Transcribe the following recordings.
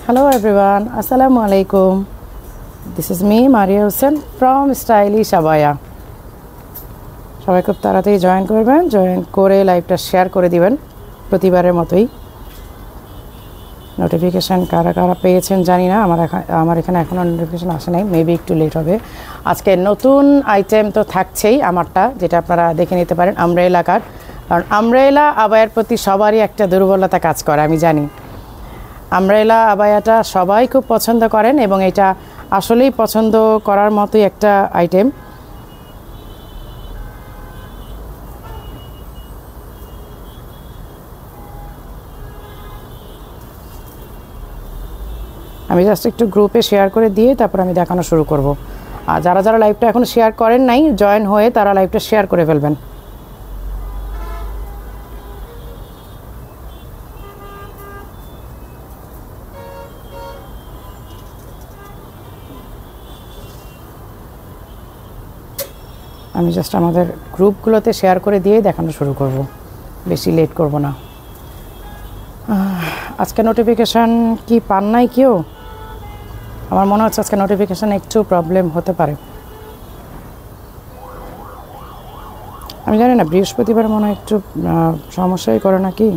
Hello everyone, Assalamu alaikum. This is me, Maria Hussain from Stylish Abaya. সবাই খুব তাড়াতাড়ি join করবেন, join করে লাইভটা শেয়ার করে দিবেন প্রতিবারের মতোই। নোটিফিকেশান কারা কারা পেয়েছেন জানি না, আমার এখানে এখনও নোটিফিকেশান আসে নাই, মেবি একটু লেট হবে। আজকে নতুন আইটেম তো থাকছেই আমারটা, যেটা আপনারা দেখে নিতে পারেন, আমব্রেলা কাট। কারণ আমব্রেলা আবায়ার প্রতি সবারই একটা দুর্বলতা কাজ করে, আমি জানি। আমব্রেলা আবায়াটা সবাই খুব পছন্দ করেন এবং এটা আসলেই পছন্দ করার মতোই একটা আইটেম। আমি জাস্ট একটু গ্রুপে শেয়ার করে দিয়ে তারপর আমি দেখানো শুরু করব। আর যারা যারা লাইভটা এখন শেয়ার করেন নাই, জয়েন হয়ে তারা লাইভটা শেয়ার করে ফেলবেন। আমি জাস্ট আমাদের গ্রুপগুলোতে শেয়ার করে দিয়েই দেখানো শুরু করব, বেশি লেট করব না। আজকে নোটিফিকেশান কি পান নাই কেউ? আমার মনে হচ্ছে আজকে নোটিফিকেশান একটু প্রবলেম হতে পারে। আমি জানি না, বৃহস্পতিবার মনে হয় একটু সমস্যাই করে নাকি,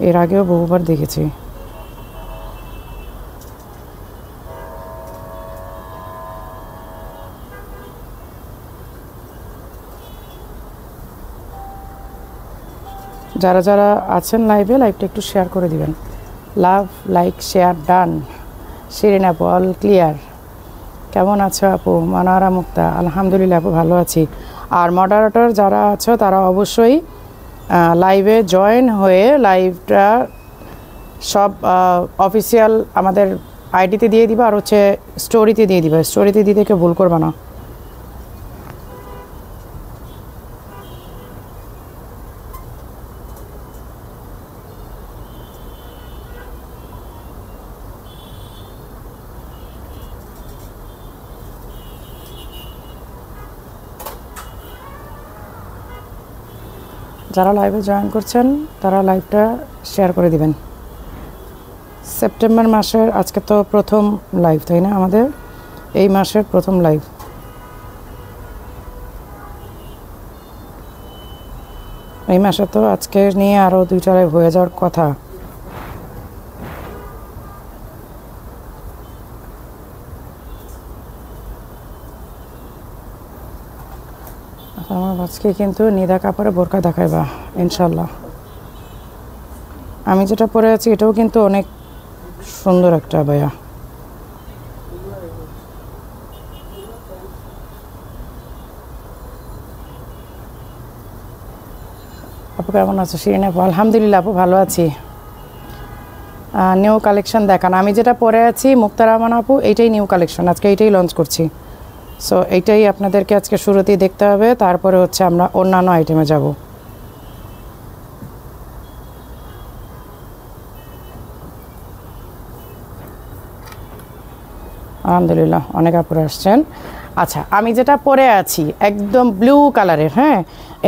এর আগেও বহুবার দেখেছি। যারা যারা আছেন লাইভে, লাইভটা একটু শেয়ার করে দিবেন। লাভ, লাইক, শেয়ার, ডান। শিরিন আপু, অল ক্লিয়ার। কেমন আছো আপু? মানারা মুক্তা, আলহামদুলিল্লাহ আপু ভালো আছি। আর মডারেটর যারা আছো তারা অবশ্যই লাইভে জয়েন হয়ে লাইভটা সব অফিসিয়াল আমাদের আইডিতে দিয়ে দিবা, আর হচ্ছে স্টোরিতে দিয়ে দিবা। স্টোরিতে দিতে কেউ ভুল করবা না। যারা লাইভে জয়েন করছেন তারা লাইভটা শেয়ার করে দিবেন। সেপ্টেম্বর মাসের আজকে তো প্রথম লাইভ, তাই না? আমাদের এই মাসের প্রথম লাইভ। এই মাসে তো আজকে নিয়ে আরও 2টা লাইভ হয়ে যাওয়ার কথা। আমার আজকে কিন্তু নিদা কাপড়ে বোরকা দেখাইবা ইনশাল্লাহ। আমি যেটা পরে আছি এটাও কিন্তু অনেক সুন্দর একটা বায়া। আপু কেমন আছো? শিরিন আপু, আলহামদুলিল্লাহ আপু ভালো আছি। নিউ কালেকশন দেখান। আমি যেটা পরে আছি মুক্তা রহমান আপু, এইটাই নিউ কালেকশন, আজকে এইটাই লঞ্চ করছি। সো এইটাই আপনাদেরকে আজকে শুরুতেই দেখতে হবে, তারপরে হচ্ছে আমরা অন্যান্য আইটেমে যাব। আলহামদুলিল্লাহ অনেক আপুরা আসছেন। আচ্ছা, আমি যেটা পরে আছি একদম ব্লু কালারের, হ্যাঁ,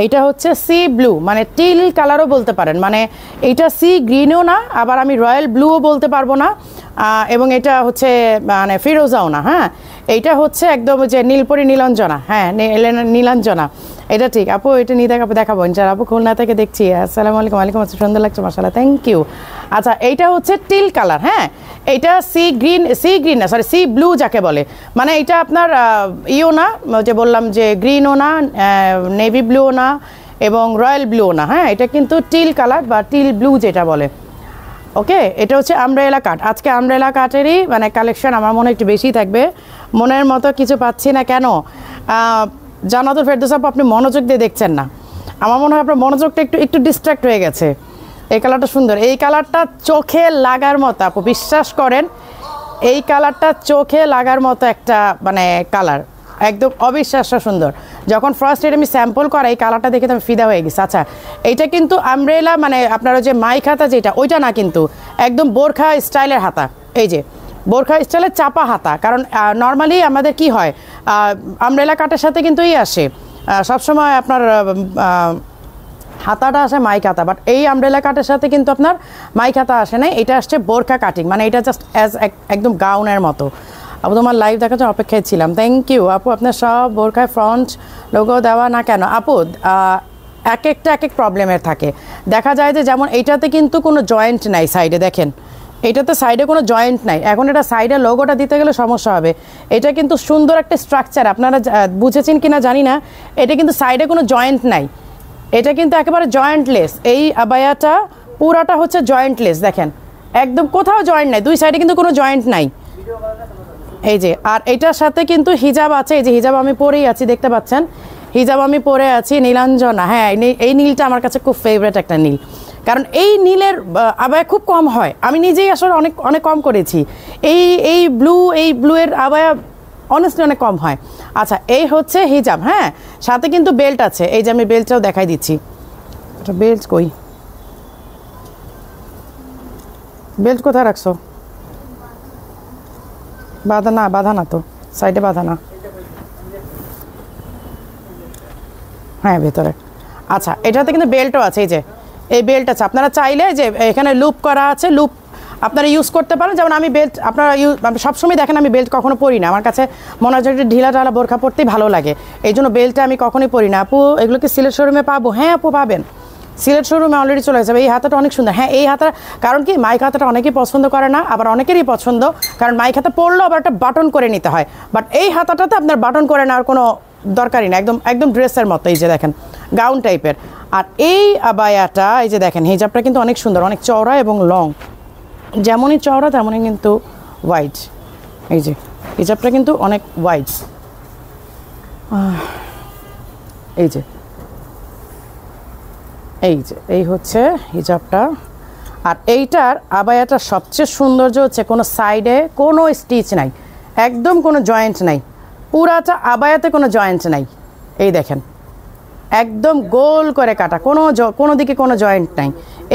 এইটা হচ্ছে সি ব্লু, মানে টিল কালারও বলতে পারেন, মানে এইটা সি গ্রিনও না, আবার আমি রয়্যাল ব্লুও বলতে পারবো না, এবং এটা হচ্ছে মানে ফিরোজাও না। হ্যাঁ, এইটা হচ্ছে একদম যে নীলপরি নীলাঞ্জনা, হ্যাঁ নীলাঞ্জনা, এটা ঠিক আপু। এটা নিয়ে দেখাবো ইনশাআল্লাহ। আপু খুলনা থেকে দেখছি। আসসালামু আলাইকুম। ওয়ালাইকুম আসসালাম, সুন্দর লাগছে মাশাআল্লাহ, থ্যাংক ইউ। আচ্ছা, এইটা হচ্ছে টিল কালার, হ্যাঁ, এইটা সি গ্রিন না, সরি সি ব্লু যাকে বলে, মানে এটা আপনার ইও না, যে বললাম যে গ্রিনও না, নেভি ব্লুও না, এবং রয়্যাল ব্লুও না। হ্যাঁ, এটা কিন্তু টিল কালার বা টিল ব্লু যেটা বলে। ওকে, এটা হচ্ছে আমব্রেলা কাট। আজকে আমব্রেলা কাটেরই মানে কালেকশন আমার মনে একটু বেশি থাকবে। মনের মতো কিছু পাচ্ছি না কেন? জান্নাতুল ফেরদৌস আপু, আপনি মনোযোগ দিয়ে দেখছেন না, আমার মনে হয় আপনার মনোযোগটা একটু ডিস্ট্র্যাক্ট হয়ে গেছে। এই কালারটা সুন্দর, এই কালারটা চোখে লাগার মতো আপু, বিশ্বাস করেন এই কালারটা চোখে লাগার মতো একটা মানে কালার, একদম অবিশ্বাস্য সুন্দর। যখন ফার্স্ট এটা আমি স্যাম্পল করা, এই কালারটা দেখে তো আমি ফিদা হয়ে গেছি। আচ্ছা, এইটা কিন্তু আমব্রেলা মানে আপনারা যে মাইক হাতা যেটা, ওইটা না, কিন্তু একদম বোরখা স্টাইলের হাতা। এই যে বোরখা স্টাইলের চাপা হাতা, কারণ নর্মালি আমাদের কি হয়, আমব্রেলা কাটের সাথে কিন্তু এই আসে সবসময় আপনার হাতাটা আসে মাইক হাতা, বাট এই আমব্রেলা কাটের সাথে কিন্তু আপনার মাইক হাতা আসে না, এটা আসছে বোরখা কাটিং, মানে এটা জাস্ট একদম গাউনের মতো। আপু তোমার লাইভ দেখার জন্য অপেক্ষায় ছিলাম, থ্যাংক ইউ আপু। আপনার সব বোরখায় ফ্রন্ট লোগো দেওয়া না কেন আপু? এক এক প্রবলেমের থাকে, দেখা যায় যে যেমন এইটাতে কিন্তু কোনো জয়েন্ট নাই সাইডে, দেখেন এটাতে সাইডে কোনো জয়েন্ট নাই, এখন এটা সাইডে লোগোটা দিতে গেলে সমস্যা হবে। এটা কিন্তু সুন্দর একটা স্ট্রাকচার, আপনারা বুঝেছেন কিনা জানি না, এটা কিন্তু সাইডে কোনো জয়েন্ট নাই, এটা কিন্তু একেবারে জয়েন্টলেস। এই আবায়াটা পুরাটা হচ্ছে জয়েন্টলেস, দেখেন একদম কোথাও জয়েন্ট নাই, দুই সাইডে কিন্তু কোনো জয়েন্ট নাই। এই যে, আর এটার সাথে কিন্তু হিজাব আছে, এই যে হিজাব আমি পরেই আছি, দেখতে পাচ্ছেন হিজাব আমি পরে আছি নীলাঞ্জনা। হ্যাঁ, এই নীলটা আমার কাছে খুব ফেভারিট একটা নীল, কারণ এই নীলের আবায়া খুব কম হয়, আমি নিজেই আসলে অনেক অনেক কম করেছি। এই ব্লু এর আবায়া অনেস্টলি অনেক কম হয়। আচ্ছা, এই হচ্ছে হিজাব, হ্যাঁ, সাথে কিন্তু বেল্ট আছে, এই যে আমি বেল্টটাও দেখাই দিচ্ছি। বেল্ট কই, বেল্ট কোথায় রাখছো? বাঁধা না তো, সাইডে বাঁধা না, হ্যাঁ ভেতরে। আচ্ছা, এটাতে কিন্তু বেল্টও আছে, এই যে এই বেল্ট আছে, আপনারা চাইলে যে এখানে লুপ করা আছে, লুপ আপনারা ইউজ করতে পারেন। যেমন আমি বেল্ট আপনারা সবসময় দেখেন আমি বেল্ট কখনো পরি না, আমার কাছে মনে হয় যে ঢিলা ঢালা বোরখা পরতেই ভালো লাগে, এই জন্য বেল্টটা আমি কখনোই পরি না। আপু এগুলো কি সিলেট শোরুমে পাবো? হ্যাঁ আপু পাবেন, সিলেট শোরুমে অলরেডি চলে যাবে। এই হাতাটা অনেক সুন্দর, হ্যাঁ এই হাতা, কারণ কি মাইক হাতাটা অনেকেই পছন্দ করে না, আবার অনেকেরই পছন্দ, কারণ মাইক হাতা পরলেও আবার একটা বাটন করে নিতে হয়, বাট এই হাতাটাতে আপনার বাটন করে নেওয়ার কোনো দরকারই না, একদম ড্রেসের মতো, এই যে দেখেন গাউন টাইপের। আর এই আবায়াটা, এই যে দেখেন হিজাবটা কিন্তু অনেক সুন্দর, অনেক চওড়া এবং লং, যেমনই চওড়া তেমনই কিন্তু ওয়াইড। এই যে হিজাবটা কিন্তু অনেক ওয়াইড, এই হচ্ছে হিজাবটা। আর এইটার আবায়াটার সবচেয়ে সৌন্দর্য হচ্ছে কোনো সাইডে কোনো স্টিচ নাই, একদম কোনো জয়েন্ট নাই, পুরাটা আবায়াতে কোনো জয়েন্ট নাই, এই দেখেন একদম গোল করে কাটা, কোনো দিকে কোনো জয়েন্ট নাই।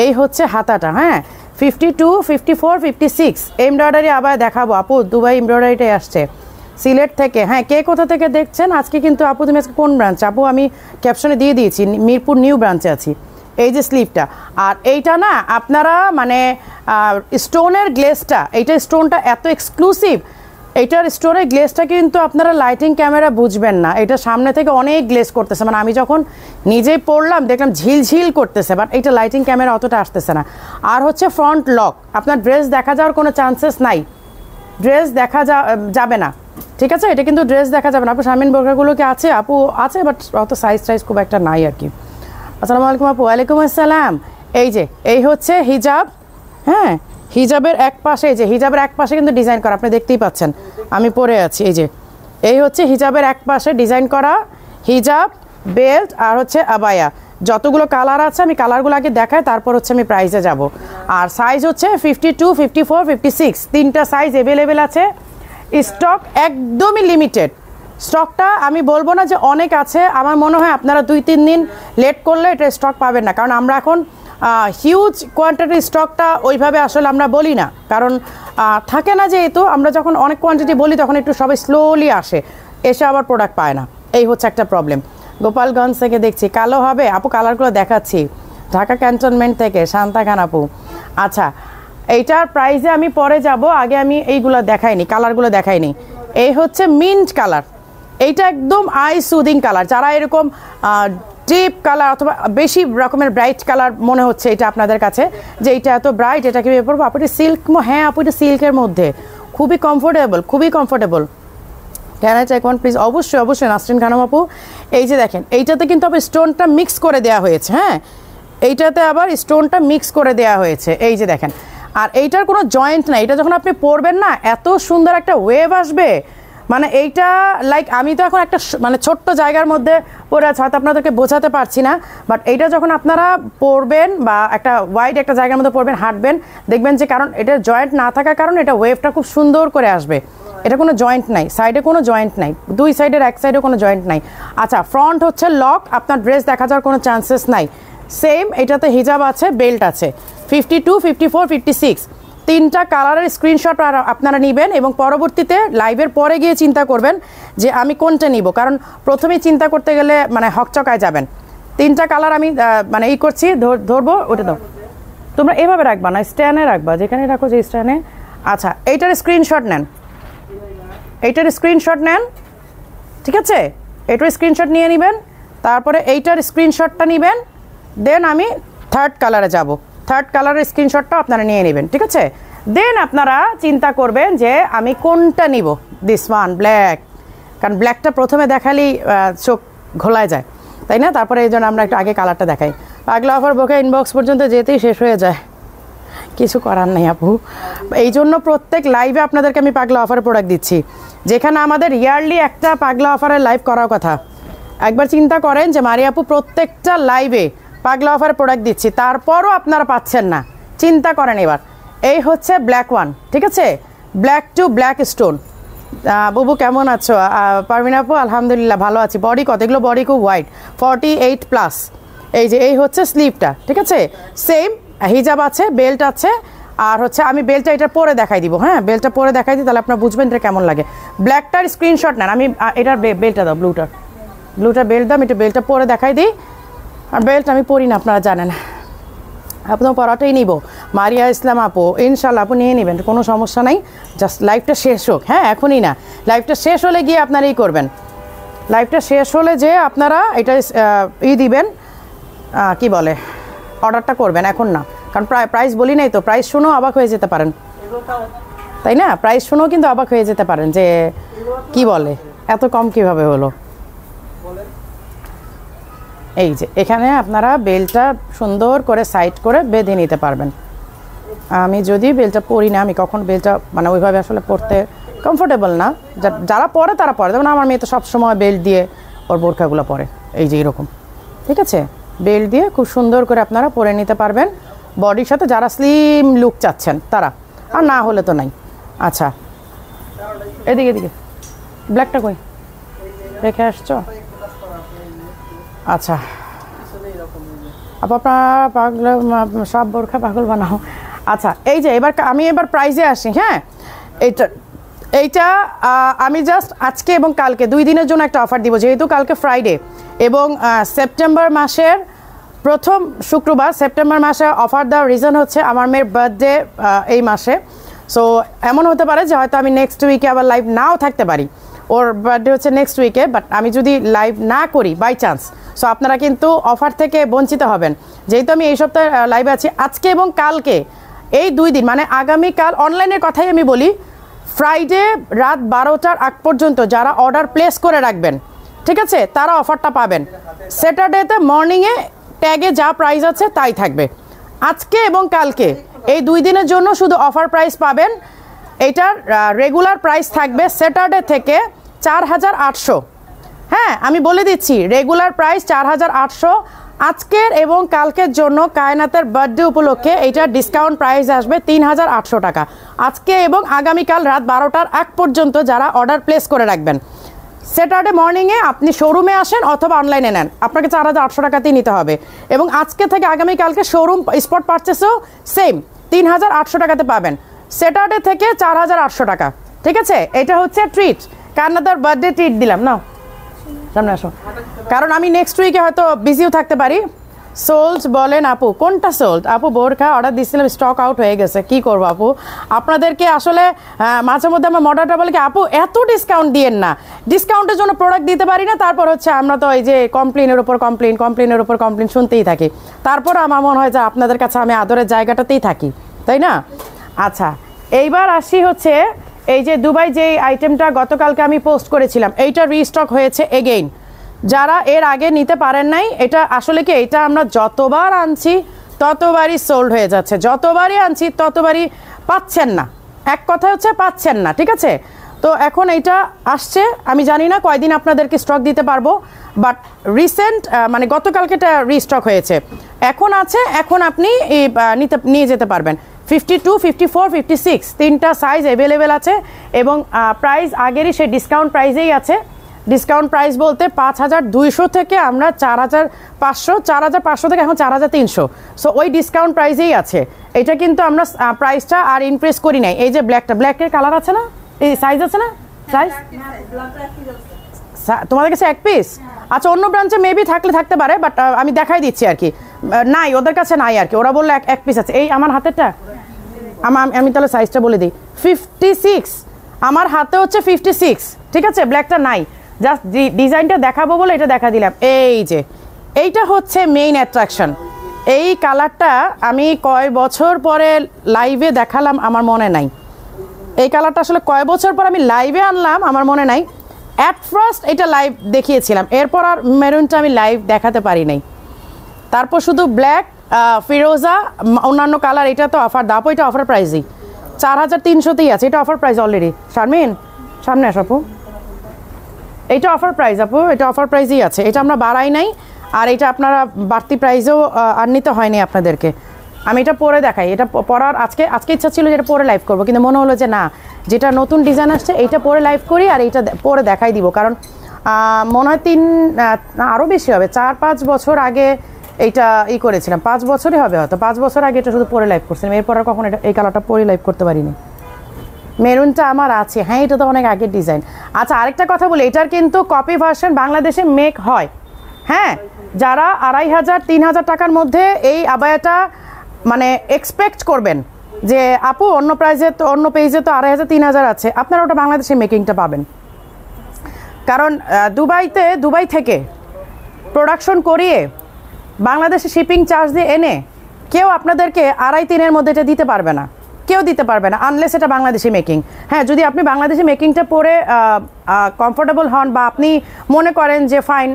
এই হচ্ছে হাতাটা, হ্যাঁ 52, 54, 56 এমব্রয়ডারি আবায়া দেখাবো আপু, দুবাই এমব্রয়ডারিটাই আসছে সিলেট থেকে। হ্যাঁ, কে কোথা থেকে দেখছেন আজকে? কিন্তু আপু তুমি আজকে কোন ব্রাঞ্চ? আপু আমি ক্যাপশনে দিয়ে দিয়েছি, মিরপুর নিউ ব্রাঞ্চে আছি। এই যে স্লিভটা, আর এইটা না আপনারা মানে স্টোনের গ্লেসটা, এইটা স্টোনটা এত এক্সক্লুসিভ, এইটার স্টোনের গ্লেসটা কিন্তু আপনারা লাইটিং ক্যামেরা বুঝবেন না, এটা সামনে থেকে অনেক গ্লেস করতেছে, মানে আমি যখন নিজেই পড়লাম দেখলাম ঝিলঝিল করতেছে, বাট এইটা লাইটিং ক্যামেরা অতটা আসতেছে না। আর হচ্ছে ফ্রন্ট লক, আপনার ড্রেস দেখা যাওয়ার কোনো চান্সেস নাই, ড্রেস দেখা যাবে না, ঠিক আছে, এটা কিন্তু ড্রেস দেখা যাবে না। আপু শামিন বোরখাগুলো কি আছে? আপু আছে, বাট অত সাইজ খুব একটা নাই আর কি। আসসালামু আলাইকুম আপু। ওয়ালাইকুম আসসালাম। এই হচ্ছে হিজাব, হ্যাঁ হিজাবের এক পাশে, এই যে হিজাবের এক পাশে কিন্তু ডিজাইন করা, আপনি দেখতেই পাচ্ছেন আমি পরে আছি, এই হচ্ছে হিজাবের এক পাশে ডিজাইন করা হিজাব, বেল্ট আর হচ্ছে আবায়া, যতগুলো কালার আছে আমি কালারগুলো আগে দেখাই, তারপর হচ্ছে আমি প্রাইসে যাব। আর সাইজ হচ্ছে 52, 54, 56 তিনটা সাইজ অ্যাভেলেবেল আছে, স্টক একদমই লিমিটেড। স্টকটা আমি বলবো না যে অনেক আছে, আমার মনে হয় আপনারা 2-3 দিন লেট করলে এটা স্টক পাবেন না, কারণ আমরা এখন হিউজ কোয়ান্টিটির স্টকটা ওইভাবে আসলে আমরা বলি না, কারণ থাকে না, যেহেতু আমরা যখন অনেক কোয়ান্টিটি বলি তখন একটু সবাই স্লোলি এসে আবার প্রোডাক্ট পায় না, এই হচ্ছে একটা প্রবলেম। গোপালগঞ্জ থেকে দেখছি, কালো হবে আপু? কালারগুলো দেখাচ্ছি, ঢাকা ক্যান্টনমেন্ট থেকে শান্তা খান আপু। আচ্ছা, এইটার প্রাইসে আমি পরে যাব, আগে আমি এইগুলো দেখাইনি, কালারগুলো দেখাইনি। এই হচ্ছে মিন্ট কালার, এইটা একদম আই সুদিং কালার, যারা এরকম ডিপ কালার অথবা বেশি রকমের ব্রাইট কালার মনে হচ্ছে এটা আপনাদের কাছে যে এইটা এত ব্রাইট, এটা কি পরবো আপু? এটা সিল্ক, হ্যাঁ আপু এটা সিল্কের মধ্যে খুবই comfortable. Can I take one please? অবশ্যই নাসরিন খানম আপু। এই যে দেখেন এইটাতে কিন্তু আবার স্টোনটা মিক্স করে দেওয়া হয়েছে, হ্যাঁ এইটাতে আবার স্টোনটা মিক্স করে দেওয়া হয়েছে, এই যে দেখেন। আর এইটার কোনো জয়েন্ট নাই, এটা যখন আপনি পরবেন না এত সুন্দর একটা ওয়েভ আসবে, মানে এইটা লাইক আমি তো এখন একটা মানে ছোট্ট জায়গার মধ্যে পরে আছে, হয়তো আপনাদেরকে বোঝাতে পারছি না, বাট এইটা যখন আপনারা পরবেন বা একটা ওয়াইড একটা জায়গার মধ্যে পরবেন, হাঁটবেন, দেখবেন যে কারণ এটার জয়েন্ট না থাকার কারণে এটা ওয়েভটা খুব সুন্দর করে আসবে। এটা কোনো জয়েন্ট নাই, সাইডে কোনো জয়েন্ট নাই, দুই সাইডের এক সাইডে কোনো জয়েন্ট নাই। আচ্ছা, ফ্রন্ট হচ্ছে লক, আপনার ড্রেস দেখা যাওয়ার কোনো চান্সেস নাই। সেম এটাতে হিজাব আছে, বেল্ট আছে, 52, 54, 56 তিনটা কালারের স্ক্রিনশট আপনারা নেবেন এবং পরবর্তীতে লাইভের পরে গিয়ে চিন্তা করবেন যে আমি কোনটা নিব, কারণ প্রথমেই চিন্তা করতে গেলে মানে হকচকায় যাবেন। 3টা কালার আমি মানে এই করছি, ধরবো ওটা দাও। তোমরা এভাবে রাখবা না, স্ট্যান্ডে রাখবা, যেখানে রাখো যে স্ট্যান্ডে। আচ্ছা, এইটার স্ক্রিনশট নেন, এইটার স্ক্রিনশট নেন, ঠিক আছে? এটার স্ক্রিনশট নিয়ে নেবেন, তারপরে এইটার স্ক্রিনশটটা নেবেন, দেন আমি 3rd কালারে যাব। 3rd কালারের স্ক্রিনশটটা আপনারা নিয়ে নেবেন, ঠিক আছে? দেন আপনারা চিন্তা করবেন যে আমি কোনটা নিব। দিস ওয়ান ব্ল্যাক, কারণ ব্ল্যাকটা প্রথমে দেখালেই চোখ ঘোলায় যায়, তাই না? তারপরে এই জন্য আমরা একটু আগে কালারটা দেখাই। পাগলা অফার বোকা ইনবক্স পর্যন্ত যেতেই শেষ হয়ে যায়, কিছু করার নেই আপু। এই জন্য প্রত্যেক লাইভে আপনাদেরকে আমি পাগলা অফারের প্রোডাক্ট দিচ্ছি, যেখানে আমাদের ইয়ারলি একটা পাগলা অফারের লাইভ করার কথা। একবার চিন্তা করেন যে মারি আপু প্রত্যেকটা লাইভে পাগলা অফারের প্রোডাক্ট দিচ্ছি, তারপরও আপনারা পাচ্ছেন না। চিন্তা করেন এবার। এই হচ্ছে ব্ল্যাক ওয়ান, ঠিক আছে? Black two black stone. বুবু কেমন আছো? পারভিন আপু আলহামদুলিল্লাহ ভালো আছি। বডি কত? এগুলো বডি খুব হোয়াইট, 48+। এই যে এই হচ্ছে স্লিভটা, ঠিক আছে? সেম হিজাব আছে, বেল্ট আছে, আর হচ্ছে আমি বেল্টটা এটা পরে দেখাই দিব। হ্যাঁ, বেল্টটা পরে দেখাই দিই, তাহলে আপনারা বুঝবেন এটা কেমন লাগে। ব্ল্যাকটার স্ক্রিনশট নেন, আমি এটার বেল্টটা দাও, ব্লুটার বেল্ট দাম, একটু বেল্টটা পরে দেখাই দিই। আর বেল্ট আমি পরি না, আপনারা জানেন। আপনার পরাটাই নিব। মারিয়া ইসলাম আপু ইনশাল্লাহ আপু নিয়ে নেবেন, কোনো সমস্যা নাই। জাস্ট লাইভটা শেষ হোক। হ্যাঁ, এখনই না, লাইভটা শেষ হলে গিয়ে আপনারা এই করবেন। লাইভটা শেষ হলে যে আপনারা এটা দিবেন, কি বলে, অর্ডারটা করবেন, এখন না। কারণ প্রাইস বলি নাই তো, প্রাইস শুনেও অবাক হয়ে যেতে পারেন, তাই না? প্রাইস শুনেও কিন্তু অবাক হয়ে যেতে পারেন যে কি বলে, এত কম কিভাবে হলো। এই যে এখানে আপনারা বেল্টটা সুন্দর করে সাইড করে বেঁধে নিতে পারবেন। আমি যদি বেল্টটা পরি না, আমি কখন বেল্টটা মানে ওইভাবে আসলে পরতে কমফোর্টেবল না। যারা পরে তারা পরে, যেমন আমার মেয়ে তো সবসময় বেল্ট দিয়ে ওর বোরখাগুলো পরে, এই যে এরকম, ঠিক আছে? বেল্ট দিয়ে খুব সুন্দর করে আপনারা পরে নিতে পারবেন বডির সাথে, যারা স্লিম লুক চাচ্ছেন তারা, আর না হলে তো নাই। আচ্ছা, এদিকে এদিকে ব্ল্যাকটা কই রেখে আসছো? আচ্ছা আপু আপনারা পাগল সব বোরখা পাগল বানাও। আচ্ছা, এই যে আমি এবার প্রাইজে আসি। হ্যাঁ, এইটা আমি জাস্ট আজকে এবং কালকে 2 দিনের জন্য একটা অফার দিব, যেহেতু কালকে ফ্রাইডে এবং সেপ্টেম্বর মাসের প্রথম শুক্রবার। সেপ্টেম্বর মাসে অফার দেওয়ার রিজন হচ্ছে আমার মেয়ের বার্থডে এই মাসে। সো এমন হতে পারে যে হয়তো আমি নেক্সট উইকে আবার লাইভ নাও থাকতে পারি, ওর বার্থডে হচ্ছে নেক্সট উইকে, বাট আমি যদি লাইভ না করি বাই চান্স, সো আপনারা কিন্তু অফার থেকে বঞ্চিত হবেন। যেহেতু আমি এই সপ্তাহে লাইভে আছি আজকে এবং কালকে, এই 2 দিন মানে আগামীকাল, অনলাইনের কথাই আমি বলি, ফ্রাইডে রাত 12টার আগ পর্যন্ত যারা অর্ডার প্লেস করে রাখবেন, ঠিক আছে, তারা অফারটা পাবেন। স্যাটারডেতে মর্নিংয়ে ট্যাগে যা প্রাইস আছে তাই থাকবে। আজকে এবং কালকে এই 2 দিনের জন্য শুধু অফার প্রাইস পাবেন। এটার রেগুলার প্রাইস থাকবে স্যাটারডে থেকে 4800। হ্যাঁ, আমি বলে দিচ্ছি, রেগুলার প্রাইস 4800। আজকের এবং কালকের জন্য কায়নাতের বার্থডে উপলক্ষে এইটার ডিসকাউন্ট প্রাইস আসবে 3800 টাকা। আজকে এবং আগামীকাল রাত 12টার আগ পর্যন্ত যারা অর্ডার প্লেস করে রাখবেন, স্যাটারডে মর্নিংয়ে আপনি শোরুমে আসেন অথবা অনলাইনে নেন, আপনাকে 4800 টাকাতেই নিতে হবে। এবং আজকে থেকে আগামীকালকে শোরুম স্পট পারচেসেও সেম 3800 টাকাতে পাবেন। স্যাটারডে থেকে 4800 টাকা, ঠিক আছে? এটা হচ্ছে ট্রিট, কান্নাদার বার্থডে ট্রিট দিলাম না, সামনে আসো, কারণ আমি নেক্সট উইকে হয়তো বিজিও থাকতে পারি। সোল্ড বলেন আপু, কোনটা সোল্ড? আপু বোরখা অর্ডার দিচ্ছিলাম, স্টক আউট হয়ে গেছে, কি করবো আপু? আপনাদেরকে আসলে মাঝে মধ্যে আমার মডারটা বলে কি, আপু এত ডিসকাউন্ট দিয়েন না, ডিসকাউন্টের জন্য প্রোডাক্ট দিতে পারি না। তারপর হচ্ছে আমরা তো এই যে কমপ্লেনের উপর কমপ্লেন শুনতেই থাকি। তারপর আমার মনে হয় যে আপনাদের কাছে আমি আদরের জায়গাটাতেই থাকি, তাই না? আচ্ছা, এইবার আসি হচ্ছে এই যে দুবাই যে আইটেমটা গতকালকে আমি পোস্ট করেছিলাম, এইটা রিস্টক হয়েছে এগেইন। যারা এর আগে নিতে পারেন নাই, এটা আসলে কি, এটা আমরা যতবার আনছি ততবারই সোল্ড হয়ে যাচ্ছে, যতবারই আনছি ততবারই পাচ্ছেন না, এক কথা হচ্ছে পাচ্ছেন না, ঠিক আছে? তো এখন এইটা আসছে, আমি জানি না কয়দিন আপনাদেরকে স্টক দিতে পারবো, বাট রিসেন্ট মানে গতকালকে এটা রিস্টক হয়েছে, এখন আছে, এখন আপনি নিয়ে যেতে পারবেন। 52, 54, 56 তিনটা সাইজ অ্যাভেলেবেল আছে এবং প্রাইস আগেরই সেই ডিসকাউন্ট প্রাইসেই আছে। ডিসকাউন্ট প্রাইস বলতে 5200 থেকে আমরা 4500 থেকে এখন 4300, সো ওই ডিসকাউন্ট প্রাইসেই আছে। এটা কিন্তু আমরা প্রাইসটা আর ইনক্রিজ করি নাই। এই যে ব্ল্যাকের কালার আছে না, এই সাইজ আছে না, সাইজ তোমাদের কাছে 1 পিস? আচ্ছা অন্য ব্রাঞ্চে মেবি থাকতে পারে, বাট আমি দেখাই দিচ্ছি আর কি, নাই ওদের কাছে নাই আর কি, ওরা বললো এক পিস আছে। এই আমার হাতেরটা, আমি তাহলে সাইজটা বলে দিই, 56, আমার হাতে হচ্ছে 56, ঠিক আছে, ব্ল্যাকটা নাই, জাস্ট ডিজাইনটা দেখাবো বলে এটা দেখা দিলাম। এই যে এইটা হচ্ছে মেইন অ্যাট্রাকশন, এই কালারটা আমি কয় বছর পরে লাইভে দেখালাম আমার মনে নাই, এই কালারটা আসলে কয় বছর পর আমি লাইভে আনলাম আমার মনে নাই। অ্যাট ফার্স্ট এটা লাইভ দেখিয়েছিলাম, এরপর আর মেরুনটা আমি লাইভ দেখাতে পারি নাই, তারপর শুধু ব্ল্যাক, ফিরোজা, অন্যান্য কালার। এটা তো অফার দাপো, এটা অফার প্রাইসই 4300তেই আছে, এটা অফার প্রাইস অলরেডি। শারমিন সামনে আস আপু, এইটা অফার প্রাইস আপু, এটা অফার প্রাইসই আছে, এটা আমরা বাড়াই নাই, আর এটা আপনারা বাড়তি প্রাইসেও আর নিতে হয়নি আপনাদেরকে। আমি এটা পরে দেখাই, এটা পরার আজকে ইচ্ছা ছিল যে এটা পরে লাইভ করবো, কিন্তু মনে হলো যে না, যেটা নতুন ডিজাইন আসছে এইটা পরে লাইভ করি আর এইটা পরে দেখাই দিব, কারণ মনে হয় আরও বেশি হবে, 4-5 বছর আগে এইটা করেছিলাম, 5 বছরই হবে হয়তো, 5 বছর আগে এটা শুধু পরে লাইভ করছিলাম, এরপর আর কখন এটা এই কালারটা পরে লাইভ করতে পারিনি। মেরুনটা আমার আছে, হ্যাঁ এটা তো অনেক আগের ডিজাইন। আচ্ছা আরেকটা কথা বলি, এটার কিন্তু কপি ভার্সন বাংলাদেশে মেক হয়, হ্যাঁ, যারা 2500-3000 টাকার মধ্যে এই আবায়াটা মানে এক্সপেক্ট করবেন যে আপু অন্য প্রাইজে তো, অন্য পেজে তো 2500-3000 আছে, আপনারা ওটা বাংলাদেশে মেকিংটা পাবেন, কারণ দুবাই থেকে প্রোডাকশন করিয়ে বাংলাদেশে শিপিং চার্জ দিয়ে এনে কেউ আপনাদেরকে 2.5-3-এর মধ্যে এটা দিতে পারবে না, কেউ দিতে পারবে না, আনলেস এটা বাংলাদেশি মেকিং। হ্যাঁ, যদি আপনি বাংলাদেশি মেকিংটা পরে কমফোর্টেবল হন বা আপনি মনে করেন যে ফাইন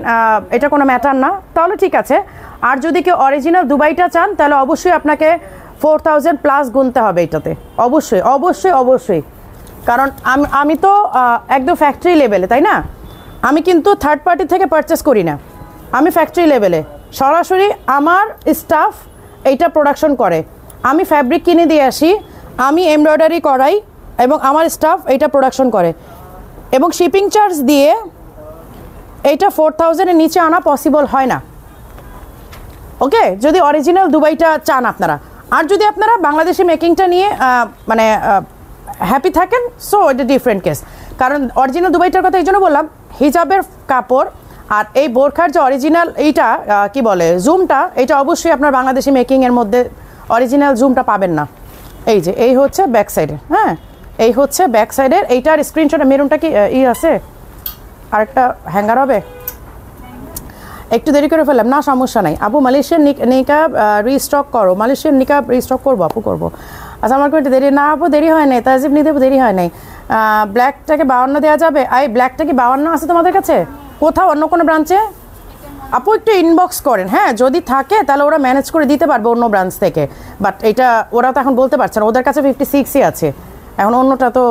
এটা কোনো ম্যাটার না, তাহলে ঠিক আছে। আর যদি কেউ অরিজিনাল দুবাইটা চান তাহলে অবশ্যই আপনাকে 4000+ গুনতে হবে এটাতে, অবশ্যই অবশ্যই অবশ্যই, কারণ আমি তো একদম ফ্যাক্টরি লেভেলে, তাই না, আমি কিন্তু থার্ড পার্টি থেকে পারচেস করি না, আমি ফ্যাক্টরি লেভেলে সরাসরি আমার স্টাফ এইটা প্রোডাকশন করে, আমি ফ্যাব্রিক কিনে দিয়ে আসি, আমি এমব্রয়ডারি করাই এবং আমার স্টাফ এইটা প্রোডাকশন করে, এবং শিপিং চার্জ দিয়ে এইটা 4000-এর নিচে আনা পসিবল হয় না, ওকে, যদি অরিজিনাল দুবাইটা চান আপনারা। আর যদি আপনারা বাংলাদেশি মেকিংটা নিয়ে মানে হ্যাপি থাকেন, সো এটা ডিফারেন্ট কেস, কারণ অরিজিনাল দুবাইটার কথা এই জন্য বললাম, হিজাবের কাপড় আর এই বোরখার যে অরিজিনাল এইটা কি বলে জুমটা, এটা অবশ্যই আপনার বাংলাদেশি মেকিংয়ের মধ্যে অরিজিনাল জুমটা পাবেন না। এই যে এই হচ্ছে ব্যাক সাইডের, হ্যাঁ এই হচ্ছে ব্যাক সাইডের, এইটার স্ক্রিনশট। মেরুনটা কি আছে, আরেকটা হ্যাঙ্গার হবে, একটু দেরি করে ফেললাম, না সমস্যা নাই আপু, মালয়েশিয়ান নিকাব রিস্টক করো, মালয়েশিয়ান নিকাব রিস্টক করবো আপু, করবো। আচ্ছা আমার একটু দেরি, না আপু দেরি হয় নাই, তাজিব নিতে দেরি হয় নাই। ব্ল্যাকটাকে 52 দেওয়া যাবে? ব্ল্যাকটা কি 52 আছে তোমাদের কাছে কোথাও অন্য কোনো ব্রাঞ্চে? আপু একটু ইনবক্স করেন, হ্যাঁ যদি থাকে তাহলে ওরা ম্যানেজ করে দিতে পারবে অন্য ব্রাঞ্চ থেকে, বাট এটা ওরা তো এখন বলতে পারছে না, ওদের কাছে 56ই আছে, এখন অন্যটা তো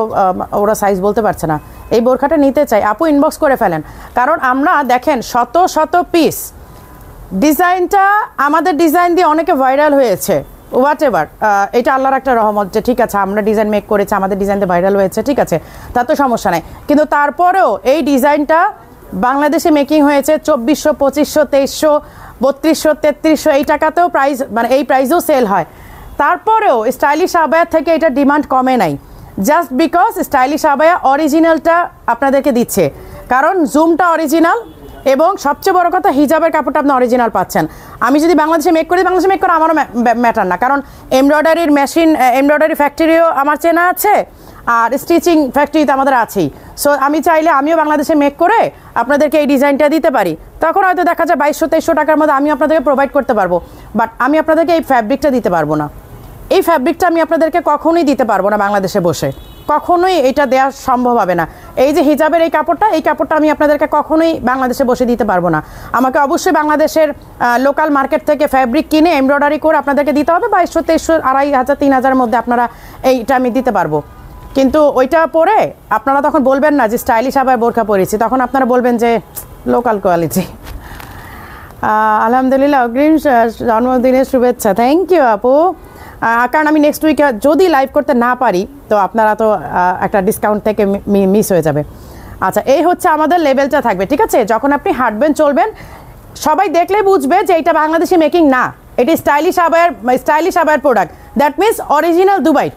ওরা সাইজ বলতে পারছে না। এই বোরখাটা নিতে চাই আপু, ইনবক্স করে ফেলেন, কারণ আমরা দেখেন শত পিস, ডিজাইনটা আমাদের ডিজাইন দিয়ে অনেকে ভাইরাল হয়েছে, হোয়াট এভার, এটা আল্লাহর একটা রহমত যে ঠিক আছে আমরা ডিজাইন মেক করেছি, আমাদের ডিজাইন দিয়ে ভাইরাল হয়েছে, ঠিক আছে, তা তো সমস্যা নাই, কিন্তু তারপরেও এই ডিজাইনটা বাংলাদেশে মেকিং হয়েছে 2400, 2500, 2300, 3200, 3300 এই টাকাতেও প্রাইস, মানে এই প্রাইসেও সেল হয়, তারপরেও স্টাইলিশ আবায়া থেকে এটা ডিমান্ড কমে নাই, জাস্ট বিকজ স্টাইলিশ আবায়া অরিজিনালটা আপনাদেরকে দিচ্ছে, কারণ জুমটা অরিজিনাল এবং সবচেয়ে বড় কথা হিজাবের কাপড়টা আপনি অরিজিনাল পাচ্ছেন। আমি যদি বাংলাদেশে মেক করি, বাংলাদেশে মেক করা আমারও ম্যাটার না, কারণ এমব্রয়ডারির মেশিন, এমব্রয়ডারি ফ্যাক্টরিও আমার চেনা আছে, আর স্টিচিং ফ্যাক্টরিতে আমাদের আছেই, সো আমি চাইলে আমিও বাংলাদেশে মেক করে আপনাদেরকে এই ডিজাইনটা দিতে পারি, তখন হয়তো দেখা যায় 2200-2300 টাকার মধ্যে আমি আপনাদেরকে প্রোভাইড করতে পারবো, বাট আমি আপনাদেরকে এই ফ্যাব্রিকটা দিতে পারবো না, এই ফ্যাব্রিকটা আমি আপনাদেরকে কখনোই দিতে পারবো না বাংলাদেশে বসে, কখনোই এটা দেওয়া সম্ভব হবে না। এই যে হিজাবের এই কাপড়টা আমি আপনাদেরকে কখনোই বাংলাদেশে বসে দিতে পারবো না, আমাকে অবশ্যই বাংলাদেশের লোকাল মার্কেট থেকে ফ্যাব্রিক কিনে এমব্রয়ডারি করে আপনাদেরকে দিতে হবে, 2200-2300, 2500-3000-এর মধ্যে আপনারা এইটা আমি দিতে পারবো, কিন্তু ওইটা পরে আপনারা তখন বলবেন না যে স্টাইলিশ আবার বোরখা পরেছি, তখন আপনারা বলবেন যে লোকাল কোয়ালিটি। আলহামদুলিল্লাহ, অগ্রিম জন্মদিনের শুভেচ্ছা, থ্যাংক ইউ আপু, কারণ আমি নেক্সট উইকে যদি লাইভ করতে না পারি তো আপনারা তো একটা ডিসকাউন্ট থেকে মিস হয়ে যাবে। আচ্ছা এই হচ্ছে আমাদের লেভেলটা থাকবে, ঠিক আছে, যখন আপনি হাঁটবেন চলবেন সবাই দেখলেই বুঝবে যে এটা বাংলাদেশি মেকিং না, এটি স্টাইলিশ আবায়ের product, that means original Dubai,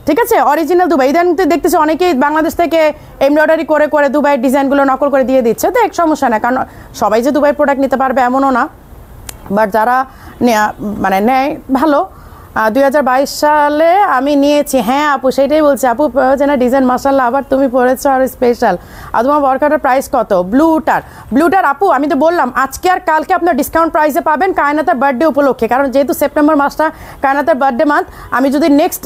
ঠিক আছে, অরিজিনাল দুবাই। ইদানিং তো দেখতেছি অনেকেই বাংলাদেশ থেকে এমব্রয়ডারি করে করে দুবাইয়ের ডিজাইনগুলো নকল করে দিয়ে দিচ্ছে, তো এক সমস্যা না, কারণ সবাই যে দুবাইয়ের প্রোডাক্ট নিতে পারবে এমনও না, বাট যারা মানে নেয় ভালো। 2022 সালে আমি নিয়েছি। হ্যাঁ আপু, সেটাই বলছি আপু, যেন ডিজাইন মাশাআল্লাহ, আবার তুমি পরেছো আর স্পেশাল। আর তোমার বরখাটার প্রাইস কত? ব্লুটার আপু আমি তো বললাম আজকে আর কালকে আপনার ডিসকাউন্ট প্রাইসে পাবেন কায়নাতার বার্থডে উপলক্ষে, কারণ যেহেতু সেপ্টেম্বর মাসটা কায়নাতার বার্থডে মান্থ, আমি যদি নেক্সট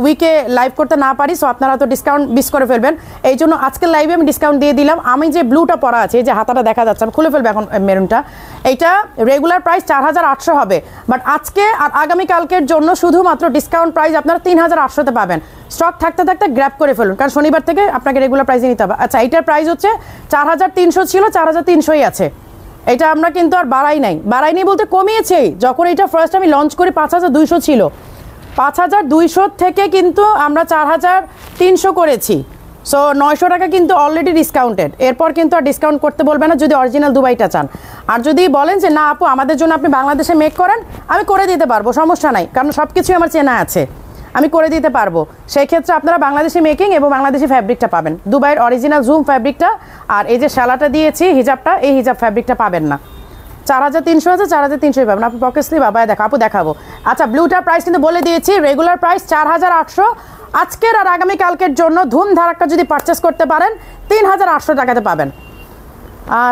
উইকে লাইভ করতে না পারি, সো আপনারা তো ডিসকাউন্ট মিস করে ফেলবেন, এই জন্য আজকের লাইভে আমি ডিসকাউন্ট দিয়ে দিলাম। আমি যে ব্লুটা পরা আছে, এই যে হাতাটা দেখা যাচ্ছে, আমি খুলে ফেলবো এখন মেরুনটা, এইটা রেগুলার প্রাইস 4800 হবে, বাট আজকে আর আগামীকালকের জন্য শুধুমাত্র ডিসকাউন্ট প্রাইস আপনারা 3800-তে পাবেন। স্টক থাকতে থাকতে গ্র্যাব করে ফেলুন, কারণ শনিবার থেকে আপনাকে রেগুলার প্রাইসে নিতে হবে। আচ্ছা, এইটার প্রাইস হচ্ছে 4300 ছিল, 4300ই আছে। এটা আমরা কিন্তু আর বাড়াইনি বলতে কমিয়েছেই। যখন এটা ফার্স্ট আমি লঞ্চ করি 5200 ছিল, 5200 থেকে কিন্তু আমরা 4300 করেছি। সো 900 টাকা কিন্তু অলরেডি ডিসকাউন্টেড, এরপর কিন্তু আর ডিসকাউন্ট করতে বলবে না যদি অরিজিনাল দুবাইটা চান। আর যদি বলেন যে না আপু আমাদের জন্য আপনি বাংলাদেশে মেক করেন, আমি করে দিতে পারবো, সমস্যা নাই, কারণ সব কিছুই আমার চেনা আছে, আমি করে দিতে পারবো। সেই ক্ষেত্রে আপনারা বাংলাদেশি মেকিং এবং বাংলাদেশি ফ্যাব্রিকটা পাবেন, দুবাইয়ের অরিজিনাল জুম ফ্যাব্রিকটা, আর এই যে শালাটা দিয়েছি হিজাবটা, এই হিজাব ফ্যাব্রিকটা পাবেন না। 4300 আছে, 4300 পাবেন আপনি। পকেট স্লিভ আবার দেখো আপু, দেখাবো। আচ্ছা, ব্লুটার প্রাইস কিন্তু বলে দিয়েছি, রেগুলার প্রাইস 4800, আজকের আর আগামীকালকের জন্য ধুম ধারাক্কা যদি পারচেস করতে পারেন 3800 টাকাতে পাবেন।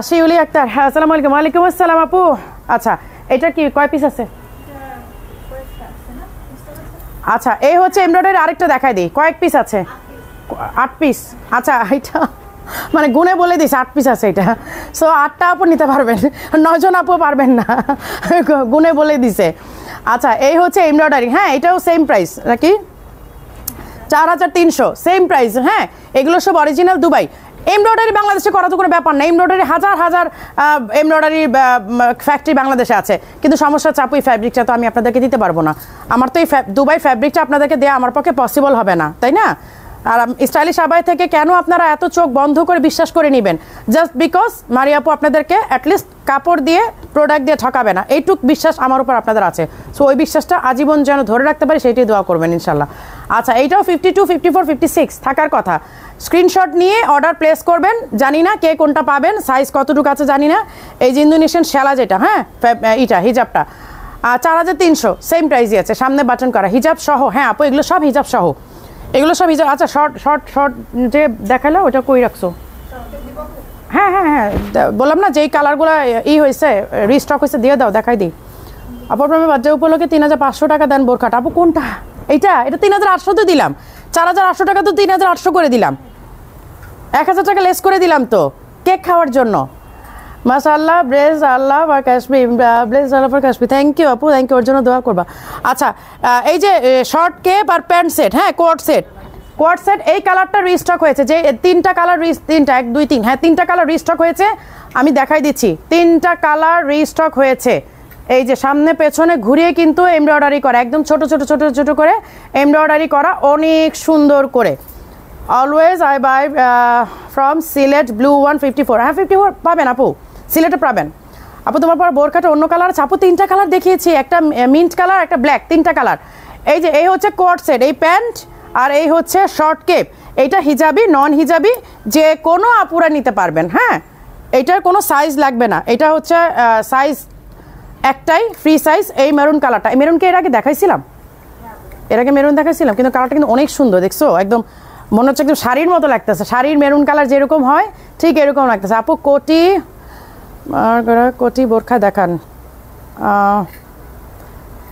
শিউলি আক্তার, হ্যাঁ আসসালামু আলাইকুম। ওয়ালাইকুম আসসালাম আপু। আচ্ছা, এটা কি কয় পিস আছে? আচ্ছা, এই হচ্ছে এমব্রয়ডারি, আরেকটা দেখাই দিই, কয়েক পিস আছে? 8 পিস। আচ্ছা, এটা মানে গুনে বলে দিস 8 পিস আছে এটা, সো 8টা আপু নিতে পারবেন, 9 জন আপু পারবেন না, গুনে বলে দিছে। আচ্ছা, এই হচ্ছে এমব্রয়ডারি, হ্যাঁ এটাও সেম প্রাইস নাকি? 4300 সেম প্রাইস। হ্যাঁ, এগুলো সব অরিজিনাল দুবাই। এমব্রয়ডারি বাংলাদেশে করা তো কোনো ব্যাপার না, এমব্রয়ডারি হাজার হাজার এমব্রয়ডারি ফ্যাক্টরি বাংলাদেশে আছে, কিন্তু সমস্যা হচ্ছে আপু এই ফ্যাব্রিকটা তো আমি আপনাদেরকে দিতে পারবো না, আমার তো এই দুবাই ফ্যাব্রিকটা আপনাদেরকে দেওয়া আমার পক্ষে পসিবল হবে না, তাই না? আর স্টাইলিশ আবাই থেকে কেন আপনারা এত চোখ বন্ধ করে বিশ্বাস করে নেবেন? জাস্ট বিকজ মারিয়া আপু আপনাদেরকে অ্যাটলিস্ট কাপড় দিয়ে প্রোডাক্ট দিয়ে ঠকাবে না, এইটুক বিশ্বাস আমার উপর আপনাদের আছে। সো ওই বিশ্বাসটা আজীবন যেন ধরে রাখতে পারি, সেইটাই দোয়া করবেন ইনশাল্লাহ। আচ্ছা, এইটাও 52, 54, 56 থাকার কথা। স্ক্রিনশট নিয়ে অর্ডার প্লেস করবেন, জানি না কে কোনটা পাবেন, সাইজ কতটুকু আছে জানি না। এই যে ইন্দোনেশিয়ান শ্যালা যেটা, হ্যাঁ এইটা হিজাবটা 4300 সেম প্রাইসই আছে, সামনে বাটন করা হিজাব সহ। হ্যাঁ আপু, এগুলো সব হিজাব সহ, এগুলো সব হিজাব। আচ্ছা, শর্ট যে দেখালো ওটা কই রাখছো? হ্যাঁ হ্যাঁ হ্যাঁ, বললাম না যেই কালারগুলো হয়েছে রিস্টক হয়েছে দিয়ে দাও, দেখাই দিই। আপু আপনার বাচ্চা উপলক্ষে 3500 টাকা দেন বোরখাটা। আপু কোনটা? এটা 3800 তো দিলাম, 4800 টাকা তো 3800 করে দিলাম, 1000 টাকা লেস করে দিলাম তো কেক খাওয়ার জন্য। মাশাআল্লাহ, ব্লেজ আল্লাহ বা কাশ্মীর, ব্লেজ আল্লাহ ফর কাশ্মীর, থ্যাংক ইউ আপু, থ্যাংক ইউ, ওর জন্য দোয়া করবা। আচ্ছা, এই যে শর্ট কেপ আর প্যান্ট সেট, হ্যাঁ কোয়ার্ড সেট, এই কালারটা রিস্টক হয়েছে, যে 3টা কালার 1 2 3, হ্যাঁ 3টা কালার রিস্টক হয়েছে, আমি দেখাই দিচ্ছি। 3টা কালার রিস্টক হয়েছে, এই যে সামনে পেছনে ঘুরিয়ে কিন্তু এমব্রয়ডারি করা, একদম ছোট ছোট ছোট ছোট করে এমব্রয়ডারি করা, অনেক সুন্দর করে। Always I buy from Sylhet, blue 154। হ্যাঁ 54 পাবেন আপু, সিলেটে পাবেন আপু। তোমার পর বোরখাটা অন্য কালার আছে আপু, 3টা কালার দেখিয়েছি, একটা মিন্ট কালার, একটা ব্ল্যাক, 3টা কালার। এই যে এই হচ্ছে কোয়ার্ড সেট, এই প্যান্ট, আর এই হচ্ছে শর্ট কেপ। এইটা হিজাবি, নন হিজাবি যে কোনো আপুরা নিতে পারবেন। হ্যাঁ, এইটার কোনো সাইজ লাগবে না, এটা হচ্ছে সাইজ একটাই, ফ্রি সাইজ। এই মেরুন কালারটা, এই মেরুনকে এর আগে দেখাইছিলাম, কিন্তু কালারটা কিন্তু অনেক সুন্দর, দেখছো একদম মনে হচ্ছে একদম শাড়ির মতো লাগতেছে, শাড়ির মেরুন কালার যেরকম হয় ঠিক এরকম লাগতেছে। আপু কোটি বোরখা দেখান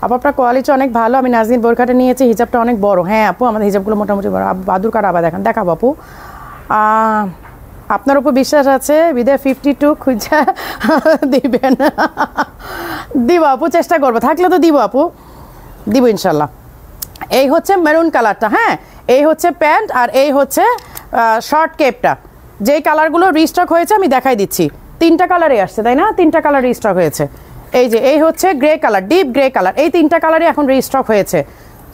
আপু, আপনার কোয়ালিটি অনেক ভালো। আমি নাজনীর বোরখাটা নিয়েছি, হিজাবটা অনেক বড়। হ্যাঁ আপু, আমাদের হিজাবগুলো মোটামুটি বড়। বাদুর কার আবার দেখাবো আপু, আপনার উপর বিশ্বাস আছে বিদায় 52 খুঁজা দিবেন। দিব আপু, চেষ্টা করবো, থাকলে তো দিব আপু, দিব ইনশাল্লাহ। এই হচ্ছে মেরুন কালারটা, হ্যাঁ এই হচ্ছে প্যান্ট, আর এই হচ্ছে শর্ট কেপটা। যেই কালারগুলো রিস্টক হয়েছে আমি দেখাই দিচ্ছি, 3টা কালারে আসছে তাই না, 3টা কালার রিস্টক হয়েছে। এই যে এই হচ্ছে grey colour, deep grey colour, এই 3টা কালারই এখন রিস্টক হয়েছে।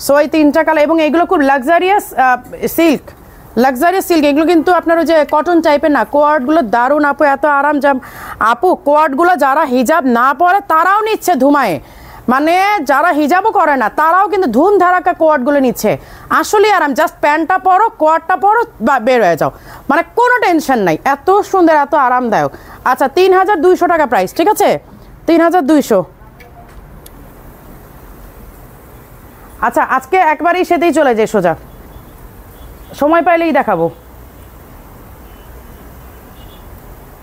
সো এই 3টা কালার, এবং এইগুলো খুব লাক্সারিয়াস সিল্ক, এগুলো কিন্তু আপনার ওই যে কটন টাইপের না। কোয়ার্ডগুলো দারুণ আপু, এত আরাম আপু, কোয়ার্ডগুলো যারা হিজাব না পরে তারাও নিচ্ছে ধুমায়ে, মানে যারা হিজাবও করে না তারাও কিন্তু ধুম ধারাকা কোয়ার্ডগুলো নিচ্ছে। আসলে আরাম, জাস্ট প্যান্টটা পরো, কোয়ার্ডটা পরো, বের হয়ে যাও, মানে কোনো টেনশন নাই, এত সুন্দর এত আরামদায়ক। আচ্ছা 3200 টাকা প্রাইস, ঠিক আছে 3200। আচ্ছা আজকে একবারেই সেতেই চলে যায় সোজা, সময় পাইলেই দেখাবো।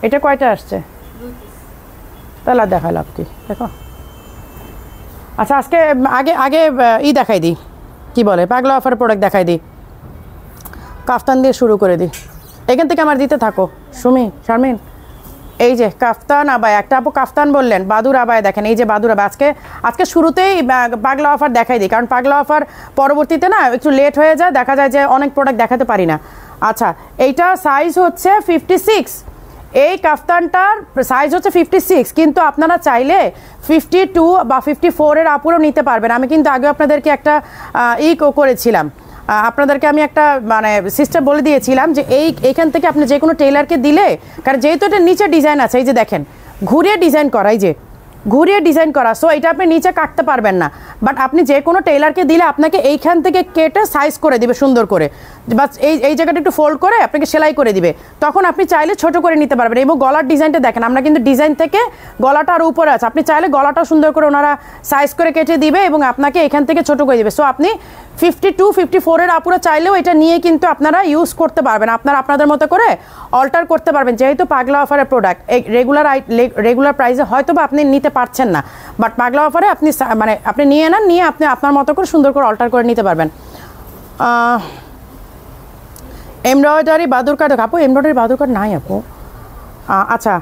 এটা কয়টা আসছে তাহলে দেখা লাভ কি, দেখো। আচ্ছা আজকে আগে আগে দেখাই দিই, কি বলে পাগলা অফার প্রোডাক্ট দেখাই দিই, কাফতান দিয়ে শুরু করে দিই, এখান থেকে আমার দিতে থাকো শারমিন। এই যে কাফতান আবায়া, একটা আপু কাফতান বললেন, বাদুর আবায়া দেখেন, এই যে বাদুর আবায়া। আজকে শুরুতেই পাগলা অফার দেখাই দিই, কারণ পাগলা অফার পরবর্তীতে না একটু লেট হয়ে যায়, দেখা যায় যে অনেক প্রোডাক্ট দেখাতে পারি না। আচ্ছা এইটা সাইজ হচ্ছে 56, এই কাফতানটার সাইজ হচ্ছে 56, কিন্তু আপনারা চাইলে 52 বা 54-এর আপুরও নিতে পারবেন। আমি কিন্তু আগে আপনাদেরকে একটা করেছিলাম, আপনাদেরকে আমি একটা মানে সিস্টেম বলে দিয়েছিলাম যে এইখান থেকে আপনি যে কোনো টেইলারকে দিলে, কারণ যেহেতু এটা নিচে ডিজাইন আছে, এই যে দেখেন ঘুরিয়ে ডিজাইন করা, এই যে ঘুরিয়ে ডিজাইন করা, সো এটা আপনি নিচে কাটতে পারবেন না, বাট আপনি যে কোনো টেইলারকে দিলে আপনাকে এইখান থেকে কেটে সাইজ করে দিবে সুন্দর করে, বাস এই জায়গাটা একটু ফোল্ড করে আপনাকে সেলাই করে দিবে, তখন আপনি চাইলে ছোট করে নিতে পারবেন। এবং গলার ডিজাইনটা দেখেন, আমরা কিন্তু ডিজাইন থেকে গলাটা আর উপরে আছে, আপনি চাইলে গলাটাও সুন্দর করে ওনারা সাইজ করে কেটে দিবে এবং আপনাকে এখান থেকে ছোট করে দিবে। সো আপনি 52-54-এর আপুরা চাইলেও এটা নিয়ে কিন্তু আপনারা ইউজ করতে পারবেন, আপনাদের মতো করে অল্টার করতে পারবেন। যেহেতু পাগলা অফারের প্রোডাক্ট রেগুলার প্রাইসে হয়তো বা আপনি নিতে পারছেন না, বাট পাগলা অফারে আপনি মানে আপনি নিয়ে নেন, নিয়ে আপনি আপনার মতো করে সুন্দর করে অল্টার করে নিতে পারবেন। এমব্রয়ডারি বাদুর কার্ড, আপু এমব্রয়ডারি বাদুর কার্ড নাই আপু। আচ্ছা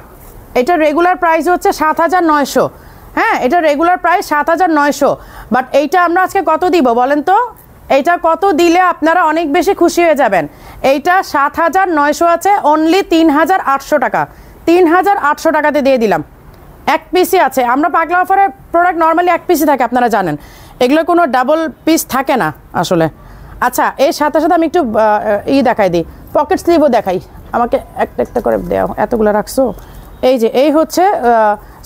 এটা রেগুলার প্রাইস হচ্ছে 7900, হ্যাঁ এটা রেগুলার প্রাইস 7900, বাট এইটা আমরা আজকে কত দিব বলেন তো? এইটা কত দিলে আপনারা অনেক বেশি খুশি হয়ে যাবেন? এইটা 7900 আছে, অনলি 3800 টাকা, 3800 টাকাতে দিয়ে দিলাম। এক পিসই আছে, আমরা পাগলা অফারের প্রোডাক্ট নর্মালি এক পিসই থাকে, আপনারা জানেন এগুলো কোনো ডাবল পিস থাকে না আসলে। আচ্ছা এর সাথে সাথে আমি একটু দেখাই দিই, পকেট স্লিভও দেখাই, আমাকে একটা একটা করে দেওয়া, এতগুলো রাখছো। এই যে এই হচ্ছে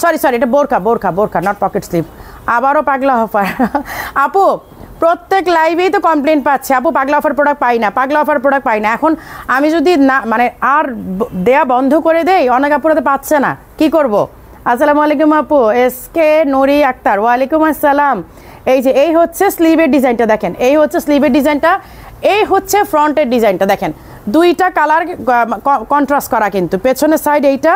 সরি এটা বোরখা নট পকেট স্লিভ। আবারও পাগলা অফার আপু প্রত্যেক লাইভেই তো কমপ্লেন পাচ্ছে, আপু পাগলা অফার প্রোডাক্ট পাই না, পাগলা অফার প্রোডাক্ট পাই না। এখন আমি যদি না মানে আর দেয়া বন্ধ করে দেই, অনেক আপুরাতে পাচ্ছে না, কি করব? আসসালামু আলাইকুম আপু, এসকে নুরি আক্তার, ওয়ালাইকুম আসসালাম। এই যে এই হচ্ছে স্লিভের ডিজাইনটা দেখেন, এই হচ্ছে স্লিভের ডিজাইনটা, এই হচ্ছে ফ্রন্টের ডিজাইনটা দেখেন, দুইটা কালার কন্ট্রাস্ট করা, কিন্তু পেছনের সাইড এইটা,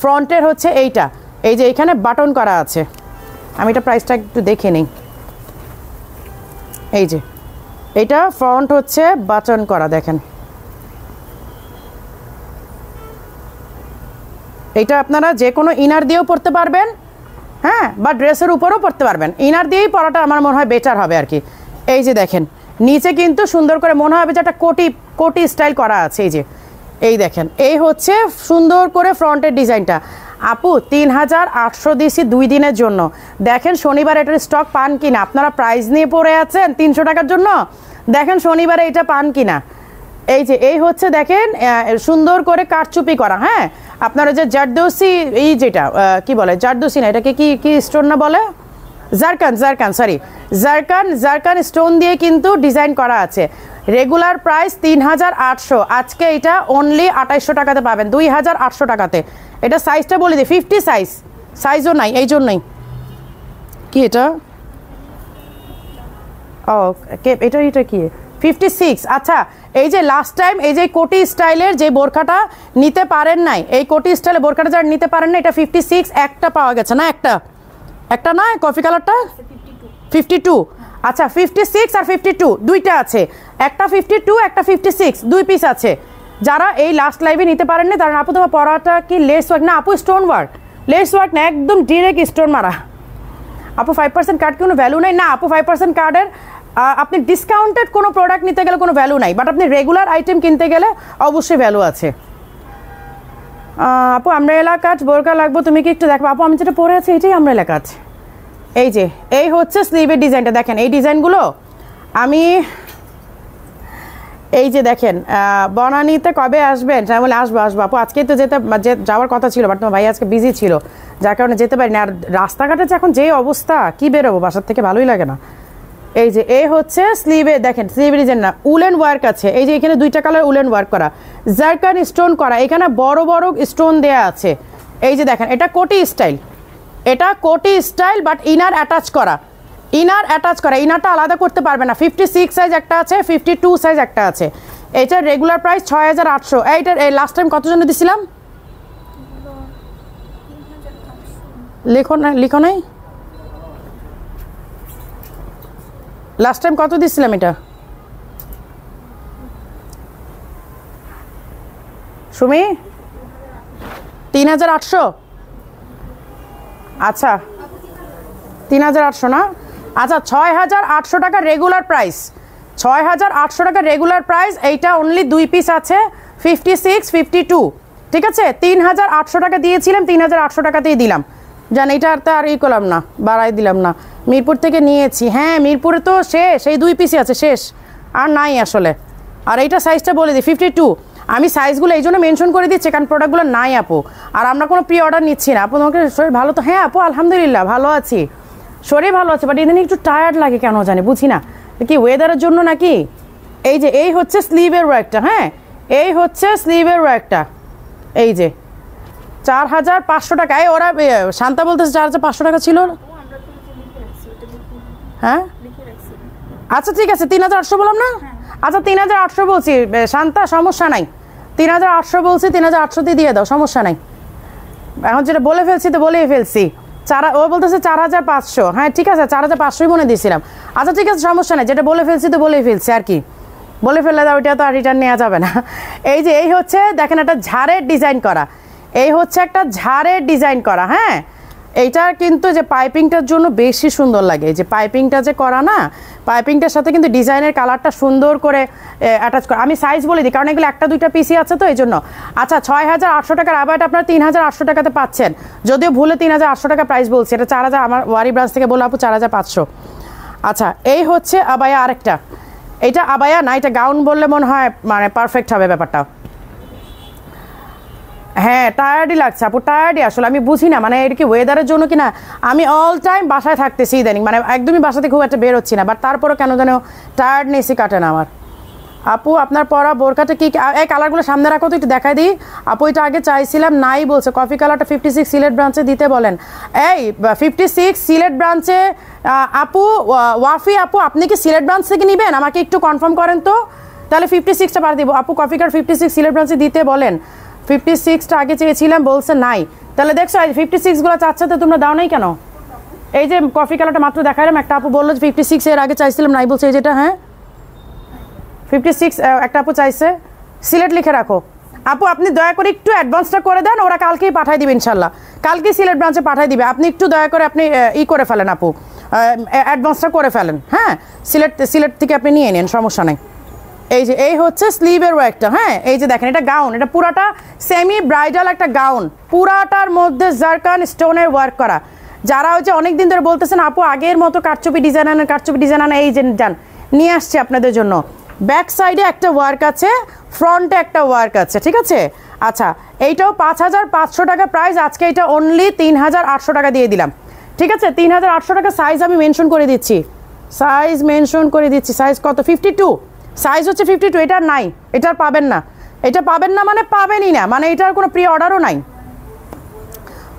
ফ্রন্টের হচ্ছে এইটা, এই যে এখানে বাটন করা আছে। আমি এটা প্রাইসটা একটু দেখে নিই, এই যে এটা ফ্রন্ট হচ্ছে বাটন করা দেখেন, এটা আপনারা যে কোনো ইনার দিয়েও পরতে পারবেন, হ্যাঁ বা ড্রেসের উপরেও পরতে পারবেন, ইনার দিয়েই পরাটা আমার মনে হয় বেটার হবে আর কি। এই যে দেখেন নিচে কিন্তু সুন্দর করে মনে হবে যে একটা কোটি স্টাইল করা আছে, এই যে এই দেখেন এই হচ্ছে সুন্দর করে ফ্রন্টের ডিজাইনটা। আপু 3800 দিয়েছি 2 দিনের জন্য, দেখেন শনিবার এটার স্টক পান কিনা, আপনারা প্রাইস নিয়ে পড়ে আছেন 300 টাকার জন্য, দেখেন শনিবারে এটা পান কিনা। এই যে এই হচ্ছে দেখেন সুন্দর করে কারচুপি করা, হ্যাঁ আপনারা যে জারদোসি, এই যেটা কি বলে জারদোসি না, এটাকে কি স্টোন না বলে, জারকান স্টোন দিয়ে কিন্তু ডিজাইন করা আছে। রেগুলার প্রাইস 3800, আজকে এটা অনলি 2800 টাকাতে পাবেন, 2800 টাকাতে। এটা সাইজটা বলে দিই, 50 সাইজও নাই, এই জন্যই। কি এটা এটা কি 56? আচ্ছা এই যে লাস্ট টাইম এই যে কোটি স্টাইলের যে বোরখাটা নিতে পারেন নাই, এই কোটি স্টাইলের বোরখাটা যারা নিতে পারেন না, এটা 56 একটা পাওয়া গেছে না, একটা না কফি কালারটা 52। আচ্ছা 56 আর 52 দুইটা আছে, একটা 52 একটা 56, 2 পিস আছে। যারা এই লাস্ট লাইভে নিতে পারেন না, তারা আপু তোমার পরাটা কি লেস ওয়ার্ক? না আপু স্টোন ওয়ার্ক, লেস ওয়ার্ক না, একদম ডিরেক্ট স্টোন মারা। আপু 5% কার্ড কোনো ভ্যালু নেই? না আপু 5% কার্ডের আপনি ডিসকাউন্টেড কোনো প্রোডাক্ট নিতে গেলে কোনো ভ্যালু নাই, বাট আপনি রেগুলার আইটেম কিনতে গেলে অবশ্যই ভ্যালু আছে। আপু আমরেলা কাজ বোরকা লাগবো, তুমি কি একটু দেখো? আপু আমি যেটা পরে আছি এটাই আমরেলা কাজ। এই যে এই হচ্ছে স্লিভের ডিজাইনটা দেখেন, এই ডিজাইনগুলো আমি এই যে দেখেন বনানীতে কবে আসবেন? আমি বলে আসবো আসবো আপু, আজকেই তো যাওয়ার কথা ছিল, বাট তোমার ভাই আজকে বিজি ছিল, যার কারণে যেতে পারিনি। আর রাস্তাঘাটে যে এখন যে অবস্থা, কি বেরোবো বাসার থেকে, ভালোই লাগে না। এই যে এই হচ্ছে স্লিভে, দেখেন স্লিভের ডিজাইন না, উলেন ওয়ার্ক আছে। এই যে এখানে 2টা কালার উলেন ওয়ার্ক করা, জারকান স্টোন করা, এখানে বড় বড় স্টোন দেয়া আছে। এই যে দেখেন এটা কোটি স্টাইল, এটা কোটি স্টাইল, বাট ইনার অ্যাটাচ করা, ইনার অ্যাটাচ করা, ইনারটা আলাদা করতে পারবে না। 56 সাইজ একটা আছে, 52 সাইজ একটা আছে। এইটার রেগুলার প্রাইস 6800। এইটার এই লাস্ট টাইম কত জন্য দিছিলাম? লিখো নাই লাস্ট টাইম কত দিছিলাম এটা? সুমি 3800। আচ্ছা 3800 না, আচ্ছা 6800 টাকা রেগুলার প্রাইস, 6800 টাকা রেগুলার প্রাইস। এইটা অনলি 2 পিস আছে, 56 52, ঠিক আছে। 3800 টাকা দিয়েছিলাম, 3800 টাকাতেই দিলাম। জান এটা আর ই করলাম না, বাড়াই দিলাম না, মিরপুর থেকে নিয়েছি। হ্যাঁ মিরপুরে তো শেষ, এই 2 পিসই আছে, শেষ আর নাই আসলে। আর এইটা সাইজটা বলে দিই 52। আমি সাইজগুলো এই জন্য মেনশন করে দিচ্ছি কারণ প্রোডাক্টগুলো নাই আপু, আর আমরা কোনো প্রি অর্ডার নিচ্ছি না। আপু তোমাকে শরীর ভালো তো? হ্যাঁ আপু আলহামদুলিল্লাহ ভালো আছি, শরীর ভালো আছে, বাট এদিন একটু টায়ার্ড লাগে কেন জানি, বুঝি না কি ওয়েদারের জন্য নাকি। এই যে এই হচ্ছে স্লিভের ওয়ার্কটা, হ্যাঁ এই হচ্ছে স্লিভের ওয়ার্কটা। এই যে 4500 টাকা। এই ওরা শান্তা বলতেছে 4500 টাকা ছিল। হ্যাঁ আচ্ছা ঠিক আছে 3800 বললাম না, আচ্ছা 3800 বলছি শান্তা, সমস্যা নাই। 3800 বলছি, 3800 দিয়ে দাও, সমস্যা নাই। এখন যেটা বলে ফেলছি তো বলেই ফেলছি। ও বলতেছে 4500। হ্যাঁ ঠিক আছে 4500ই মনে দিয়েছিলাম। আচ্ছা ঠিক আছে সমস্যা নাই, যেটা বলে ফেলছি তো বলেই ফেলছি, আর কি বলে ফেললে ওইটা তো আর রিটার্ন নেওয়া যাবে না। এই যে এই হচ্ছে দেখেন একটা ঝাড়ের ডিজাইন করা, এই হচ্ছে একটা ঝাড়ের ডিজাইন করা। হ্যাঁ এইটা কিন্তু যে পাইপিংটার জন্য বেশি সুন্দর লাগে, যে পাইপিংটা যে করা না, পাইপিংটার সাথে কিন্তু ডিজাইনের কালারটা সুন্দর করে অ্যাটাচ করা। আমি সাইজ বলে দিই কারণ এগুলো 1-2টা পিসি আছে তো এই জন্য। আচ্ছা 6800 টাকার আবার আপনারা 3800 টাকাতে পাচ্ছেন, যদিও ভুলে 3800 টাকা প্রাইস বলছি, এটা 4000, আমার ওয়ারি ব্রাঞ্চ থেকে বললো আপু 4500। আচ্ছা এই হচ্ছে আবায়া আরেকটা, এটা আবায়া না, এটা গাউন বললে মনে হয় মানে পারফেক্ট হবে ব্যাপারটা। হ্যাঁ টায়ার্ডই লাগছে আপু, টায়ার্ডই আসলে, আমি বুঝি না মানে এটা কি ওয়েদারের জন্য কিনা। আমি অল টাইম বাসায় থাকতেছি ইদানিং, মানে একদমই বাসাতে খুব একটা বের হচ্ছি না, বাট তারপরেও কেন যেন টায়ার্ডনেসই কাটে না আমার। আপু আপনার পরা বোরকাটা কি, এই কালারগুলো সামনে রাখো তো একটু দেখাই দিই। আপু এটা আগে চাইছিলাম নাই বলছে, কফি কালারটা 56 সিলেট ব্রাঞ্চে দিতে বলেন। এই 56 সিলেট ব্রাঞ্চে আপু, ওয়াফি আপু আপনি কি সিলেট ব্রাঞ্চ থেকে নেবেন? আমাকে একটু কনফার্ম করেন তো, তাহলে 56টা পার দিব। আপু কফি কালার 56 সিলেট ব্রাঞ্চে দিতে বলেন। 56টা আগে চেয়েছিলাম বলছে নাই, তাহলে দেখছো 56গুলো চাচ্ছে তো তোমরা দাও নাই কেন? এই যে কফি কালারটা মাত্র দেখালাম, একটা আপু বললো 56 এর আগে চাইছিলাম নাই বলছে, এই যেটা হ্যাঁ 56 একটা আপু চাইছে, সিলেট লিখে রাখো। আপু আপনি দয়া করে একটু অ্যাডভান্সটা করে দেন, ওরা কালকেই পাঠিয়ে দিবে ইনশাল্লাহ, কালকেই সিলেট ব্রাঞ্চে পাঠিয়ে দিবে। আপনি একটু দয়া করে আপনি করে ফেলেন আপু, অ্যাডভান্সটা করে ফেলেন। হ্যাঁ সিলেট থেকে আপনি নিয়ে নেন, সমস্যা নেই। এই যে এই হচ্ছে স্লিভের ওয়ার্কটা। হ্যাঁ এই যে দেখেন এটা গাউন, এটা পুরাটা সেমি ব্রাইডাল একটা গাউন, পুরাটার মধ্যে জারকান স্টোনের ওয়ার্ক করা। যারা হচ্ছে অনেকদিন ধরে বলতেছেন আপু আগের মতো কারচুপি ডিজাইন আনেন, কারচুপি ডিজাইন আনেন, এই যে যান নিয়ে আসছে আপনাদের জন্য। ব্যাক সাইডে একটা ওয়ার্ক আছে, ফ্রন্টে একটা ওয়ার্ক আছে, ঠিক আছে। আচ্ছা এইটাও 5500 টাকা প্রাইস, আজকে এটা অনলি 3800 টাকা দিয়ে দিলাম, ঠিক আছে। 3800 টাকা। সাইজ আমি মেনশন করে দিচ্ছি, সাইজ মেনশন করে দিচ্ছি। সাইজ কত? 52 সাইজ হচ্ছে 52। এটা নাই, এটা পাবেন না, এটা পাবেন না মানে পাবেনই না, মানে এটার কোনো প্রি অর্ডারও নাই।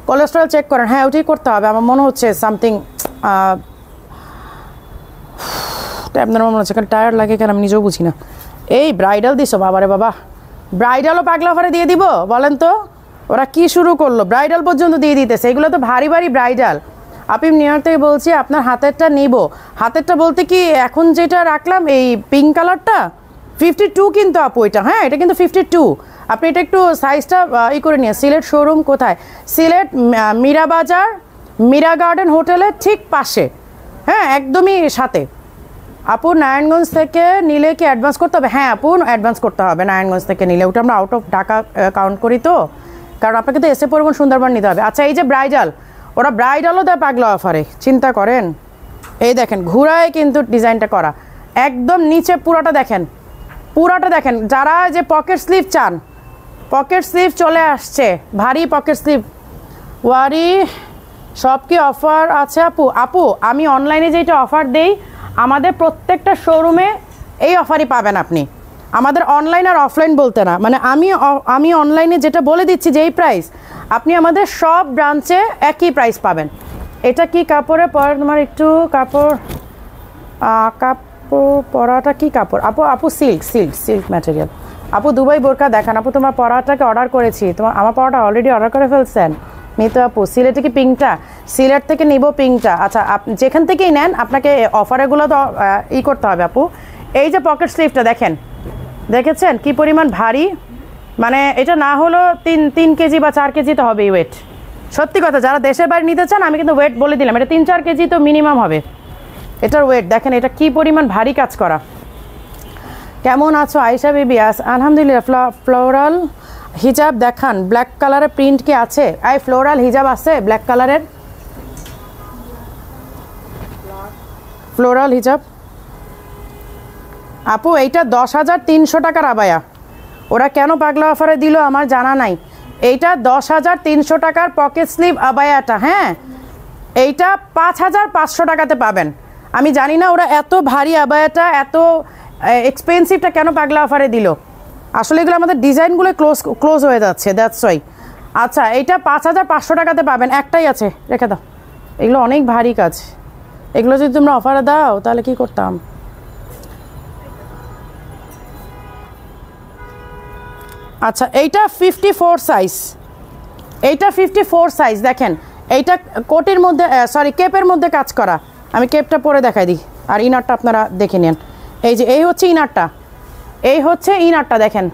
কোলেস্ট্রল চেক করেন, হ্যাঁ ওটাই করতে হবে আমার মনে হচ্ছে, সামথিং আপনার মনে হচ্ছে কারণ টায়ার্ড লাগে কেন আমি নিজেও বুঝি না। এই ব্রাইডাল দিছো বাবারে বাবা, ব্রাইডালও পাগলা অফারে দিয়ে দিব বলেন তো, ওরা কি শুরু করলো, ব্রাইডাল পর্যন্ত দিয়ে দিতেছে, এগুলো তো ভারী ভারী ব্রাইডাল। আপনি নিউ ইয়র্ক থেকে বলছি, আপনার হাতেরটা নিব। হাতেরটা বলতে কি এখন যেটা রাখলাম এই পিঙ্ক কালারটা 52 কিন্তু আপু এটা, হ্যাঁ এটা কিন্তু 52। আপনি এটা একটু সাইজটা করে নিয়ে। সিলেট শোরুম কোথায়? সিলেট মীরা বাজার, মীরা গার্ডেন হোটেলের ঠিক পাশে, হ্যাঁ একদমই সাথে। আপু নারায়ণগঞ্জ থেকে নিলে কি অ্যাডভান্স করতে হবে? হ্যাঁ আপু অ্যাডভান্স করতে হবে নারায়ণগঞ্জ থেকে নিলে, ওটা আমরা আউট অফ ঢাকা কাউন্ট করি তো, কারণ আপনাকে তো এসে পরিবহন সুন্দরবন নিতে হবে। আচ্ছা এই যে ব্রাইডাল, ওরা ব্রাইডালও দেয় পাগলা অফারে, চিন্তা করেন। এই দেখেন ঘুরায় কিন্তু ডিজাইনটা করা, একদম নিচে পুরোটা দেখেন, পুরাটা দেখেন, যারা যে পকেট স্লিভ চান, পকেট স্লিভ চলে আসছে, ভারী পকেট স্লিভ। ওয়ারি সব কি অফার আছে আপু? আপু আমি অনলাইনে যেটা অফার দেই, আমাদের প্রত্যেকটা শোরুমে এই অফারই পাবেন আপনি। আমাদের অনলাইন আর অফলাইন বলতে না, মানে আমি অনলাইনে যেটা বলে দিচ্ছি যেই প্রাইস, আপনি আমাদের সব ব্রাঞ্চে একই প্রাইস পাবেন। এটা কি কাপড়ে পরা? তোমার একটু কাপড় পরাটা কি কাপড় আপু? আপু সিল্ক ম্যাটেরিয়াল। আপু দুবাই বোরকা দেখান আপু, তোমার পরাটাকে অর্ডার করেছি, আমার পরাটা অলরেডি অর্ডার করে ফেলছেন মিতু আপু। সিলেটে কি পিঙ্কটা? সিলেট থেকে নিব পিঙ্কটা। আচ্ছা যেখান থেকেই নেন আপনাকে অফারেগুলো তো করতে হবে আপু। এই যে পকেট স্লিভটা দেখেন, দেখেছেন কি পরিমাণ ভারী, মানে এটা না হলো 3 কেজি বা 4 কেজি তো হবেই ওয়েট। সত্যি কথা, যারা দেশের বাইরে নিতে চান আমি কিন্তু ওয়েট বলে দিলাম, এটা 3-4 কেজি তো মিনিমাম হবে এটার ওয়েট। দেখেন এটা কি পরিমাণ ভারী কাজ করা। কেমন আছো আয়েশা বেবি? আলহামদুলিল্লাহ। ফ্লোরাল হিজাব দেখান, ব্ল্যাক কালারের প্রিন্ট কি আছে? ফ্লোরাল হিজাব আছে ব্ল্যাক কালারের? ফ্লোরাল হিজাব আপু এইটা 10,300 টাকার আবায়া। ওরা কেন পাগলা অফারে দিল আমার জানা নাই। এইটা 10,300 টাকার পকেট স্লিভ আবায়াটা, হ্যাঁ এইটা 5,500 টাকাতে পাবেন। আমি জানি না ওরা এত ভারী আবায়াটা এত এক্সপেন্সিভটা কেন পাগলা অফারে দিল। আসলে এগুলো আমাদের ডিজাইনগুলো ক্লোজ হয়ে যাচ্ছে, দ্যাটস ওয়াই। আচ্ছা এইটা 5,500 টাকাতে পাবেন, একটাই আছে, রেখে দাও। এগুলো অনেক ভারী কাজ, এগুলো যদি তোমরা অফারে দাও তাহলে কি করতাম। আচ্ছা এইটা 54 সাইজ, এইটা 54 সাইজ। দেখেন এইটা কোটের মধ্যে কেপের মধ্যে কাজ করা। আমি কেপটা পরে দেখাই দিই, আর ইনারটা আপনারা দেখে নেন। এই যে এই হচ্ছে ইনারটা, এই হচ্ছে ইনারটা দেখেন।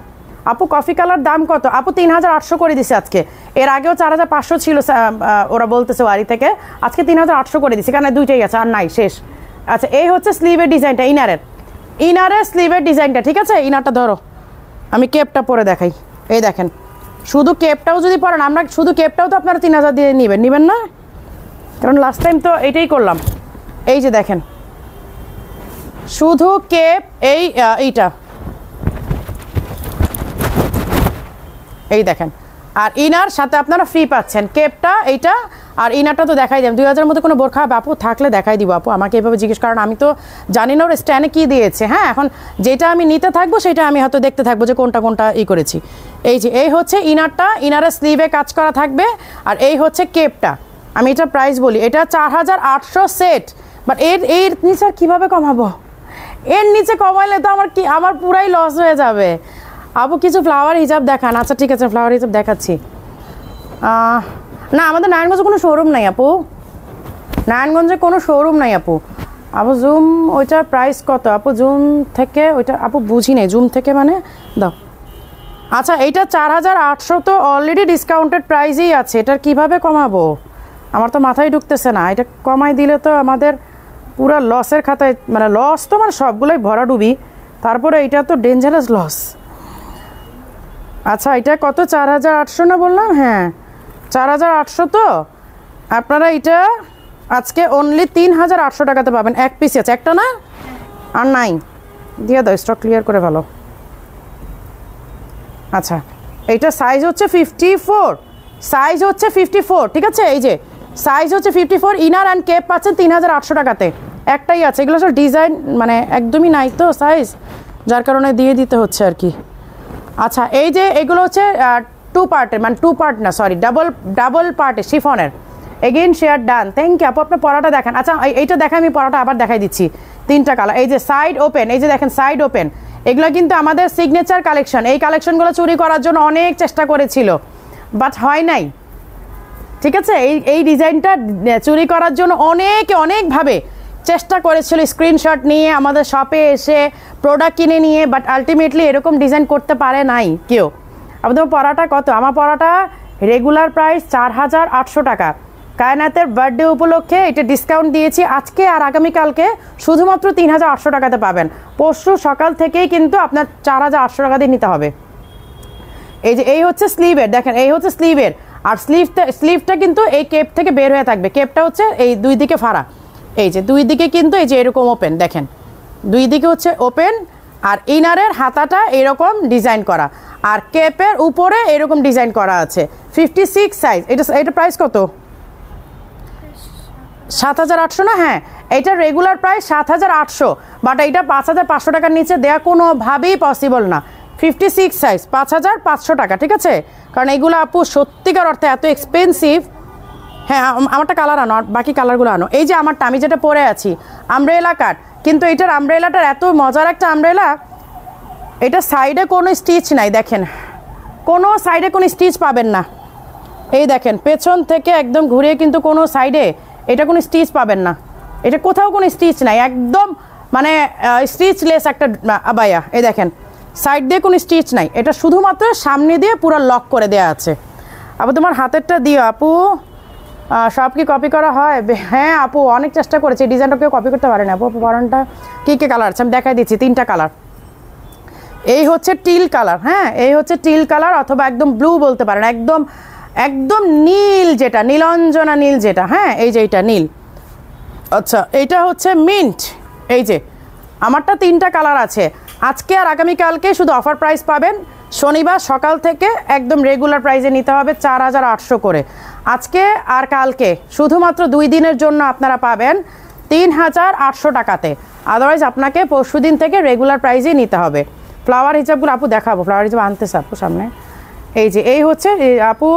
আপু কফি কালার দাম কত? আপু 3,800 করে দিছে আজকে। এর আগেও 4,500 ছিল ওরা বলতেছে ওয়ারি থেকে, আজকে 3,800 করে দিছে, কারণ দুইটাই আছে আর নাই, শেষ। আচ্ছা এই হচ্ছে স্লিভের ডিজাইনটা, ইনারের স্লিভের ডিজাইনটা, ঠিক আছে। ইনারটা ধরো, আমি কেপটা পরে দেখাই। এই দেখেন, শুধু কেপটাও যদি পরেন, আমরা শুধু কেপটাও তো আপনারা 3,000 দিয়ে নেবেন না? কারণ লাস্ট টাইম তো এইটাই করলাম। এই যে দেখেন শুধু কেপ, এইটা এই দেখেন, আর ইনার সাথে আপনারা ফ্রি পাচ্ছেন কেপটা, এইটা আর ইনারটা তো দেখাই দিলাম। 2,000 মধ্যে কোনো বোরখা আপু থাকলে দেখাই দিব আপু, আমাকে এভাবে জিজ্ঞেস, কারণ আমি তো জানি না ওর স্ট্যান্ডে কী দিয়েছে। হ্যাঁ এখন যেটা আমি নিতে থাকবো সেটা আমি হয়তো দেখতে থাকবো যে কোনটা কোনটা করেছি। এই যে এই হচ্ছে ইনারটা, ইনারের স্লিভে কাজ করা থাকবে, আর এই হচ্ছে কেপটা। আমি এটা প্রাইস বলি, এটা 4,800 সেট। বাট এর নিচে কীভাবে কমাবো? এর নিচে কমাইলে তো আমার পুরাই লস হয়ে যাবে। আপু কিছু ফ্লাওয়ার হিজাব দেখান। আচ্ছা ঠিক আছে, ফ্লাওয়ার হিজাব দেখাচ্ছি। না আমাদের নারায়ণগঞ্জে কোনো শোরুম নাই আপু, নারায়ণগঞ্জে কোনো শোরুম নাই আপু। আপু জুম ওইটার প্রাইস কত আপু? জুম থেকে ওইটা আপু বুঝি নাই, জুম থেকে মানে দাও। আচ্ছা এইটা 4,800 তো অলরেডি ডিসকাউন্টেড প্রাইসেই আছে, এটার কিভাবে কমাবো? আমার তো মাথায় ঢুকতেছে না। এটা কমাই দিলে তো আমাদের পুরো লসের খাতায়, মানে লস তো মানে সবগুলোই ভরাডুবি, তারপরে এটা তো ডেঞ্জারাস লস। আচ্ছা এটা কত? 4,800 না বললাম? হ্যাঁ 4,800। তো আপনারা এটা আজকে অনলি 3,800 টাকাতে পাবেন। এক পিস আছে, একটা না আর নাই, দিয়ে দাও, স্টক ক্লিয়ার করে ভালো। আচ্ছা এইটা সাইজ হচ্ছে 54, সাইজ হচ্ছে 54, ঠিক আছে। এই যে সাইজ হচ্ছে 54, ইনার অ্যান্ড কেপ পাচ্ছেন 3,800 টাকাতে, একটাই আছে। এগুলো সব ডিজাইন মানে একদমই নাই তো সাইজ, যার কারণে দিয়ে দিতে হচ্ছে আর কি। আচ্ছা এই যে এগুলো হচ্ছে 2 পার্টের, মানে 2 পার্ট না সরি, ডাবল পার্টের শিফনের। Again share done, thank you আপু। আপনার পরাটা দেখেন। আচ্ছা এইটা দেখেন, আমি পরাটা আবার দেখাই দিচ্ছি। 3টা কালার, এই যে সাইড ওপেন, এই যে দেখেন সাইড ওপেন, এগুলো কিন্তু আমাদের সিগনেচার কালেকশন। এই কালেকশনগুলো চুরি করার জন্য অনেক চেষ্টা করেছিল, বাট হয় নাই, ঠিক আছে। এই ডিজাইনটা চুরি করার জন্য অনেকভাবে চেষ্টা করেছিল, স্ক্রিনশট নিয়ে আমাদের শপে এসে প্রোডাক্ট কিনে নিয়ে, বাট আলটিমেটলি এরকম ডিজাইন করতে পারে নাই কেউ। আপনাদের পরাটা কত? আমার পরাটা রেগুলার প্রাইস 4,800 টাকা। কায়নাতের বার্থডে উপলক্ষে এটা ডিসকাউন্ট দিয়েছি আজকে আর আগামীকালকে, শুধুমাত্র 3,800 টাকাতে পাবেন। পরশু সকাল থেকেই কিন্তু আপনার 4,800 টাকা দিয়ে নিতে হবে। এই যে এই হচ্ছে স্লিভের, দেখেন এই হচ্ছে স্লিভের, আর স্লিভটা কিন্তু এই কেপ থেকে বের হয়ে থাকবে। কেপটা হচ্ছে এই 2 দিকে ফাড়া, এই যে 2 দিকে কিন্তু এই যে এরকম ওপেন, দেখেন 2 দিকে হচ্ছে ওপেন, আর ইনারের হাতাটা এরকম ডিজাইন করা, আর কেপের উপরে এরকম ডিজাইন করা আছে। 56 সাইজ। এটা প্রাইস কত? 7,800 না? হ্যাঁ, এটা রেগুলার প্রাইস 7,800, বাট এইটা 5,500 টাকার নিচে দেওয়া কোনোভাবেই পসিবল না। 56 সাইজ 5,500 টাকা, ঠিক আছে? কারণ এইগুলো আপু সত্যিকার অর্থে এত এক্সপেন্সিভ। হ্যাঁ, আমারটা কালার আনো, আর বাকি কালারগুলো আনো। এই যে আমারটা, আমি যেটা পরে আছি আমব্রেলা কাট, কিন্তু এটার আমব্রেলাটার এত মজার একটা আমব্রেলা, এটা সাইডে কোনো স্টিচ নাই, দেখেন কোনো সাইডে কোনো স্টিচ পাবেন না। এই দেখেন পেছন থেকে একদম ঘুরিয়ে কিন্তু কোনো সাইডে এটা কোনো স্টিচ পাবেন না, এটা কোথাও কোনো স্টিচ নাই, একদম মানে স্টিচলেস একটা আবায়া। এই দেখেন সাইড দিয়ে কোনো স্টিচ নাই, এটা শুধুমাত্র সামনে দিয়ে পুরো লক করে দেওয়া আছে। আপু তোমার হাতেরটা দিও আপু, সব কি কপি করা হয়? হ্যাঁ আপু, অনেক চেষ্টা করেছি, ডিজাইনটা কেউ কপি করতে পারে না আপু। পরনটা কী কী কালার আছে আমি দেখাই দিচ্ছি, 3টা কালার। এই হচ্ছে টিল কালার, হ্যাঁ এই হচ্ছে টিল কালার, অথবা একদম ব্লু বলতে পারেন, একদম একদম নীল, যেটা নীলঞ্জনা নীল যেটা, হ্যাঁ এই যে এইটা নীল। আচ্ছা, এইটা হচ্ছে মিন্ট। এই যে আমারটা 3টা কালার আছে। আজকে আর আগামীকালকে শুধু অফার প্রাইস পাবেন, শনিবার সকাল থেকে একদম রেগুলার প্রাইসে নিতে হবে 4,800 করে। আজকে আর কালকে শুধুমাত্র 2 দিনের জন্য আপনারা পাবেন 3,800 টাকাতে, আদারওয়াইজ আপনাকে পরশুদিন থেকে রেগুলার প্রাইসেই নিতে হবে। ফ্লাওয়ার হিসাবগুলো আপু দেখাবো, ফ্লাওয়ার হিসাব আনতেছে আপু সামনে। এই যে এই হচ্ছে আপু,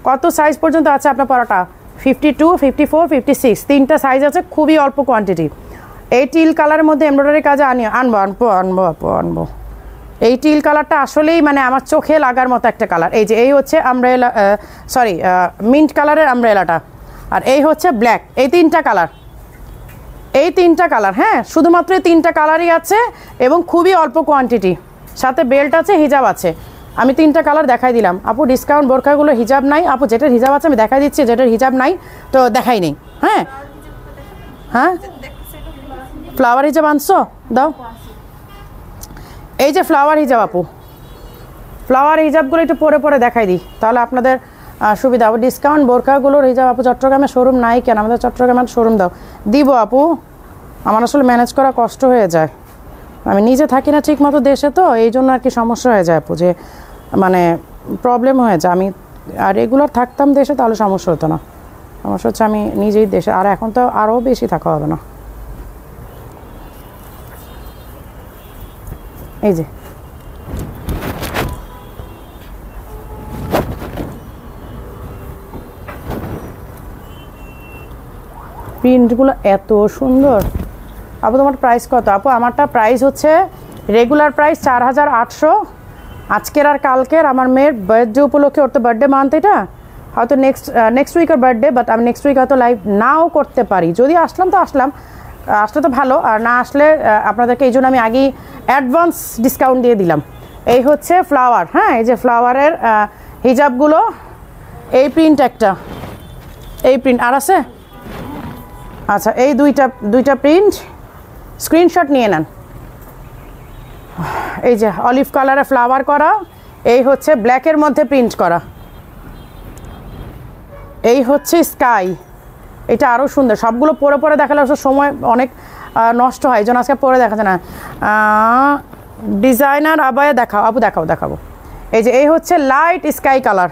কত সাইজ পর্যন্ত আছে আপনার পরাটা? 52, 54, 56, 3টা সাইজ আছে, খুবই অল্প কোয়ান্টিটি। এই টিল কালারের মধ্যে এমব্রয়ডারি কাজে আনবো। এই টিল কালারটা আসলেই মানে আমার চোখে লাগার মতো একটা কালার। এই যে এই হচ্ছে আমব্রেলা, সরি মিন্ট কালারের আমব্রেলাটা, আর এই হচ্ছে ব্ল্যাক। এই 3টা কালার, এই 3টা কালার, হ্যাঁ শুধুমাত্র এই 3টা কালারই আছে এবং খুবই অল্প কোয়ান্টিটি, সাথে বেল্ট আছে, হিজাব আছে। আমি 3টা কালার দেখাই দিলাম আপু। ডিসকাউন্ট বোরখাগুলো হিজাব নাই আপু, যেটার হিজাব আছে আমি দেখাই দিচ্ছি, যেটার হিজাব নাই তো দেখাই নেই। হ্যাঁ হ্যাঁ, ফ্লাওয়ার হিজাব আনছো দাও। এই যে ফ্লাওয়ার হিজাব আপু, ফ্লাওয়ার হিজাবগুলো একটু পরে পরে দেখাই দিই, তাহলে আপনাদের সুবিধা হবে। ডিসকাউন্ট বোরখাগুলোর হিজাব আপু চট্টগ্রামে শোরুম নাই কেন? আমাদের চট্টগ্রামের শোরুম দাও। দিব আপু, আমার আসলে ম্যানেজ করা কষ্ট হয়ে যায়, আমি নিজে থাকি না ঠিক মতো দেশে, তো এই জন্য আর কি সমস্যা হয়ে যায় আপু, যে মানে প্রবলেম হয়ে যায়। আমি আর রেগুলার থাকতাম দেশে তাহলে সমস্যা হতো না, সমস্যা হচ্ছে আমি নিজেই দেশে, আর এখন তো আরও বেশি থাকা হবে না। এই যে প্রিন্টগুলো এত সুন্দর। আপু তোমার প্রাইস কত? আপু আমারটা প্রাইস হচ্ছে রেগুলার প্রাইস 4,800। আজকের আর কালকের আমার মেয়ের বার্থডে উপলক্ষে, ওর তো বার্থডে মান্থ, এটা হয়তো নেক্সট উইকের বার্থডে, বাট আমি নেক্সট উইক হয়তো লাইভ নাও করতে পারি। যদি আসলাম তো আসলে তো ভালো, আর না আসলে আপনাদেরকে এই জন্য আমি আগেই অ্যাডভান্স ডিসকাউন্ট দিয়ে দিলাম। এই হচ্ছে ফ্লাওয়ার, হ্যাঁ এই যে ফ্লাওয়ারের হিজাবগুলো, এই প্রিন্ট একটা, এই প্রিন্ট আর আছে। আচ্ছা, এই দুইটা প্রিন্ট স্ক্রিনশট নিয়ে নেন। এই যে অলিভ কালারে ফ্লাওয়ার করা, এই হচ্ছে ব্ল্যাকের মধ্যে প্রিন্ট করা, এই হচ্ছে স্কাই, এটা আরও সুন্দর। সবগুলো পরে পরে দেখালে অবশ্য সময় অনেক নষ্ট হয়, এই জন্য আজকে পরে দেখা যায় না। ডিজাইনার আবায়া দেখাও আপু, দেখাবো। এই যে এই হচ্ছে লাইট স্কাই কালার,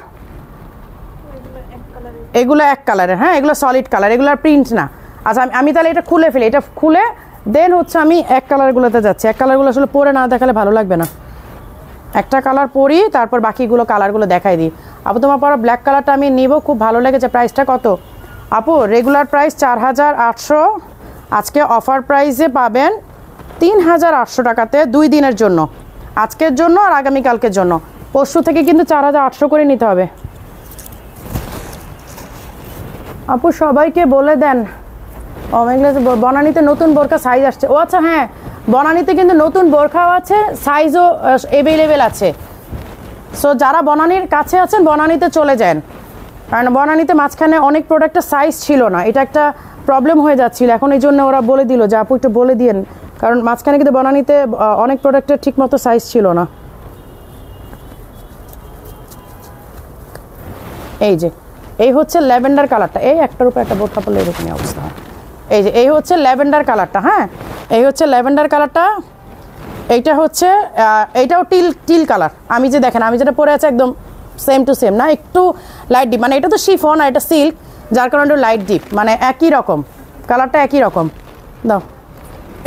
এগুলো এক কালারের, হ্যাঁ এগুলো সলিড কালার, এগুলোর প্রিন্ট না। আচ্ছা আমি তাহলে এটা খুলে ফেলি, এটা খুলে দেন হচ্ছে আমি এক কালারগুলোতে যাচ্ছি। এক কালারগুলো আসলে পরে না দেখালে ভালো লাগবে না, একটা কালার পরি তারপর বাকিগুলো কালারগুলো দেখাই দিই। আপু তোমার পরা ব্ল্যাক কালারটা আমি নিব, খুব ভালো লেগেছে। প্রাইসটা কত আপু? রেগুলার প্রাইস 4,800, আজকে অফার প্রাইসে পাবেন 3,800 টাকাতে 2 দিনের জন্য, আজকের জন্য আর আগামীকালকের জন্য। পরশু থেকে কিন্তু 4,800 করে নিতে হবে। আপু সবাইকে বলে দেন বনানীতে নতুন বোরখা সাইজ আসছে। ও আচ্ছা হ্যাঁ, বনানীতে কিন্তু নতুন বোরখাও আছে, সাইজও অ্যাভেলেবেল আছে। সো যারা বনানীর কাছে আছেন বনানীতে চলে যান, কারণ বনানীতে মাঝখানে অনেক প্রোডাক্টের সাইজ ছিল না, এটা একটা প্রবলেম হয়ে যাচ্ছিল। এখন এই জন্য ওরা বলে দিল যে আপু একটু বলে দিয়েন, কারণ মাঝখানে কিন্তু বনানীতে অনেক প্রোডাক্টের ঠিক মতো সাইজ ছিল না। এই যে এই হচ্ছে ল্যাভেন্ডার কালারটা, এই একটার উপর একটা বোরখা পরলে এরকমই অবস্থা হয়। এই যে এই হচ্ছে ল্যাভেন্ডার কালারটা, হ্যাঁ এই হচ্ছে ল্যাভেন্ডার কালারটা, এইটা হচ্ছে এইটাও টিল টিল কালার। আমি যে দেখেন আমি যেটা পরে আছে একদম সেম টু সেম না, একটু লাইট ডিপ, মানে এটা তো শিফন আর এটা সিল্ক, যার কারণে একটু লাইট ডিপ, মানে একই রকম কালারটা একই রকম। দাও,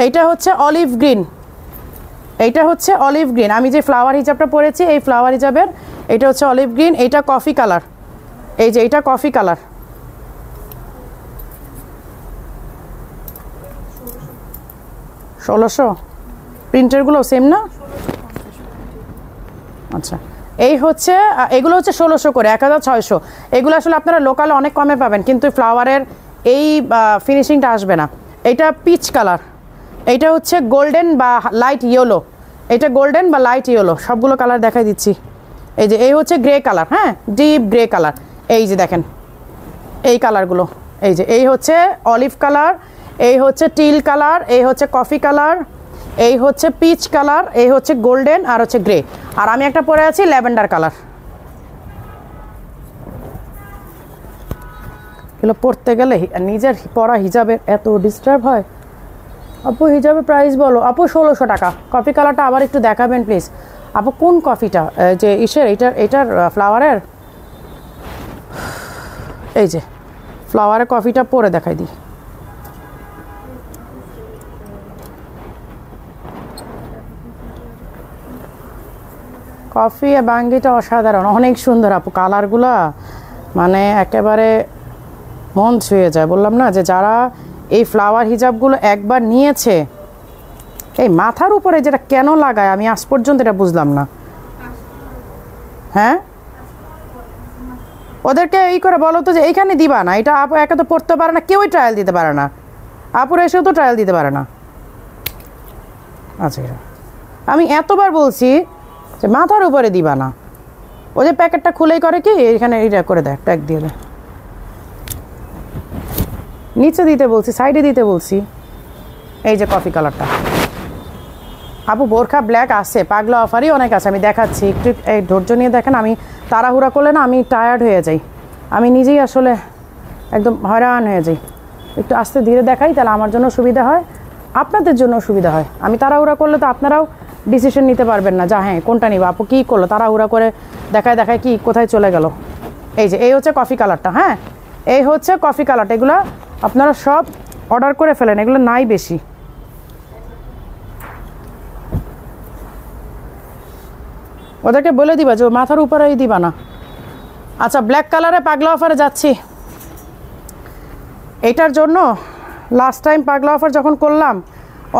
এইটা হচ্ছে অলিভ গ্রিন, এইটা হচ্ছে অলিভ গ্রিন। আমি যে ফ্লাওয়ার হিজাবটা পরেছি এই ফ্লাওয়ার হিজাবের এটা হচ্ছে অলিভ গ্রিন, এইটা কফি কালার, এই যে এইটা কফি কালার। ষোলোশো, প্রিন্টারগুলো সেম না? আচ্ছা, এই হচ্ছে এগুলো হচ্ছে 1600 করে, 1600। এগুলো আসলে আপনারা লোকালে অনেক কমে পাবেন, কিন্তু ফ্লাওয়ারের এই ফিনিশিংটা আসবে না। এইটা পিচ কালার, এইটা হচ্ছে গোল্ডেন বা লাইট ইয়েলো, এটা গোল্ডেন বা লাইট ইয়েলো, সবগুলো কালার দেখাই দিচ্ছি। এই যে এই হচ্ছে গ্রে কালার, হ্যাঁ ডিপ গ্রে কালার, এই যে দেখেন এই কালারগুলো, এই যে এই হচ্ছে অলিভ কালার, এই হচ্ছে টিল কালার, এই হচ্ছে কফি কালার, এই হচ্ছে পিচ কালার, এই হচ্ছে গোল্ডেন আর হচ্ছে গ্রে, আর আমি একটা পরে আছি ল্যাভেন্ডার কালার। এগুলো পরতে গেলে নিজের পরা হিজাবের এত ডিস্টার্ব হয়। আপু হিজাবের প্রাইস বলো। আপু 1600 টাকা। কফি কালারটা আবার একটু দেখাবেন প্লিজ। আপু কোন কফিটা? যে ইসের এটার ফ্লাওয়ারের, এই যে ফ্লাওয়ারের কফিটা পরে দেখাই দিই। কফি আর বাঙ্গিটা অসাধারণ, অনেক সুন্দর আপু, কালারগুলা মানে একেবারে মন ছুঁয়ে যায়। বললাম না যে যারা এই ফ্লাওয়ার হিজাবগুলো একবার নিয়েছে, এই মাথার উপরে যেটা কেন লাগায় আমি আজ পর্যন্ত এটা বুঝলাম না। হ্যাঁ, ওদেরকে এই করে বলো তো যে এইখানে দিবা না, এটা আপু একে তো পড়তে পারে না, কেউই ট্রায়াল দিতে পারে না, আপুর এসেও তো ট্রায়াল দিতে পারে না। আচ্ছা, আমি এতবার বলছি যে মাথার উপরে দিবা না, ও যে প্যাকেটটা খুলেই করে কি এখানে এইটা করে দেয়, ট্যাগ দিয়ে দেয়। নিচে দিতে বলছি, সাইডে দিতে বলছি। এই যে কফি কালারটা আপু, বোরখা ব্ল্যাক আছে, পাগলা অফারই অনেক আছে, আমি দেখাচ্ছি একটু, এই ধৈর্য নিয়ে দেখেন। আমি তাড়াহুড়া করলে না আমি টায়ার্ড হয়ে যাই, আমি নিজেই আসলে একদম হয়রান হয়ে যাই। একটু আস্তে ধীরে দেখাই, তাহলে আমার জন্য সুবিধা হয়, আপনাদের জন্য সুবিধা হয়। আমি তাড়াহুড়া করলে তো আপনারাও ডিসিশন নিতে পারবেন না, যা হ্যাঁ কোনটা নিব। আপু কী করলো, তাড়াহুড়া করে দেখায় দেখায় কি কোথায় চলে গেল। এই যে এই হচ্ছে কফি কালারটা, হ্যাঁ এই হচ্ছে কফি কালারটা। এগুলো আপনারা সব অর্ডার করে ফেলেন, এগুলো নাই বেশি। ওদেরকে বলে দিবা যে মাথার উপরেই দিবা না। আচ্ছা, ব্ল্যাক কালারে পাগলা অফারে যাচ্ছি। এইটার জন্য লাস্ট টাইম পাগলা অফার যখন করলাম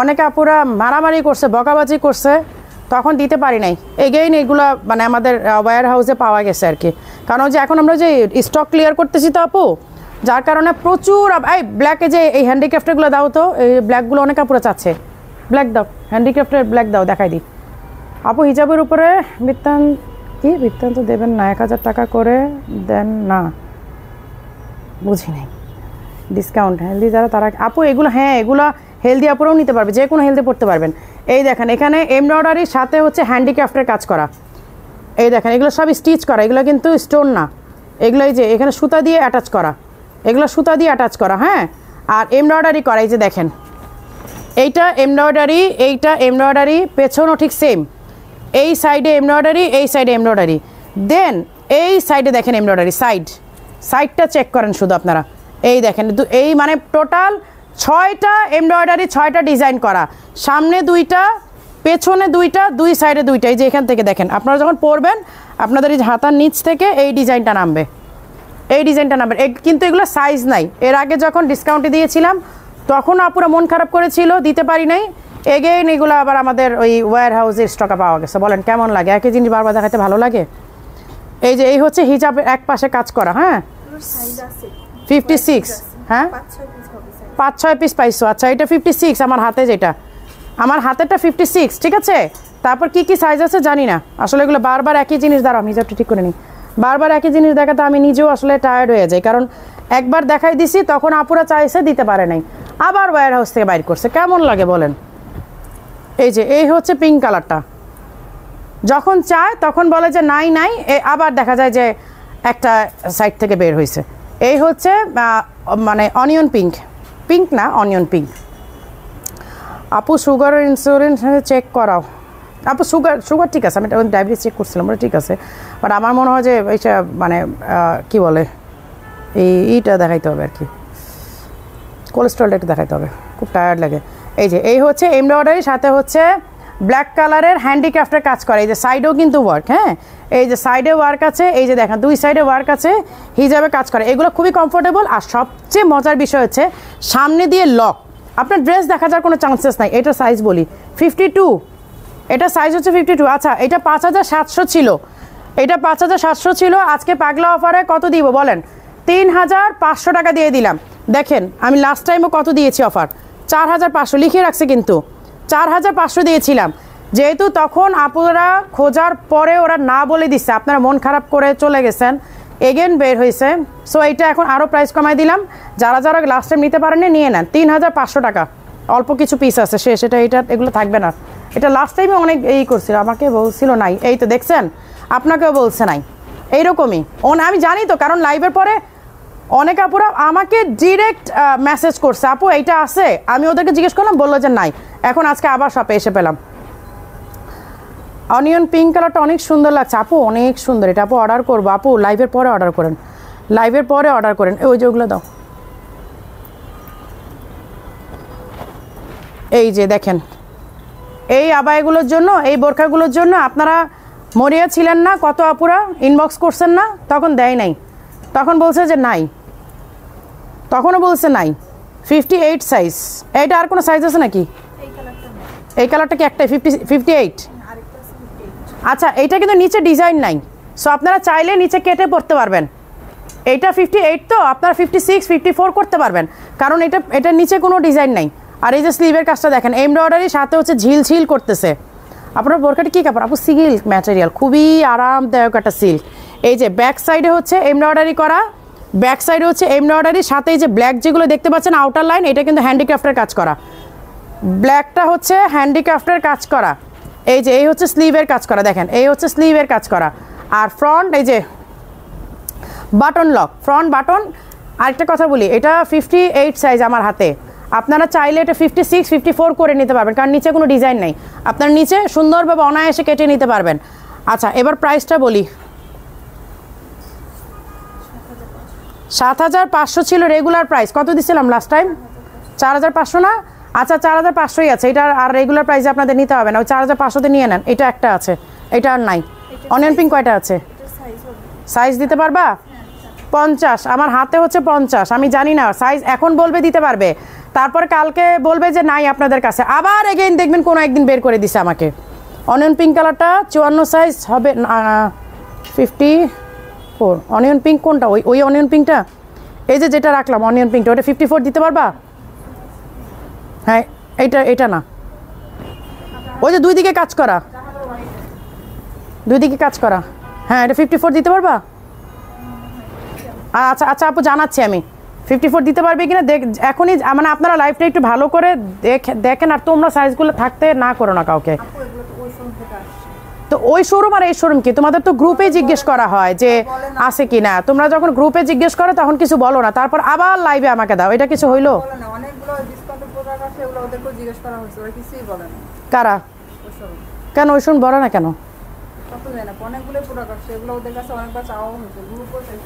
অনেকে আপুরা মারামারি করছে, বকাবাজি করছে, তখন দিতে পারি নাই। এগেইন এগুলো মানে আমাদের ওয়্যার হাউসে পাওয়া গেছে আর কি, কারণ যে এখন আমরা যে স্টক ক্লিয়ার করতেছি তো আপু, যার কারণে প্রচুর। এই ব্ল্যাকে যে এই হ্যান্ডিক্রাফ্টেরগুলো দাও তো, এই ব্ল্যাকগুলো অনেক আপুরা চাচ্ছে, ব্ল্যাক দাও, হ্যান্ডিক্রাফ্টের ব্ল্যাক দাও, দেখাই দিই। আপু হিজাবের উপরে বৃত্তান্ত দেবেন না, 1000 টাকা করে দেন না, বুঝি নাই। ডিসকাউন্ট হেলদি যারা তারা আপু এগুলো, হ্যাঁ এগুলো হেলদি আপুরাও নিতে পারবে, যে কোনো হেলদি পড়তে পারবেন। এই দেখেন এখানে এমব্রয়ডারির সাথে হচ্ছে হ্যান্ডিক্রাফটের কাজ করা, এই দেখেন এগুলো সব স্টিচ করা, এগুলো কিন্তু স্টোন না, এগুলো এই যে এখানে সুতা দিয়ে অ্যাটাচ করা, এগুলো সুতা দিয়ে অ্যাটাচ করা, হ্যাঁ আর এমব্রয়ডারি করা। এই যে দেখেন এইটা এমব্রয়ডারি, এইটা এমব্রয়ডারি, পেছনও ঠিক সেম, এই সাইডে এমব্রয়ডারি, এই সাইডে এমব্রয়ডারি, দেন এই সাইডে দেখেন এমব্রয়ডারি, সাইডটা চেক করেন শুধু আপনারা। এই দেখেন এই মানে টোটাল 6টা এমব্রয়ডারি, 6টা ডিজাইন করা, সামনে 2টা, পেছনে 2টা, দুই সাইডে 2টা। এই যে এখান থেকে দেখেন আপনারা যখন পরবেন আপনাদের এই হাতার নিচ থেকে এই ডিজাইনটা নামবে, এই ডিজাইনটা নামবে। কিন্তু এগুলো সাইজ নাই, এর আগে যখন ডিসকাউন্টে দিয়েছিলাম তখন আপুরা মন খারাপ করেছিল, দিতে পারি নাই। এগেইন এগুলো আবার আমাদের ওই ওয়্যার হাউসের স্টকে পাওয়া গেছে। বলেন কেমন লাগে? একই জিনিস বারবার দেখাতে ভালো লাগে। এই যে এই হচ্ছে হিজাবের এক পাশে কাজ করা, হ্যাঁ 56, হ্যাঁ 5-6 পিস পাইছো। আচ্ছা এটা 56, আমার হাতে যেটা, আমার হাতেরটা 56, ঠিক আছে। তারপর কি কি সাইজ আছে জানি না আসলে, এগুলো বারবার একই জিনিস, দাঁড়াও হিজাবটা ঠিক করে নিই, বারবার একই জিনিস দেখাতে আমি নিজেও আসলে টায়ার্ড হয়ে যাই, কারণ একবার দেখাই দিছি তখন আপুরা চাইছে, দিতে পারে নাই, আবার ওয়্যার হাউস থেকে বাইর করছে, কেমন লাগে বলেন। এই যে এই হচ্ছে পিঙ্ক কালারটা, যখন চায় তখন বলে যে নাই নাই, আবার দেখা যায় যে একটা সাইড থেকে বের হয়েছে। এই হচ্ছে মানে অনিয়ন পিঙ্ক, পিঙ্ক না অনিয়ন পিঙ্ক। আপু সুগার ইন্স্যুরেন্স চেক করাও। আপু সুগার ঠিক আছে, আমি ডায়াবেটিস চেক করছিলাম, ওটা ঠিক আছে, বাট আমার মনে হয় যে এইটা মানে কি বলে এইটা দেখাইতে হবে আর কি, কোলেস্ট্রলটা একটু দেখাইতে হবে, খুব টায়ার্ড লাগে। এই যে এই হচ্ছে এমব্রয়ডারি, সাথে হচ্ছে ব্ল্যাক কালারের হ্যান্ডিক্রাফটের কাজ করে, এই যে সাইডেও কিন্তু ওয়ার্ক, হ্যাঁ এই যে সাইডে ওয়ার্ক আছে, এই যে দেখেন 2 সাইডে ওয়ার্ক আছে, হিজাবে কাজ করে, এগুলো খুবই কমফোর্টেবল। আর সবচেয়ে মজার বিষয় হচ্ছে সামনে দিয়ে লক, আপনার ড্রেস দেখা যাওয়ার কোনো চান্সেস নাই। এটা সাইজ বলি 52, এটা সাইজ হচ্ছে 52। আচ্ছা এটা 5700 ছিল, এটা 5700 ছিল, আজকে পাগলা অফারে কত দিব বলেন? 3500 টাকা দিয়ে দিলাম। দেখেন আমি লাস্ট টাইমও কত দিয়েছি অফার, 4500 লিখে রাখছে, কিন্তু 4500 দিয়েছিলাম, যেহেতু তখন আপনারা খোঁজার পরে ওরা না বলে দিচ্ছে, আপনারা মন খারাপ করে চলে গেছেন, এগেন বের হয়েছে, সো এইটা এখন আরও প্রাইস কমাই দিলাম। যারা যারা লাস্ট টাইম নিতে পারেননি নিয়ে নেন, 3500 টাকা, অল্প কিছু পিস আছে শেষ, এটা এগুলো থাকবে না। এটা লাস্ট টাইমে অনেক এই করছিল, আমাকে বলছিল নাই, এই তো দেখছেন আপনাকেও বলছে নাই, এইরকমই আমি জানি তো, কারণ লাইভের পরে অনেক আপুরা আমাকে ডিরেক্ট মেসেজ করছে, আপু এইটা আছে, আমি ওদেরকে জিজ্ঞেস করলাম, বললো যে নাই, এখন আজকে আবার শপে এসে পেলাম। অনিয়ন পিঙ্ক কালারটা অনেক সুন্দর লাগছে আপু, অনেক সুন্দর, এটা আপু অর্ডার করবো, আপু লাইভের পরে অর্ডার করেন, লাইভের পরে অর্ডার করেন। ওই যে ওগুলো দাও, এই যে দেখেন এই আবাইগুলোর জন্য, এই বোরখাগুলোর জন্য আপনারা মরিয়া ছিলেন না, কত আপুরা ইনবক্স করছেন না, তখন দেয় নাই, তখন বলছে যে নাই, তখনও বলছে নাই। 58 সাইজ, এইটা আর কোনো সাইজ আছে নাকি? এই কালারটা কি একটাই 58? আচ্ছা এইটা কিন্তু নিচে ডিজাইন নাই, সো আপনারা চাইলে নিচে কেটে পড়তে পারবেন। এইটা 58 তো আপনারা 56 54 করতে পারবেন, কারণ এটা নিচে কোনো ডিজাইন নাই। আর এই যে স্লিভের কাজটা দেখেন, এমব্রয়ডারি, সাথে হচ্ছে ঝিলঝিল করতেছে। আপনার বোরকাটা কী কাপড় আপু? সিল্ক ম্যাটেরিয়াল, খুবই আরামদায়ক একটা সিল্ক। এই যে ব্যাক সাইডে হচ্ছে এমব্রয়ডারি করা, ব্যাক সাইডে হচ্ছে এমব্রয়ডারি, সাথে এই যে ব্ল্যাক যেগুলো দেখতে পাচ্ছেন আউটার লাইন, এটা কিন্তু হ্যান্ডিক্রাফটের কাজ করা, ব্ল্যাকটা হচ্ছে হ্যান্ডিক্রাফটের কাজ করা। এই যে এই হচ্ছে স্লিভের কাজ করা, দেখেন এই হচ্ছে স্লিভের কাজ করা। আর ফ্রন্ট এই যে বাটন লক, ফ্রন্ট বাটন। আরেকটা কথা বলি, এটা 58 সাইজ আমার হাতে, আপনারা চাইলে এটা 56 54 করে নিতে পারবেন, কারণ নিচে কোনো ডিজাইন নেই, আপনার নিচে সুন্দরভাবে অনায়াসে কেটে নিতে পারবেন। আচ্ছা এবার প্রাইসটা বলি, 7500 ছিল রেগুলার প্রাইস, কত দিছিলাম লাস্ট টাইম? 4500 না? আচ্ছা 4500ই আছে, এটা আর রেগুলার প্রাইসে আপনাদের নিতে হবে না, ওই 4500তে নিয়ে নেন। এটা একটা আছে, এটা আর নাই। অনিয়ন পিঙ্ক কয়টা আছে? সাইজ দিতে পারবা? 50, আমার হাতে হচ্ছে 50, আমি জানি না সাইজ, এখন বলবে দিতে পারবে, তারপর কালকে বলবে যে নাই আপনাদের কাছে, আবার এগেইন দেখবেন কোনো একদিন বের করে দিছে আমাকে। অনিয়ন পিঙ্ক কালারটা 54 সাইজ হবে, 54। অনিয়ন পিঙ্ক কোনটা? ওই অনিয়ন পিঙ্কটা, এই যে যেটা রাখলাম অনিয়ন পিঙ্কটা, ওটা 54 দিতে পারবা? হ্যাঁ এটা না, ওই যে দুই দিকে কাজ করা, দুই দিকে কাজ করা, হ্যাঁ এটা 54 দিতে পারবা? আচ্ছা আচ্ছা আপু জানাচ্ছি আমি, 54 দিতে পারবে কিনা এখনই, মানে আপনারা লাইভটা একটু ভালো করে দেখেন, আর তোমরা সাইজগুলো থাকতে না করো না কাউকে। তো ওই শোরুম আর এই শোরুম কি, তোমাদের তো গ্রুপে জিজ্ঞেস করা হয় যে আছে কি না, তোমরা যখন গ্রুপে জিজ্ঞেস করো তখন কিছু বলো না, তারপর আবার লাইভে আমাকে দাও, এটা কিছু হইলো? কারা? কেন ওই শোরুম বলো না কেন?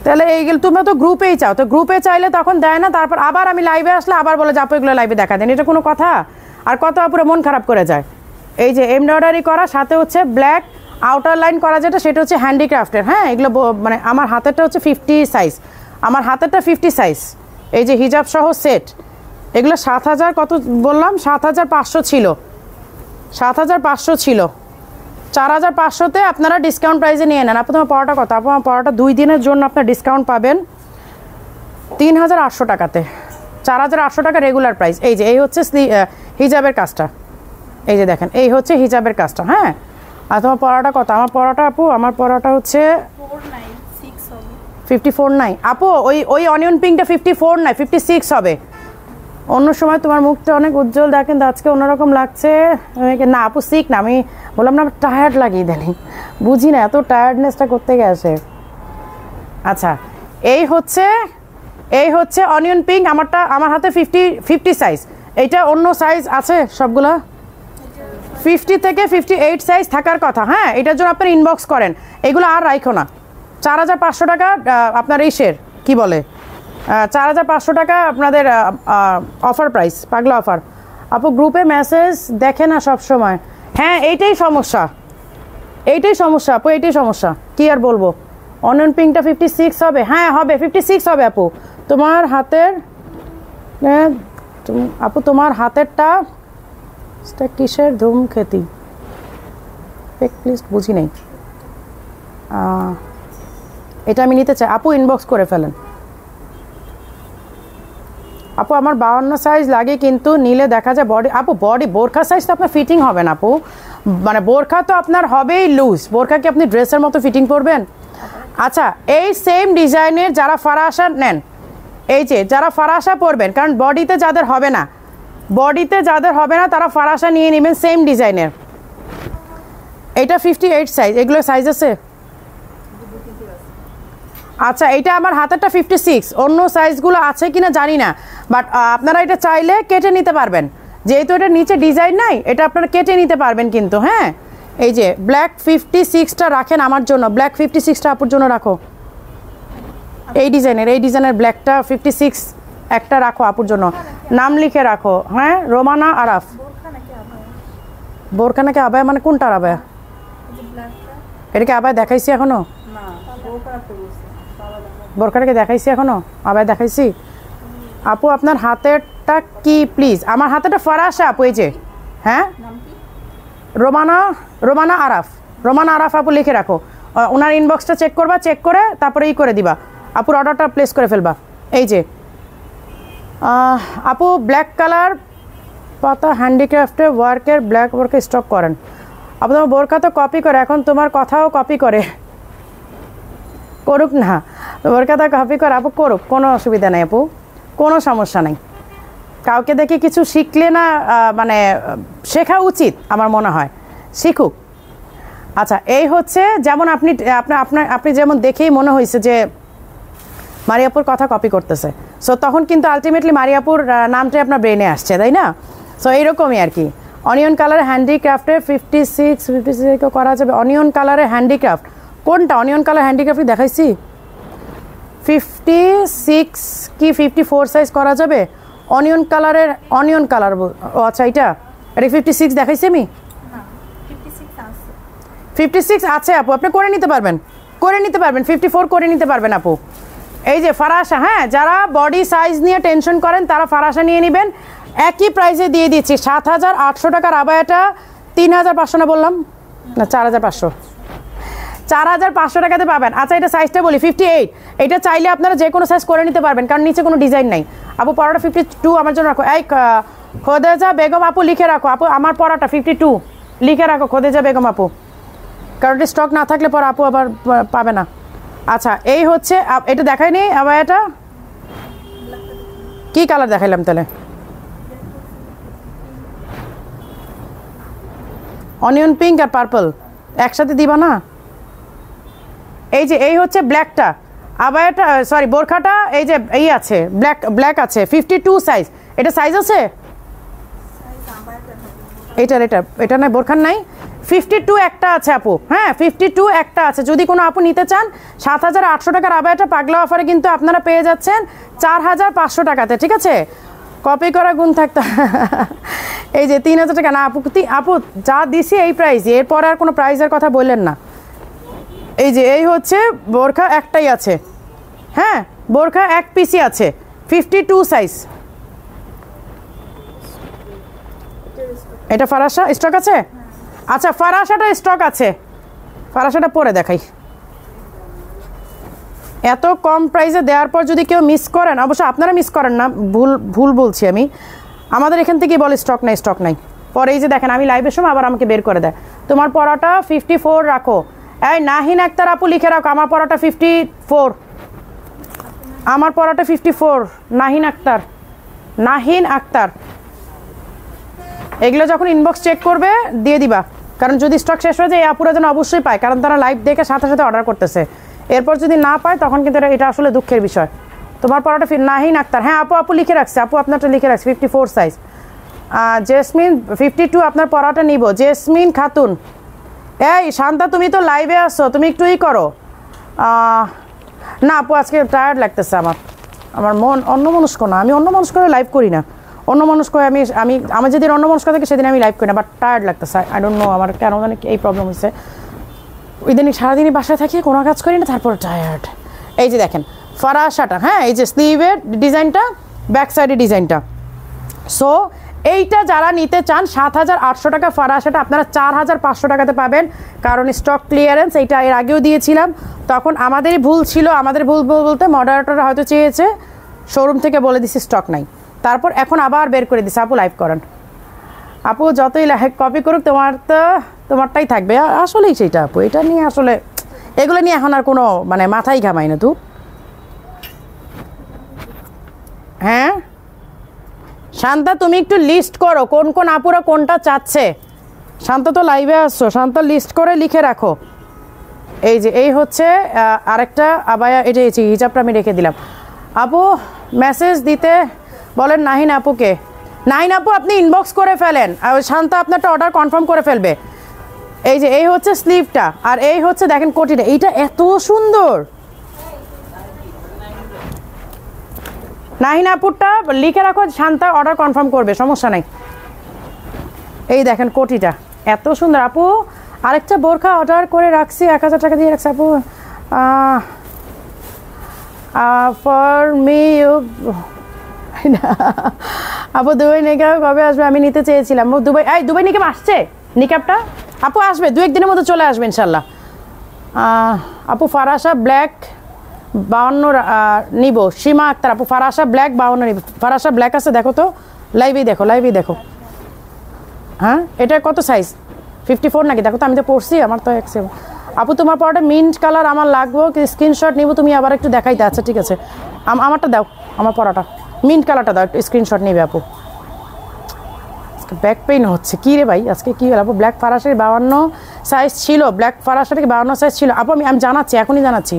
তাহলে এইগুলো তোমরা তো গ্রুপেই চাও, তো গ্রুপে চাইলে তখন দেয় না, তারপর আবার আমি লাইভে আসলে আবার বলে যে আপু এগুলো লাইভে দেখা দেন, এটা কোনো কথা? আর কত আপুরা মন খারাপ করে যায়। এই যে এমব্রয়ডারি করা, সাথে হচ্ছে ব্ল্যাক আউটার লাইন করা, যেটা সেটা হচ্ছে হ্যান্ডিক্রাফটের, হ্যাঁ এগুলো মানে আমার হাতেরটা হচ্ছে 50 সাইজ, আমার হাতেরটা 50 সাইজ। এই যে হিজাব সহ সেট, এগুলো 7000 কত বললাম? 7500 ছিল, 7500 ছিল, 4500তে আপনারা ডিসকাউন্ট প্রাইসে নিয়ে নেন। আপনি তোমার পড়াটা কত? আপনার পড়াটা 2 দিনের জন্য আপনার ডিসকাউন্ট পাবেন 3800 টাকাতে, 4800 টাকা রেগুলার প্রাইস। এই যে এই হচ্ছে হিজাবের কাজটা, এই যে দেখেন এই হচ্ছে হিজাবের কাজটা, হ্যাঁ। আর তোমার পড়াটা কত? আমার পড়াটা আপু, আমার পড়াটা হচ্ছে 54 নাই আপু, ওই অনিয়ন পিঙ্কটা 54 নাই, 56 হবে। অন্য সময় তোমার মুখটা অনেক উজ্জ্বল দেখেন, আজকে অন্যরকম লাগছে। না আপু সিক না, আমি বললাম না টায়ার্ড লাগিয়ে দেনি, বুঝি না এত টায়ার্ডনেসটা করতে গেছে। আচ্ছা এই হচ্ছে অনিয়ন পিঙ্ক, আমার হাতে 50 সাইজ, এইটা অন্য সাইজ আছে সবগুলা 50 থেকে 58 সাইজ থাকার কথা। হ্যাঁ, এটার জন্য আপনার ইনবক্স করেন, এগুলো আর রাখো না। 4500 টাকা আপনার এই শের কি বলে 4500 টাকা আপনাদের অফার প্রাইস, পাগলা অফার। আপু গ্রুপে মেসেজ দেখে না সব সময়। হ্যাঁ, এইটাই সমস্যা, এইটাই সমস্যা আপু, এইটাই সমস্যা, কি আর বলবো। অনিয়ন পিঙ্কটা 56 হবে? হ্যাঁ হবে, 56 হবে আপু। তোমার হাতের আপু তোমার হাতেরটা কিসের ধূমকেতু লিস্ট বুঝি নাই। এটা আমি নিতে চাই আপু, ইনবক্স করে ফেলেন। আপু আমার 52 সাইজ লাগে, কিন্তু নিলে দেখা যায় বডি। আপু বডি বোরখা সাইজ তো আপনার ফিটিং হবে না আপু, মানে বোরখা তো আপনার হবেই লুজ। বোরখা কি আপনি ড্রেসের মতো ফিটিং করবেন? আচ্ছা, এই সেম ডিজাইনের যারা ফারাশা নেন, এই যে যারা ফারাশা পরবেন, কারণ বডিতে যাদের হবে না, বডিতে যাদের হবে না তারা ফারাশা নিয়ে নেবেন সেম ডিজাইনের। এটা 58 সাইজ, এগুলো সাইজ আছে? আচ্ছা, এটা আমার হাতেরটা 56, অন্য সাইজগুলো আছে কিনা জানি না, বাট আপনারা এটা চাইলে কেটে নিতে পারবেন, যেহেতু এটা নিচে ডিজাইন নাই, এটা আপনারা কেটে নিতে পারবেন কিন্তু। হ্যাঁ, এই যে ব্ল্যাক 56টা রাখেন আমার জন্য, ব্ল্যাক 56টা আপুর জন্য রাখো। এই ডিজাইনের ব্ল্যাকটা 56 একটা রাখো আপুর জন্য, নাম লিখে রাখো। হ্যাঁ, রোমানা আরাফ। বোরখা নাকি আবায়া, মানে কোনটার আবায়া? এটাকে আবায়া দেখাইছি এখনো? বোরখাটাকে দেখাইছি এখনো? আবায়া দেখাইছি? আপু আপনার হাতেরটা কি প্লিজ? আমার হাতেরটা ফারাশা আপু, এই যে। হ্যাঁ, রোমানা আরাফ আপু লিখে রাখো। ওনার ইনবক্সটা চেক করবা, চেক করে তারপরে করে দিবা, আপুর অর্ডারটা প্লেস করে ফেলবা। এই যে আপু ব্ল্যাক কালার পাতা হ্যান্ডিক্রাফটে ওয়ার্কের ব্ল্যাক ওয়ার্কে স্টক করেন। আপু তোমার বোরখা তো কপি করে, এখন তোমার কথাও কপি করে। করুক না, বোরখা তো কপি করে আপু, করুক, কোনো অসুবিধা নেই আপু, কোনো সমস্যা নেই। কাউকে দেখে কিছু শিখলে না, মানে শেখা উচিত আমার মনে হয়, শিখুক। আচ্ছা, এই হচ্ছে যেমন আপনি যেমন দেখেই মনে হয়েছে যে মারিয়াপুর কথা কপি করতেছে, সো তখন কিন্তু আলটিমেটলি মারিয়াপুর নামটাই আপনার ব্রেনে আসছে, তাই না? সো এইরকমই আর কি। অনিয়ন কালার হ্যান্ডিক্রাফটে 56 করা যাবে। অনিয়ন কালারের হ্যান্ডিক্রাফট কোনটা? অনিয়ন কালার হ্যান্ডিক্রাফটই দেখাইছি। 56 কি 54 সাইজ করা যাবে? Onion colour. ও আচ্ছা, এটা 56 দেখাইছি আমি? 56 আছে আপু, আপনি করে নিতে পারবেন, 54 করে নিতে পারবেন আপু। এই যে ফারাশা, হ্যাঁ, যারা বডি সাইজ নিয়ে টেনশন করেন তারা ফারাশা নিয়ে নেবেন, একই প্রাইসে দিয়ে দিচ্ছি। 7800 টাকার আবায়াটা 3500 না বললাম না, 4500 টাকাতে পাবেন। আচ্ছা, এটা সাইজটা বলি 58, এটা চাইলে আপনারা যে কোনো সাইজ করে নিতে পারবেন, কারণ নিচে কোনো ডিজাইন নাই। আপু পরাটা 52 আমার জন্য রাখো। এই খোদেজা বেগম আপু লিখে রাখো, আপু আমার পরাটা 52 লিখে রাখো, খোদেজা বেগম আপু, কারণ স্টক না থাকলে পর আপু আবার পাবে না। আচ্ছা, এই হচ্ছে, এটা দেখাইনি আবায়াটা, কি কালার দেখাইলাম তাহলে? অনিয়ন পিঙ্ক আর পার্পল একসাথে দিবা না? এই যে এই হচ্ছে ব্ল্যাকটা, আবায়াটা সরি বোরখাটা, এই যে এই আছে ব্ল্যাক আছে 52 সাইজ। এটা সাইজ আছে? এটা না, বোরখার নাই। 52 একটা আছে আপু, হ্যাঁ 52 একটা আছে। যদি কোনো আপু নিতে চান 7800 টাকার আবায়াটা পাগলা অফারে কিন্তু আপনারা পেয়ে যাচ্ছেন 4500 টাকাতে, ঠিক আছে? কপি করা গুণ থাকতো। এই যে 3000 টাকা না আপু যা দিছি এই প্রাইস, এরপরে আর কোনো প্রাইসের কথা বললেন না। এই যে এই হচ্ছে বোরখা, একটাই আছে, হ্যাঁ বোরখা এক পিসই আছে, 52 সাইজ। এটা ফারাশা স্টক আছে? আচ্ছা, ফারাশাটা স্টক আছে, ফারাশাটা পরে দেখাই। এত কম প্রাইসে দেওয়ার পর যদি কেউ মিস করেন, অবশ্য আপনারা মিস করেন না, ভুল বলছি আমি, আমাদের এখান থেকে বলে স্টক নাই। পরে এই যে দেখেন আমি লাইভের সময় আবার আমাকে বের করে দেয়, তোমার পরাটা 54 রাখো। এই নাহিন আক্তার আপু লিখে রাখো, আমার পরাটা 54, আমার পরাটা 54, নাহিন আক্তার। এগুলো যখন ইনবক্স চেক করবে দিয়ে দিবা, কারণ যদি স্টক শেষ হয়ে যায় এই আপুরা যেন অবশ্যই পায়, কারণ তারা লাইভ দেখে সাথে সাথে অর্ডার করতেছে। এরপর যদি না পায় তখন কিন্তু এটা আসলে দুঃখের বিষয়। তোমার পরাটা নাহিন আক্তার, হ্যাঁ আপু লিখে রাখছে, আপু আপনারটা লিখে রাখছে 54 সাইজ। জেসমিন 52 আপনার পরাটা নিব। জেসমিন খাতুন, এই শান্তা তুমি তো লাইভে আসছো, তুমি একটু ই করো। না আপু আজকে টায়ার্ড লাগতেছে আমার মন অন্যমনস্ক না, আমি অন্যমনস্ক করে লাইভ করি না। অন্যমনস্ক আমি যেদিন অন্যমনস্ক থাকে সেদিন আমি লাইভ করি না, বাট টায়ার্ড লাগতেছে। আই ডোন্ট নো আমার কেন জানি এই প্রবলেম হয়েছে। ওই দিনই সারাদিনই বাসায় থাকি, কোনো কাজ করি না, তারপর টায়ার্ড। এই যে দেখেন ফারাশাটা, হ্যাঁ এই যে স্লিভের ডিজাইনটা, ব্যাক সাইডের ডিজাইনটা। সো এইটা যারা নিতে চান 7,800 টাকা ফারাশাটা আপনারা 4,500 টাকাতে পাবেন, কারণ স্টক ক্লিয়ারেন্স। এইটা এর আগেও দিয়েছিলাম, তখন আমাদেরই ভুল ছিল। আমাদের ভুল বলতে মডারেটররা হয়তো চেয়েছে, শোরুম থেকে বলে দিছি স্টক নাই, তারপর এখন আবার বের করে দিছে। আপু লাইভ করেন, আপু যতই কপি করুক তোমারটাই থাকবে। আসলেই সেইটা আপু, এটা নিয়ে আসলে এগুলো নিয়ে এখন আর কোনো মানে মাথাই ঘামাই না। হ্যাঁ শান্তা তুমি একটু লিস্ট করো কোন কোন আপুরা কোনটা চাচ্ছে। শান্তা তো লাইভে আসছো, শান্তা লিস্ট করে লিখে রাখো। এই যে এই হচ্ছে আরেকটা আবায়া, এটা এই হিজাবটা আমি রেখে দিলাম। আপু মেসেজ দিতে বলেন নাহিন আপুকে। নাহিন আপু আপনি ইনবক্স করে ফেলেন, শান্তা আপনারটা অর্ডার কনফার্ম করে ফেলবে। এই যে এই হচ্ছে স্লিভটা, আর এই হচ্ছে দেখেন কোটিটা, এইটা এত সুন্দর। নাহিন আপুরটা লিখে রাখো, শান্তা অর্ডার কনফার্ম করবে, সমস্যা নাই। এই দেখেন কোটিটা এত সুন্দর। আপু আরেকটা বোরখা অর্ডার করে রাখছি, 1,000 টাকা দিয়ে রাখছি আপু। ফর মি ইউ আপু দুবাই নিকাব কবে আসবে? আমি নিতে চেয়েছিলাম। দুবাই নিকাব আসছে, নিকাবটা আপু আসবে 2-1 দিনের মধ্যে চলে আসবে ইনশাল্লাহ। আপু ফারাশা ব্ল্যাক 52 নিব। সীমা আক্তার আপু ফারাশা ব্ল্যাক 52 নিব। ফারাশা ব্ল্যাক আছে দেখো তো, লাইভেই দেখো। হ্যাঁ এটা কত সাইজ? 54 নাকি? দেখো তো, আমি তো পড়ছি, আমার তো আপু তোমার পরটা মিন্ট কালার আমার লাগবো, স্ক্রিনশট নিব, তুমি আবার একটু দেখাইতে। আচ্ছা ঠিক আছে, আমারটা দাও, আমার পরাটা মিন্ট কালারটা দাও, একটু স্ক্রিনশট নিবে আপু। ব্যাক পেইন হচ্ছে কি রে ভাই আজকে, কি হলো আপু? ব্ল্যাক ফারাশার 52 সাইজ ছিল, ব্ল্যাক ফারাশা থেকে 52 সাইজ ছিল আপু। আমি জানাচ্ছি, এখনই জানাচ্ছি।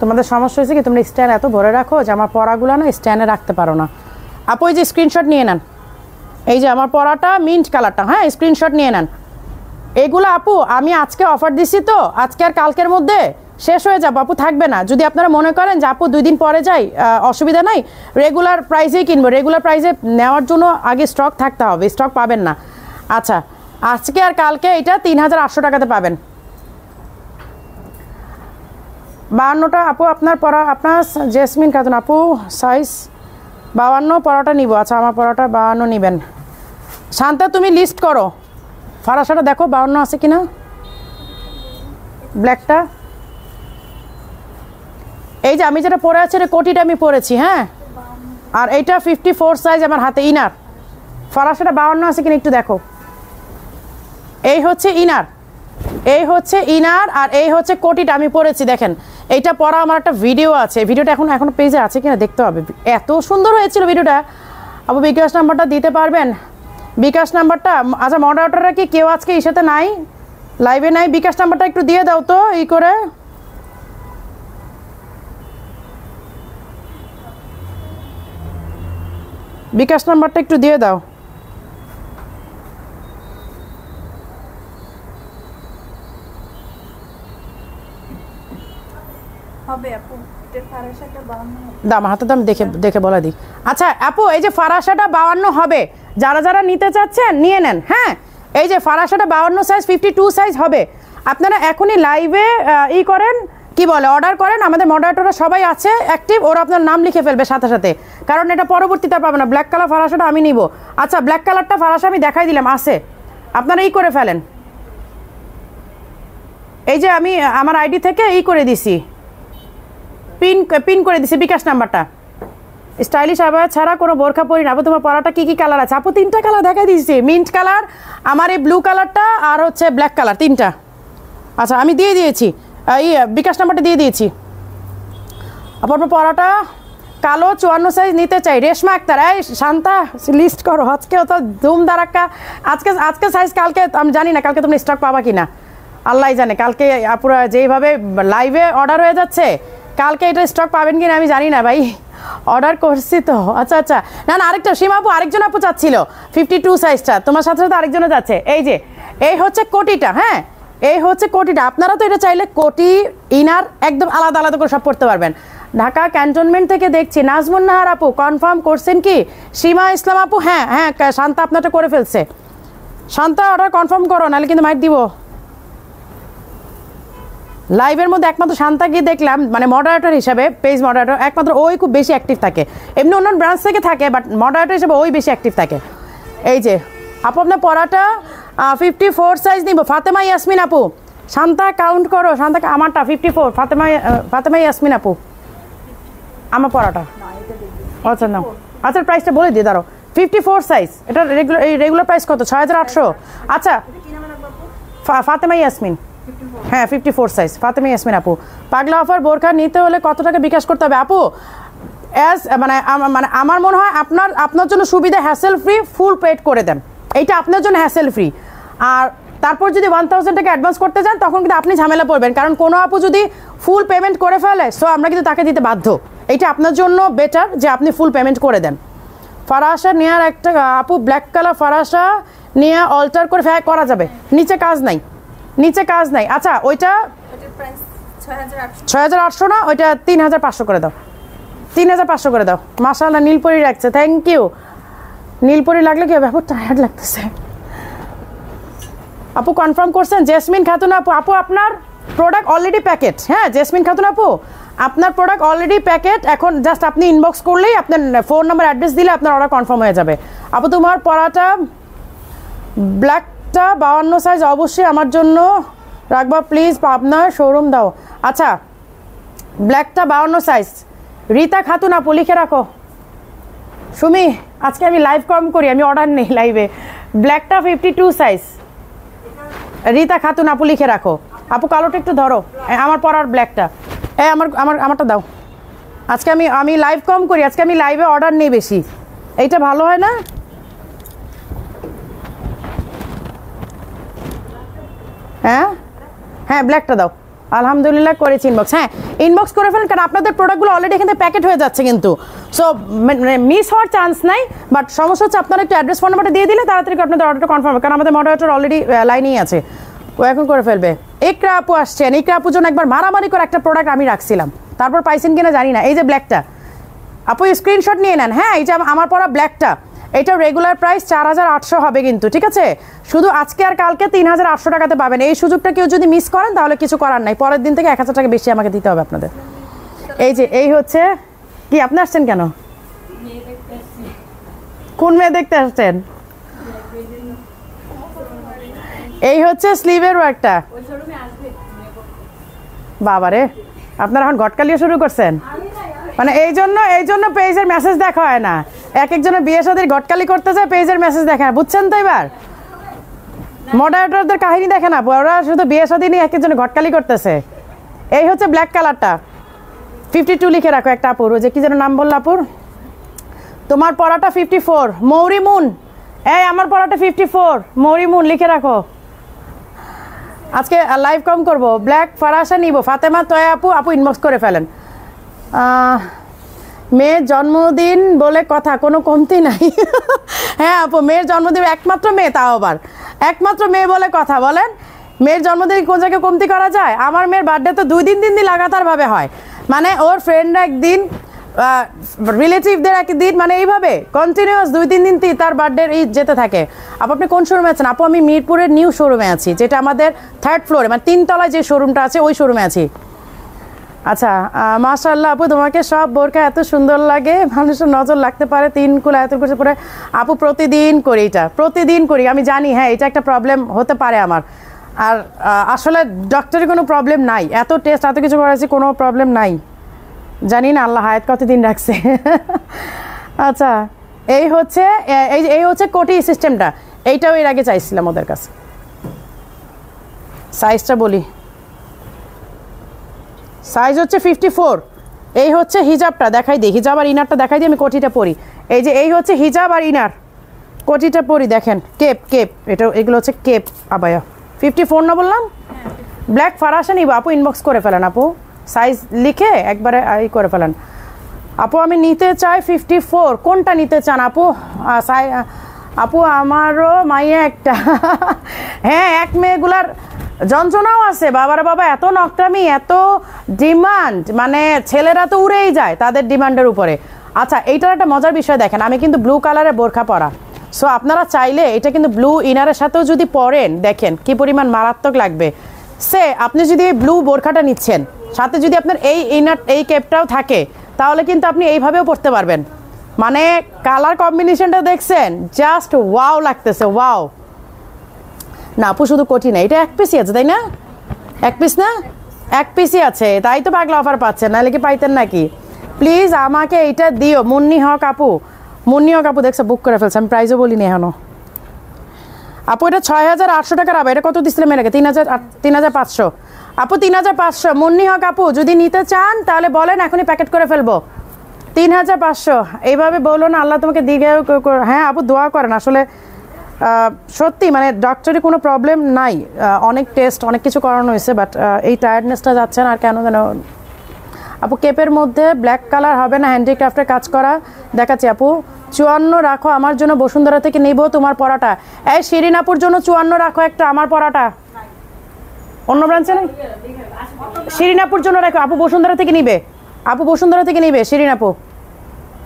তোমাদের সমস্যা হয়েছে কি, তোমরা স্ট্যান্ড এত ভরে রাখো যে আমার পরাগুলো না স্ট্যান্ডে রাখতে পারো না। আপু এই যে স্ক্রিনশট নিয়ে নেন, এই যে আমার পরাটা মিন্ট কালারটা, হ্যাঁ স্ক্রিনশট নিয়ে নেন। এগুলো আপু আমি আজকে অফার দিছি, তো আজকে আর কালকের মধ্যে শেষ হয়ে যাবে আপু, থাকবে না। যদি আপনারা মনে করেন যে আপু 2 দিন পরে যাই, অসুবিধা নাই, রেগুলার প্রাইসেই কিনবো। রেগুলার প্রাইসে নেওয়ার জন্য আগে স্টক থাকতে হবে, স্টক পাবেন না। আচ্ছা আজকে আর কালকে এটা 3,800 টাকাতে পাবেন। 52টা আপু আপনার পরা, আপনার জেসমিন খাতুন আপু সাইজ 52 পরাটা নিব। আচ্ছা আমার পরাটা 52 নেবেন। শান্তা তুমি লিস্ট করো, ফারাশাটা দেখো 52 আছে কিনা, ব্ল্যাকটা। এই যে আমি যেটা পরে আছি কোটিটা আমি পরেছি, হ্যাঁ, আর এইটা 54 সাইজ আমার হাতে ইনার। ফারাশাটা 52 আছে কিনা একটু দেখো। এই হচ্ছে ইনার, এই হচ্ছে ইনার, আর এই হচ্ছে কোটিটা আমি পরেছি। দেখেন এইটা পরা আমার একটা ভিডিও আছে, ভিডিওটা এখন পেজে আছে কিনা দেখতে হবে। এত সুন্দর হয়েছিল ভিডিওটা। আপু বিকাশ নাম্বারটা দিতে পারবেন? বিকাশ নাম্বারটা, আচ্ছা মডারেটররা কি কেউ আজকে সাথে নাই, লাইভে নাই? বিকাশ নাম্বারটা একটু দিয়ে দাও তো ই করে। বিকাশ নাম্বারটা একটু দিয়ে দাও। দাম হাতে দাম দেখে বলা দিই। আচ্ছা আপু এই যে ফারাশাটা 52 হবে, যারা যারা নিতে চাচ্ছেন নিয়ে নেন। হ্যাঁ এই যে ফারাশাটা 52 সাইজ 52 সাইজ হবে। আপনারা এখনই লাইভে ই করেন, কি বলে অর্ডার করেন। আমাদের মডারেটররা সবাই আছে অ্যাক্টিভ, ওরা আপনার নাম লিখে ফেলবে সাথে সাথে, কারণ এটা পরবর্তীতে পাবে না। ব্ল্যাক কালার ফারাশাটা আমি নিব। আচ্ছা ব্ল্যাক কালারটা ফারাশা আমি দেখাই দিলাম, আছে, আপনারা ই করে ফেলেন। এই যে আমি আমার আইডি থেকে ই করে দিছি, পিন করে দিছি বিকাশ নাম্বারটা। স্টাইলিশ আবার ছাড়া কোনো বোরখা পরি না। আপু তোমার পরাটা কি কি কালার আছে? আপু 3টা কালার দেখাই দিয়েছি, মিন্ট কালার, আমার এই ব্লু কালারটা, আর হচ্ছে ব্ল্যাক কালার, 3টা। আচ্ছা আমি দিয়ে দিয়েছি, এই বিকাশ নাম্বারটা দিয়ে দিয়েছি। আপনার পরাটা কালো 54 সাইজ নিতে চাই। রেশমা আক্তার, এই শান্তা লিস্ট করো, আজকে তো ধুম ধারাক্কা। আজকে সাইজ, কালকে আমি জানি না কালকে তোমরা স্টক পাবা কিনা, আল্লাহ জানে। কালকে আপুরা যেইভাবে লাইভে অর্ডার হয়ে যাচ্ছে, কালকে এটা স্টক পাবেন কিনা আমি জানি না ভাই, অর্ডার করছি তো। আচ্ছা আচ্ছা, না না আরেকটা সীমা আপু, আরেকজন আপু চাচ্ছিল 52 সাইজটা, তোমার সাথে সাথে আরেকজনও যাচ্ছে। এই যে এই হচ্ছে কোটিটা, হ্যাঁ এই হচ্ছে কোটিটা। আপনারা তো এটা চাইলে কোটি ইনার একদম আলাদা আলাদা করে সব পড়তে পারবেন। ঢাকা ক্যান্টনমেন্ট থেকে দেখছি নাজমুন নাহার আপু কনফার্ম করছেন কি? সীমা ইসলাম আপু, হ্যাঁ হ্যাঁ শান্তা আপনারটা করে ফেলছে। শান্তা অর্ডার কনফার্ম করো, নাহলে কিন্তু মাইক দিব। লাইভের মধ্যে একমাত্র শান্তাকে দেখলাম মানে মডারেটর হিসাবে, পেজ মডারেটর, একমাত্র ওই খুব বেশি অ্যাক্টিভ থাকে। এমনি অন্য ব্রাঞ্চ থেকে থাকে, বাট মডারেটর হিসেবে ওই বেশি অ্যাক্টিভ থাকে। এই যে আপু আপনার পড়াটা 54 সাইজ নিব। ফাতেমা ইয়াসমিন আপু, শান্তা কাউন্ট করো। শান্তা আমারটা 54, ফাতেমা ইয়াসমিন আপু আমার পড়াটা। আচ্ছা না, আচ্ছা প্রাইসটা বলে দিই দাঁড়ো। 54 সাইজ, এটা রেগুলার প্রাইস কত? 6800। আচ্ছা ফাতেমা ইয়াসমিন, হ্যাঁ 54 সাইজ ফাতেমা ইয়াসমিন আপু। পাগলা অফার বোরখা নিতে হলে কত টাকা বিকাশ করতে হবে আপু? মানে আমার মনে হয় আপনার জন্য সুবিধা, হ্যাসেল ফ্রি, ফুল পেড করে দেন, এইটা আপনার জন্য হ্যাসেল ফ্রি। আর তারপর যদি 1000 টাকা অ্যাডভান্স করতে যান তখন কিন্তু আপনি ঝামেলা পড়বেন, কারণ কোনো আপু যদি ফুল পেমেন্ট করে ফেলে সো আমরা কিন্তু তাকে দিতে বাধ্য। এইটা আপনার জন্য বেটার যে আপনি ফুল পেমেন্ট করে দেন। ফারাসা নেওয়ার একটা আপু, ব্ল্যাক কালার ফারাসা নিয়ে অল্টার করে করা যাবে, নিচে কাজ নাই, নিচে কাজ নাই। আচ্ছা ওইটা 6800 না, ওইটা 3500 করে দাও, 3500 করে দাও। মাশাআল্লাহ নীলপরি রাখছে, থ্যাংক ইউ। নীলপরি লাগলে কি হবে আপু? টায়ার্ড লাগতেছে। আপু কনফার্ম করছেন? জেসমিন খাতুন আপু, আপু আপনার প্রোডাক্ট অলরেডি প্যাকেট। হ্যাঁ জেসমিন খাতুন আপু আপনার প্রোডাক্ট অলরেডি প্যাকেট, এখন জাস্ট আপনি ইনবক্স করলেই আপনার ফোন নাম্বার অ্যাড্রেস দিলে আপনার অর্ডার কনফার্ম হয়ে যাবে। আপু তোমার পড়াটা ব্ল্যাকটা 52 সাইজ অবশ্যই আমার জন্য রাখবা প্লিজ, আপনার শোরুম দাও। আচ্ছা ব্ল্যাকটা 52 সাইজ, রীতা খাতুন আপু লিখে রাখো। সুমি আজকে আমি লাইভ কম করি, আমি অর্ডার নেই লাইভে। ব্ল্যাকটা 52 সাইজ, রীতা খাতুন আপু লিখে রাখো। আপু কালোটা একটু ধরো, আমার পরার ব্ল্যাকটা, আমারটা দাও। আজকে আমি লাইভ কম করি, আজকে আমি লাইভে অর্ডার নেই বেশি, এইটা ভালো হয় না? হ্যাঁ হ্যাঁ ব্ল্যাকটা দাও। আলহামদুলিল্লাহ করেছি ইনবক্স, হ্যাঁ ইনবক্স করে ফেলেন, কারণ আপনাদের প্রোডাক্টগুলো অলরেডি এখানে প্যাকেট হয়ে যাচ্ছে কিন্তু, সো মিস হওয়ার চান্স নাই। বাট সমস্যা হচ্ছে আপনারা একটু অ্যাড্রেস ফোন নাম্বারটা দিয়ে দিলে তাড়াতাড়ি আপনাদের অর্ডারটা কনফার্ম হবে, কারণ আমাদের মডারেটর অলরেডি লাইনেই আছে, ও এখন করে ফেলবে। ইকরা আপু আসছেন, ইকরা আপুর জন্য একবার মারামারি করে একটা প্রোডাক্ট আমি রাখছিলাম, তারপর পাইছেন কিনা জানি না। এই যে ব্ল্যাকটা আপু স্ক্রিনশট নিয়ে নেন। হ্যাঁ এই যে আমার পরা ব্ল্যাকটা, এটা রেগুলার প্রাইস 4800 হবে কিন্তু, ঠিক আছে? শুধু আজকে আর কালকে 3800 টাকাতে পাবেন। এই সুযোগটা কেউ যদি মিস করেন তাহলে কিছু করার নাই, পরের দিন থেকে 1000 টাকা বেশি আমাকে দিতে হবে আপনাদের। এই যে এই হচ্ছে কি, আপনি আসছেন কেন? কোন মেয়ে দেখতে আসছেন? এই হচ্ছে স্লিভের একটা। বাবারে আপনারা এখন ঘটকালিও শুরু করছেন, মানে এই জন্য পেজের মেসেজ দেখা হয় না। এক একজনের বিয়ে শাদীর ঘটকালি করতে যায়, পেজের মেসেজ দেখে না, বুঝছেন তো? এবার মডারেটরদের কাহিনী দেখে না, ওরা শুধু বিয়ে শাদী নিয়ে এক একজনের ঘটকালি করতেছে। এই হচ্ছে ব্ল্যাক কালারটা, 52 লিখে রাখো একটা আপুর, ওই যে কি যেন নাম বললো আপুর? তোমার পড়াটা 54 মৌরিমুন, এই আমার পড়াটা 54 মৌরিমুন লিখে রাখো। আজকে লাইভ কম করব, ব্ল্যাক ফারাসা নিব। ফাতেমা তয়া আপু ইনবক্স করে ফেলেন। মেয়ের জন্মদিন বলে কথা, কোনো কমতি নাই। হ্যাঁ আপু মেয়ের জন্মদিন, একমাত্র মেয়ে, তাও আবার একমাত্র মেয়ে বলে কথা। বলেন মেয়ের জন্মদিন কোন জায়গায় কমতি করা যায়? আমার মেয়ের বার্থডে তো 2 দিন 3 দিন লাগাতারভাবে হয়, মানে ওর ফ্রেন্ডরা একদিন, রিলেটিভদের একদিন, মানে এইভাবে কন্টিনিউয়াস 2-3 দিন তার বার্থডে যেতে থাকে। আপনি কোন শোরুমে আছেন? আপু আমি মিরপুরের নিউ শোরুমে আছি, যেটা আমাদের 3rd ফ্লোরে, মানে 3 তলায় যে শোরুমটা আছে ওই শোরুমে আছি। আচ্ছা মাশাআল্লাহ আপু তোমাকে সব বোরকা এত সুন্দর লাগে, মানুষের নজর লাগতে পারে 3 কুলা এত কিছু পরে। আপু প্রতিদিন করি, এটা প্রতিদিন করি, আমি জানি হ্যাঁ এটা একটা প্রবলেম হতে পারে আমার, আর আসলে ডক্টরের কোনো প্রবলেম নাই, এত টেস্ট এত কিছু করেছি কোনো প্রবলেম নাই, জানি না আল্লাহ হায়াত কতদিন রাখছে। আচ্ছা এই হচ্ছে কোটি সিস্টেমটা, এইটাও এর আগে চাইছিলাম ওদের কাছে। সাইজটা বলি, সাইজ হচ্ছে 54। এই হচ্ছে হিজাবটা দেখাই দিই, হিজাব আর ইনারটা দেখাই দিই, আমি কোটিটা পরি। এই যে এই হচ্ছে হিজাব আর ইনার, কোটিটা পরি দেখেন, কেপ এটা, এগুলো হচ্ছে কেপ আবায়া। 54 না বললাম? ব্ল্যাক ফারাসা নিব আপু, ইনবক্স করে ফেলেন আপু, সাইজ লিখে একবারে ই করে ফেলেন। আপু আমি নিতে চাই 54, কোনটা নিতে চান আপু? আপু আমারও মাইয়া একটা হ্যাঁ, এক মেয়েগুলার যন্ত্রণাও আছে বাবারা বাবা, এত নকটামি, এত ডিমান্ড, মানে ছেলেরা তো উড়েই যায় তাদের ডিমান্ডের উপরে। আচ্ছা, এইটার একটা মজার বিষয় দেখেন, আমি কিন্তু ব্লু কালারের বোরখা পরা, সো আপনারা চাইলে এটা কিন্তু ব্লু ইনারের সাথেও যদি পরেন, দেখেন কি পরিমাণ মারাত্মক লাগবে। আপনি যদি এই ব্লু বোরখাটা নিচ্ছেন, সাথে যদি আপনার এই ইনার এই ক্যাপটাও থাকে, তাহলে কিন্তু আপনি এইভাবেও পরতে পারবেন। মানে কালার কম্বিনেশনটা দেখছেন, জাস্ট ওয়াও লাগতেছে, ওয়াও। না আপু শুধু কোটি না, এটা এক পিসই আছে তাই না? এক পিস না, এক পিসই আছে, তাই তো পাগলা অফার পাচ্ছেন, নাহলে কি পাইতেন নাকি? প্লিজ আমাকে এইটা দিও। মুন্নি হক আপু, মুন্নি হক আপু দেখছো বুক করে ফেলছে, আমি প্রাইজও বলিনি এখনো। আপু এটা 6800 টাকার আবার, এটা কত দিচ্ছিলাম এর আগে? 3500। আপু 3500। মুন্নি হক আপু যদি নিতে চান তাহলে বলেন, এখনই প্যাকেট করে ফেলবো। 3500 এইভাবে বলো না, আল্লাহ তোমাকে দিকে। হ্যাঁ আপু দোয়া করেন, আসলে সত্যি মানে ডক্টরে কোনো প্রবলেম নাই, অনেক টেস্ট অনেক কিছু করানো হয়েছে, বাট এই টায়ার্ডনেসটা যাচ্ছে না। আর কেন যেন আপু কেপের মধ্যে ব্ল্যাক কালার হবে না, হ্যান্ডিক্রাফটের কাজ করা দেখাচ্ছি আপু। 54 রাখো, আমার জন্য বসুন্ধরা থেকে নিব তোমার পরাটা। এই শিরিন আপুর জন্য 54 রাখো একটা, আমার পরাটা অন্য ব্রাঞ্চে নেই। শিরিন আপুর জন্য রাখো, আপু বসুন্ধরা থেকে নিবে, আপু বসুন্ধরা থেকে নিবে শিরিন আপু।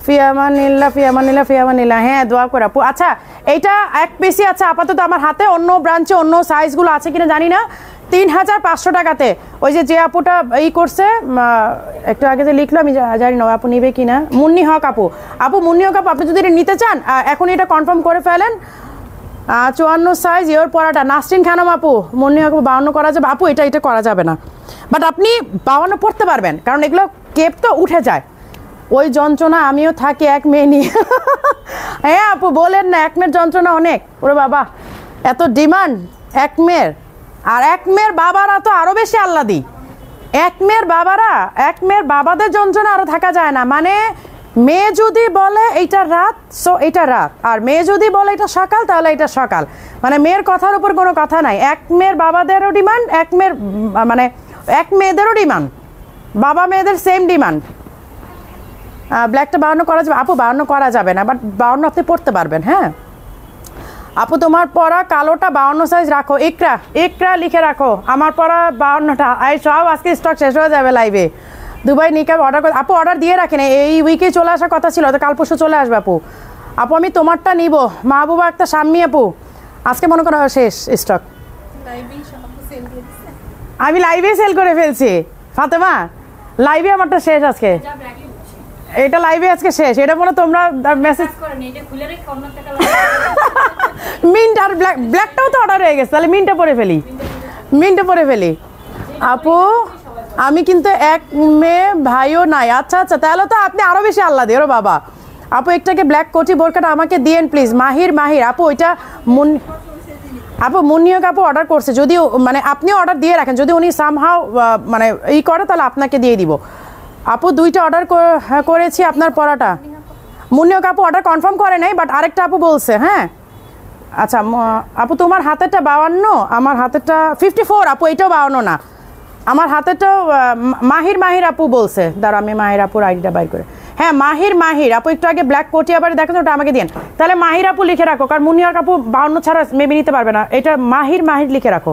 ফিয়ামানিল্লা ফিয়ামানিল্লা ফিয়ামানিল্লা, হ্যাঁ দোয়া করে আপু। আচ্ছা এইটা এক পিসি আছে আপাতত আমার হাতে, অন্য ব্রাঞ্চে অন্য সাইজগুলো আছে কিনা জানি না। 3500 টাকাতে ওই যে আপুটা ই করছে একটু আগে যে লিখলো, আমি জানি না আপু নিবে কিনা। মুন্নি হক আপু, আপু মুন্নি হক আপু আপনি যদি এটা নিতে চান এখন এটা কনফার্ম করে ফেলেন। 54 সাইজ ইয়োর পরাটা। নাসরিন খানম আপু, মুন্নি হক আপু 52 করা যাবে? আপু এটা করা যাবে না, বাট আপনি 52 পড়তে পারবেন, কারণ এগুলো কেপ তো উঠে যায়। ওই যন্ত্রণা আমিও থাকি এক মেয়ে নিয়ে হ্যাঁ আপু বলেন না, এক মেয়ের যন্ত্রণা অনেক, ওরে বাবা এত ডিমান্ড এক মেয়ের। আর এক মেয়ের বাবারা তো আরো বেশি আহ্লাদি, এক মেয়ের বাবাদের যন্ত্রণা আরো থাকা যায় না। মানে মেয়ে যদি বলে এইটা রাত, সো এটা রাত, আর মেয়ে যদি বলে এটা সকাল, তাহলে এটা সকাল। মানে মেয়ের কথার উপর কোনো কথা নাই। এক মেয়ের বাবাদেরও ডিমান্ড, এক মেয়েদেরও ডিমান্ড, বাবা মেয়েদের সেম ডিমান্ড। ব্ল্যাকটা 52 করা যাবে? আপু 52 করা যাবে না, বাট 52 আপনি পড়তে পারবেন। হ্যাঁ আপু তোমার পরা কালোটা 52 সাইজ রাখো। ইকরা লিখে রাখো, আমার পরা 52টা। সব আজকে স্টক শেষ হয়ে যাবে লাইভে। দুবাই নিকাব অর্ডার করে আপু, অর্ডার দিয়ে রাখেন, এই উইকে চলে আসার কথা ছিল, তো কাল পরশু চলে আসবে আপু। আপু আমি তোমারটা নিব। মাহবুবা একটা সাম্মি আপু, আজকে মনে করো শেষ স্টক, আমি লাইভে সেল করে ফেলছি। ফাতেমা লাইভে আমারটা শেষ আজকে, এটা লাইভে আজকে শেষ। এটা মনে তোমরা মেসেজ মিন্ট আর ব্ল্যাকটাও তো অর্ডার হয়ে গেছে, তাহলে মিন্টটা পরে ফেলি। আপু আমি কিন্তু এক মেয়ে ভাইও নাই। আচ্ছা আচ্ছা, তাহলে তো আপনি আরো বেশি আহ্লাদি। ওরে বাবা আপু একটাকে ব্ল্যাক কোটি বোরকাটা আমাকে দিয়েন প্লিজ। মাহির আপু ওইটা আপু মুন্নিয়ক আপু অর্ডার করছে, যদি মানে আপনিও অর্ডার দিয়ে রাখেন, যদি উনি সামহাও মানে ই করে তাহলে আপনাকে দিয়ে দিব। আপু 2টা অর্ডার করেছি আপনার পরাটা। মুন্নিয়ক আপু অর্ডার কনফার্ম করে নাই, বাট আরেকটা আপু বলছে। হ্যাঁ আচ্ছা আপু তোমার হাতেরটা 52, আমার হাতেরটা 54। আপু এটাও 52 না, আমার হাতেরটাও মাহির আপু বলছে। দাঁড়া আমি মাহির আপুর আইডিটা বাই করে। হ্যাঁ মাহির আপু একটু আগে ব্ল্যাক কোটি আবার দেখেন, ওটা আমাকে দিন। তাহলে মাহির আপু লিখে রাখো, কারণ মুনিয়ার আপু 52 ছাড়া মেবি নিতে পারবে না। এটা মাহির লিখে রাখো,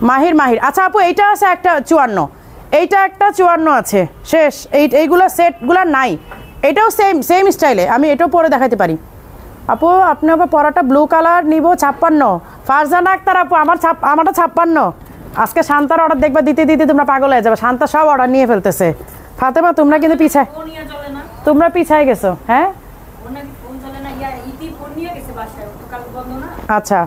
মাহির। আচ্ছা আপু এইটা আছে একটা 54, এইটা একটা 54 আছে, শেষ। এইগুলো সেটগুলো নাই। এটাও সেম স্টাইলে, আমি এটাও পরে দেখাতে পারি। আপু আপনি আবার পরাটা ব্লু কালার নিব 56। ফারজানা আক্তার আপু আমারটা 56। আজকে শান্তার অর্ডার দেখবা দিতে তোমরা পাগল হয়ে যাবে। শান্তা সব অর্ডার নিয়ে ফেলতেছে। ফাতেমা তোমরা কিন্তু পিছায় গেছো। হ্যাঁ আচ্ছা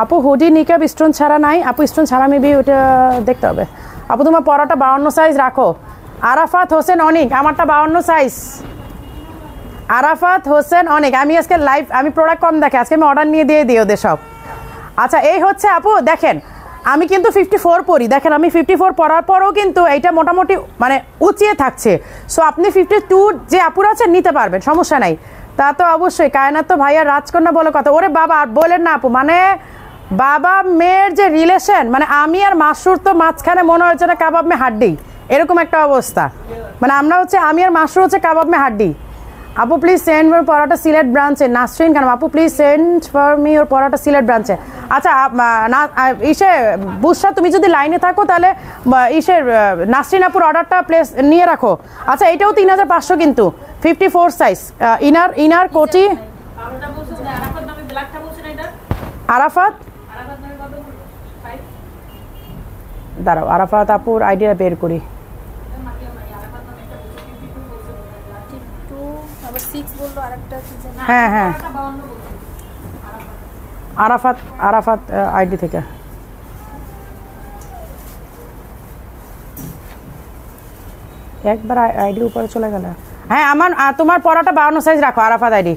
আপু হুডি নিকাব স্টোন ছাড়া নাই? আপু স্টোন ছাড়া মেবি ওটা দেখতে হবে। আপু তোমার পরাটা 52 সাইজ রাখো। আরাফাত হোসেন অনিক, আমারটা 52 সাইজ। আরাফাত হোসেন অনিক, আমি আজকে লাইভ, আমি প্রোডাক্ট কম দেখে আজকে আমি অর্ডার নিয়ে দিয়ে দিই ওদের সব। আচ্ছা এই হচ্ছে আপু দেখেন, আমি কিন্তু 54 পরি। দেখেন আমি 54 পরার পরও কিন্তু এইটা মোটামুটি মানে উঁচিয়ে থাকছে। সো আপনি 52 যে আপুরা আছে নিতে পারবেন, সমস্যা নাই। তা তো অবশ্যই। কায়নাত তো ভাইয়া রাজকন্যা বলে কথা। ওরে বাবা বলেন না আপু, মানে বাবা মেয়ের যে রিলেশন, মানে আমি আর মাসুর তো মাঝখানে মনে হচ্ছে না কাবাব মে হাড্ডি, এরকম একটা অবস্থা। মানে আমরা হচ্ছে আমি আর মাসুর হচ্ছে কাবাব মে হাড্ডি। আপু প্লিজ সেন্ড ফর পরাটা সিলেট ব্রাঞ্চে। নাসরিন খান, আপু প্লিজ সেন্ড ফর মি ওর পরাটা সিলেট ব্রাঞ্চে। আচ্ছা ইসে বুসরা, তুমি যদি লাইনে থাকো তাহলে ইসের নাসরিন আপুর অর্ডারটা প্লেস নিয়ে রাখো। আচ্ছা এটাও 3500 কিন্তু 54 সাইজ ইনার কোটি। আরাফাত দাঁড়াও, আরাফাত আপুর আইডিয়া বের করি। হ্যাঁ হ্যাঁ আরাফাত আইডি থেকে। একবার আইডি উপরে চলে গেল। হ্যাঁ তোমার পরাটা 52 সাইজ রাখো আরাফাত আইডি।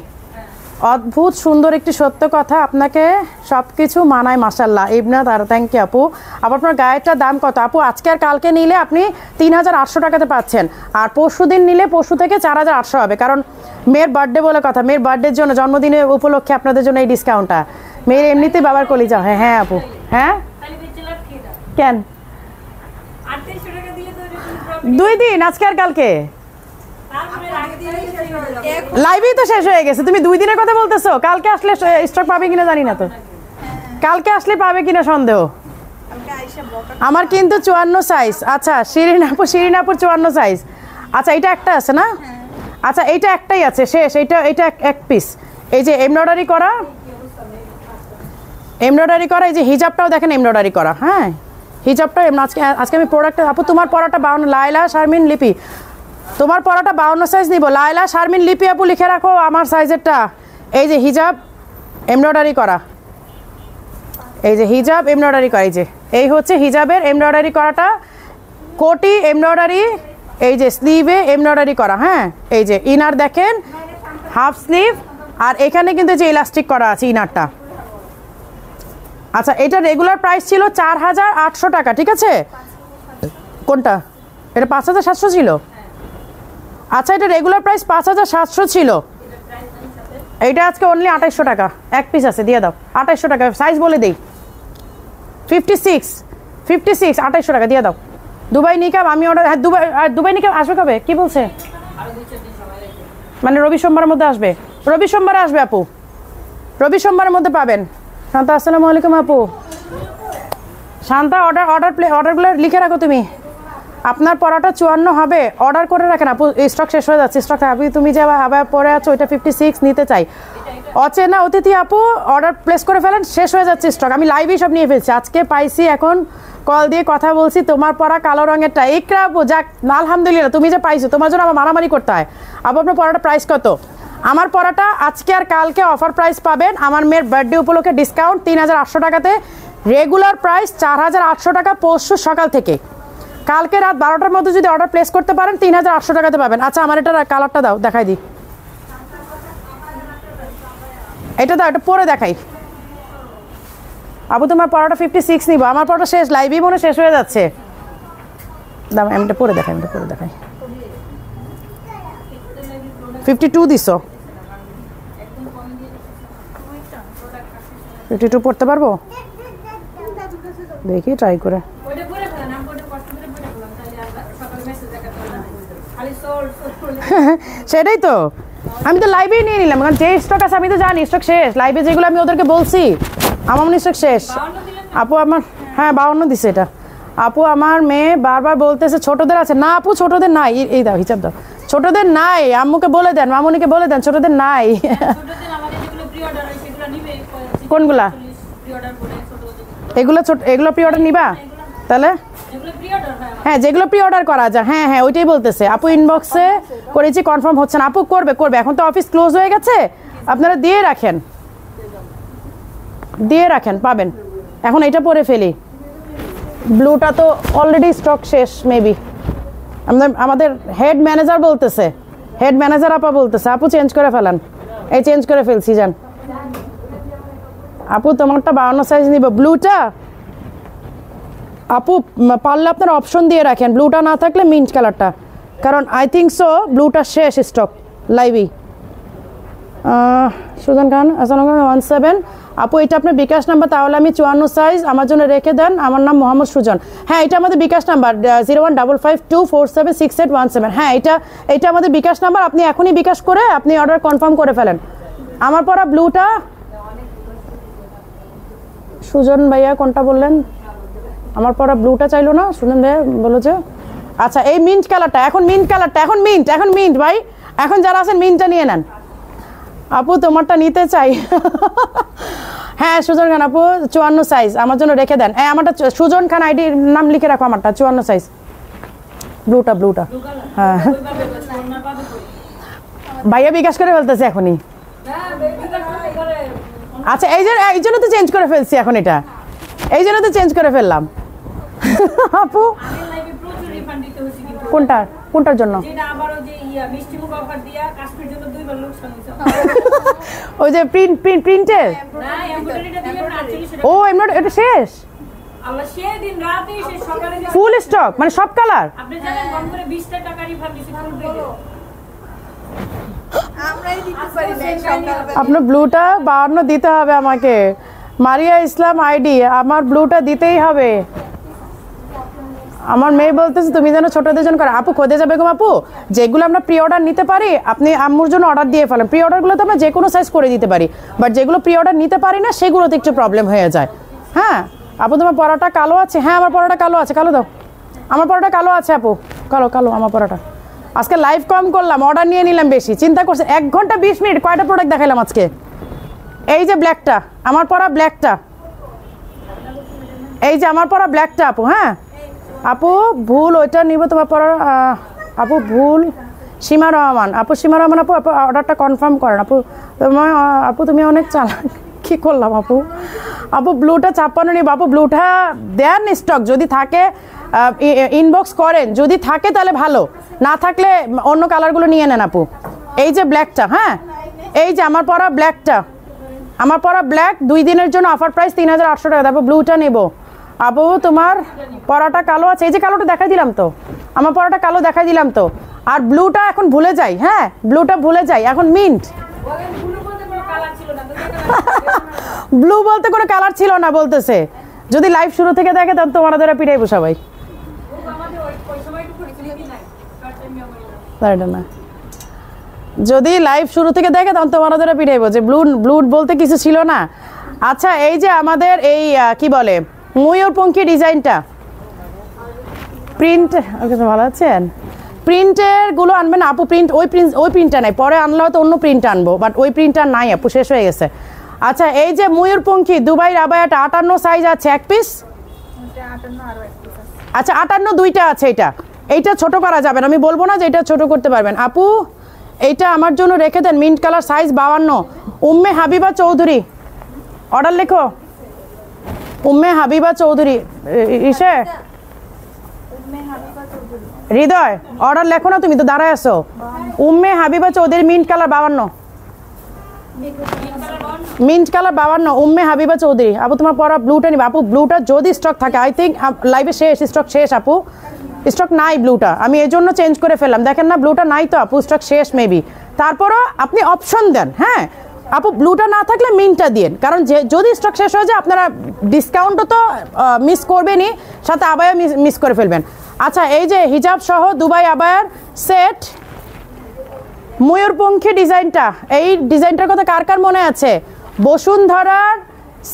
অদ্ভুত সুন্দর একটি সত্য কথা, আপনাকে সব কিছু মানায় মাশাল্লাহ ইবনাত। আর থ্যাংক ইউ আপু। আবার আপনার গায়েরটার দাম কত আপু? আজকে আর কালকে নিলে আপনি 3800 টাকাতে পাচ্ছেন, আর পরশু দিন নিলে পরশু থেকে 4800 হবে, কারণ মেয়ের বার্থডে বলে কথা। মেয়ের বার্থডের জন্য, জন্মদিনের উপলক্ষে আপনাদের জন্য এই ডিসকাউন্টটা। মেয়ের এমনিতেই বাবার কলিজা। হ্যাঁ হ্যাঁ আপু। হ্যাঁ কেন 2 দিন, আজকে আর কালকে? লাইভই তো শেষ হয়ে গেছে, তুমি 2 দিনের কথা বলতেছো। কালকে আসলে স্টক পাবে কিনা জানি না তো, কালকে আসলে পাবে কিনা সন্দেহ। আমার কিন্তু 54 সাইজ। আচ্ছা শিরিন আপুর 54 সাইজ। আচ্ছা এটা একটা আছে না? আচ্ছা এইটা একটাই আছে, শেষ। এটা এক পিস। এই যে এমব্রয়ডারি করা এই যে হিজাবটাও দেখেন এমব্রয়ডারি করা। হ্যাঁ হিজাবটা আজকে আমি প্রোডাক্টটা আপু তোমার পরাটা 52, লাইলা শারমিন লিপি তোমার পরাটা 52 সাইজ নিব। লাইলা শারমিন লিপি আপু লিখে রাখো আমার সাইজেরটা। এই যে হিজাব এমব্রয়ডারি করা, এই যে হিজাব এমব্রয়ডারি করা, এই হচ্ছে হিজাবের এমব্রয়ডারি করাটা। কোটি এমব্রয়ডারি, এই যে স্লিভে এমব্রয়ডারি করা। হ্যাঁ এই যে ইনার দেখেন হাফ স্লিভ, আর এখানে কিন্তু যে ইলাস্টিক করা আছে ইনারটা। আচ্ছা এটা রেগুলার প্রাইস ছিল 4800 টাকা, ঠিক আছে? কোনটা? এটা 5700 ছিল। আচ্ছা এটা রেগুলার প্রাইস 5700 ছিল, এইটা আজকে অনলি 2800 টাকা। এক পিস আছে, দিয়ে দাও 2800 টাকা। সাইজ বলে দিই 56 2800 টাকা দিয়ে দাও। দুবাই নিকাব আমি অর্ডার। হ্যাঁ দুবাই নিকাব আসবে কবে কি বলছে? মানে রবি সোমবারের মধ্যে আসবে। রবি সোমবারে আসবে আপু, রবি সোমবারের মধ্যে পাবেন। শান্তা আসসালামু আলাইকুম আপু। শান্তা অর্ডারগুলো লিখে রাখো তুমি। আপনার পরাটা 54 হবে, অর্ডার করে রাখেন আপু, স্টক শেষ হয়ে যাচ্ছে। স্টক আপনি তুমি যে আবার পরে আছো ওইটা 56 নিতে চাই। অচেনা অতিথি আপু অর্ডার প্লেস করে ফেলেন, শেষ হয়ে যাচ্ছে স্টক। আমি লাইভেই সব নিয়ে ফেলছি, আজকে পাইছি, এখন কল দিয়ে কথা বলছি। তোমার পরা কালো রঙেরটা ইকরা আপু, যাক আলহামদুলিল্লাহ তুমি যে পাইছো, তোমার জন্য আমার মারামারি করতে হয়। আপু আপনার পরাটা প্রাইস কত? আমার পরাটা আজকে আর কালকে অফার প্রাইস পাবেন। আমার মেয়ের বার্থডে উপলক্ষে ডিসকাউন্ট 3800 টাকাতে, রেগুলার প্রাইস 4800 টাকা পরশু সকাল থেকে। কালকে রাত 12টার মধ্যে যদি অর্ডার প্লেস করতে পারেন 3800 টাকাতে পাবেন। আচ্ছা আমার এটা কালারটা দাও, দেখাই দিই। এটা দাও, এটা পরে দেখাই। আপু তোমার পরাটা 56 নিব। আমার পরাটা শেষ, লাইভই মনে শেষ হয়ে যাচ্ছে। দাও আমি এটা পরে দেখাই, 52 দিছো। 52 পড়তে পারবো, দেখি ট্রাই করে। সেটাই তো, আমি তো লাইভেই নিয়ে নিলাম, কারণ যে স্টক আছে আমি তো জানি স্টক শেষ। লাইভে যেগুলো আমি ওদেরকে বলছি আমার মনে স্টক শেষ। আপু আমার, হ্যাঁ 52 দিছে এটা। আপু আমার মেয়ে বারবার বলতেছে ছোটদের আছে না। আপু ছোটদের নাই, এই দাও হিসাব দাও। ছোটদের নাই, আম্মুকে বলে দেন, মামুনিকে বলে দেন, ছোটদের নাই। কোনগুলা? এগুলো প্রি অর্ডার নিবা তাহলে? হ্যাঁ যেগুলো প্রি অর্ডার করা যায়, হ্যাঁ হ্যাঁ ওইটাই বলতেছে। আপু ইনবক্সে করেছি, কনফার্ম হচ্ছে না। আপু করবে, এখন তো অফিস ক্লোজ হয়ে গেছে, আপনারা দিয়ে রাখেন পাবেন। এখন এটা পরে ফেলি। ব্লুটা তো অলরেডি স্টক শেষ মেবি। আমাদের হেড ম্যানেজার বলতেছে, আপা বলতেছে আপু চেঞ্জ করে ফেলান। এই চেঞ্জ করে ফেলছি যান। আপু তোমারটা 52 সাইজ নিব। ব্লুটা আপু পারলে আপনার অপশন দিয়ে রাখেন, ব্লুটা না থাকলে মিন্ট কালারটা, কারণ আই থিঙ্ক সো ব্লুটা শেষ স্টক লাইভই। সুজন খান 17 আপু, এটা আপনার বিকাশ নাম্বার, তাহলে আমি 54 সাইজ আমার জন্য রেখে দেন। আমার নাম মোহাম্মদ সুজন। হ্যাঁ, এটা আমাদের বিকাশ নাম্বার 015524768117। হ্যাঁ, এটা আমাদের বিকাশ নাম্বার। আপনি এখনই বিকাশ করে আপনি অর্ডার কনফার্ম করে ফেলেন। আমার পরা ব্লুটা সুজন ভাইয়া কোনটা বললেন? আমার পরা ব্লুটা চাইলো না, সুজন ভাইয়া বলো যে আচ্ছা এই মিন্ট কালারটা, এখন মিন্ট ভাই, এখন যারা আছেন মিন্টটা নিয়ে নেন। আপু তোমারটা নিতে চাই। হ্যাঁ সুজন খান আপু 54 সাইজ আমার জন্য রেখে দেন। আমারটা সুজন খান আইডি নাম লিখে রাখো, আমারটা 54 সাইজ ব্লুটা। হ্যাঁ ভাইয়া বিকাশ করে ফেলতেছে এখনই। আচ্ছা এই জন্য তো চেঞ্জ করে ফেলছি এখন, এটা এই জন্য তো চেঞ্জ করে ফেললাম। আপু কোনটার জন্য? ওই যে প্রিন্টের। ও এমনি এটা শেষ ফুল স্টক, মানে সব কালার। আপনার ব্লুটা 52 দিতে হবে আমাকে। মারিয়া ইসলাম আইডি, আমার ব্লুটা দিতেই হবে। আমার মেয়ে বলতেছে তুমি যেন ছোটদের জন্য করো। আপু খোদে যাবে গো আপু, যেগুলো আমরা প্রি অর্ডার নিতে পারি আপনি আম্মুর জন্য অর্ডার দিয়ে ফেলেন। প্রি অর্ডারগুলো তো আমরা যে কোনো সাইজ করে দিতে পারি, বাট যেগুলো প্রি অর্ডার নিতে পারি না সেগুলোতে একটু প্রবলেম হয়ে যায়। হ্যাঁ আপু তোমার পরাটা কালো আছে? হ্যাঁ আমার পরাটা কালো আছে, কালো দাও। আমার পরাটা কালো আছে আপু, কালো আমার পরাটা। আজকে লাইভ কম করলাম, অর্ডার নিয়ে নিলাম বেশি, চিন্তা করছে 1 ঘন্টা 20 মিনিট কয়টা প্রোডাক্ট দেখাইলাম আজকে। এই যে ব্ল্যাকটা, আমার পরা ব্ল্যাকটা, এই যে আমার পরা ব্ল্যাকটা আপু। হ্যাঁ আপু ভুল ওইটা নিব তোমার পরা। আপু ভুল সীমা রহমান, আপু অর্ডারটা কনফার্ম করেন আপু। আপু তুমি অনেক চালাক, কি করলাম আপু। আপু ব্লুটা 56 নিব আপু, ব্লুটা দেন স্টক, যদি থাকে ইনবক্স করেন, যদি থাকে তাহলে ভালো, না থাকলে অন্য কালারগুলো নিয়ে নেন আপু। এই যে ব্ল্যাকটা, হ্যাঁ এই যে আমার পরা ব্ল্যাকটা, আমার পরা ব্ল্যাক 2 দিনের জন্য অফার প্রাইস 3800 টাকা। তারপর ব্লুটা নেব আপু। তোমার পরাটা কালো আছে, এই যে কালোটা দেখাই দিলাম তো, আমার পরাটা কালো দেখাই দিলাম তো। আর ব্লুটা এখন ভুলে যাই, হ্যাঁ ব্লুটা ভুলে যাই, এখন মিন্ট। ব্লু বলতে কোনো কালার ছিল না বলতেছে। যদি লাইভ শুরু থেকে দেখে তখন তোমার দ্বারা পিটাইবো সবাই। না যদি লাইভ শুরু থেকে দেখে তখন তোমার দ্বারা পিটাইবো যে ব্লু বলতে কিছু ছিল না। আচ্ছা এই যে আমাদের এই কি বলে ময়ূরপঙ্খী ডিজাইনটা, প্রিন্ট ভালো আছেন? প্রিন্টের গুলো আনবেন আপু। ওই প্রিন্টটা নাই, পরে আনলে হয়তো অন্য প্রিন্ট আনবো, বাট ওই প্রিন্টটা নাই আপু, শেষ হয়ে গেছে। আচ্ছা এই যে ময়ূরপঙ্খী দুবাই আবায়াটা 58 সাইজ আছে, 1 পিস। আচ্ছা 58 2টা আছে। এইটা ছোট করা যাবে না, আমি বলবো না যে এটা ছোট করতে পারবেন আপু। এইটা আমার জন্য রেখে দেন, mint colour size 52। Umme Habiba Chowdhury, order লেখো। উম্মে হাবিবা চৌধুরী, ইসে হৃদয় অর্ডার লেখো না, তুমি তো দাঁড়ায় আছো। Umme Habiba Chowdhury mint colour 52, mint colour 52, Umme Habiba Chowdhury. আপু তোমার পরা ব্লুটা নিবা আপু। ব্লুটা যদি স্টক থাকে, আই থিঙ্ক লাইভে স্টক শেষ আপু, স্টক নাই ব্লুটা, আমি এই জন্য চেঞ্জ করে ফেললাম। দেখেন না ব্লুটা নাই তো আপু, স্টক শেষ মেবি। তারপরও আপনি অপশন দেন, হ্যাঁ আপু ব্লুটা না থাকলে মিন্টটা দিন, কারণ যদি স্টক শেষ হয়ে যায় আপনারা ডিসকাউন্টও তো মিস করবেনই, সাথে আবায়া মিস করে ফেলবেন। আচ্ছা এই যে হিজাব সহ দুবাই আবায়ার সেট, ময়ূরপঙ্খী ডিজাইনটা, এই ডিজাইনটার কথা কার কার মনে আছে? বসুন্ধরার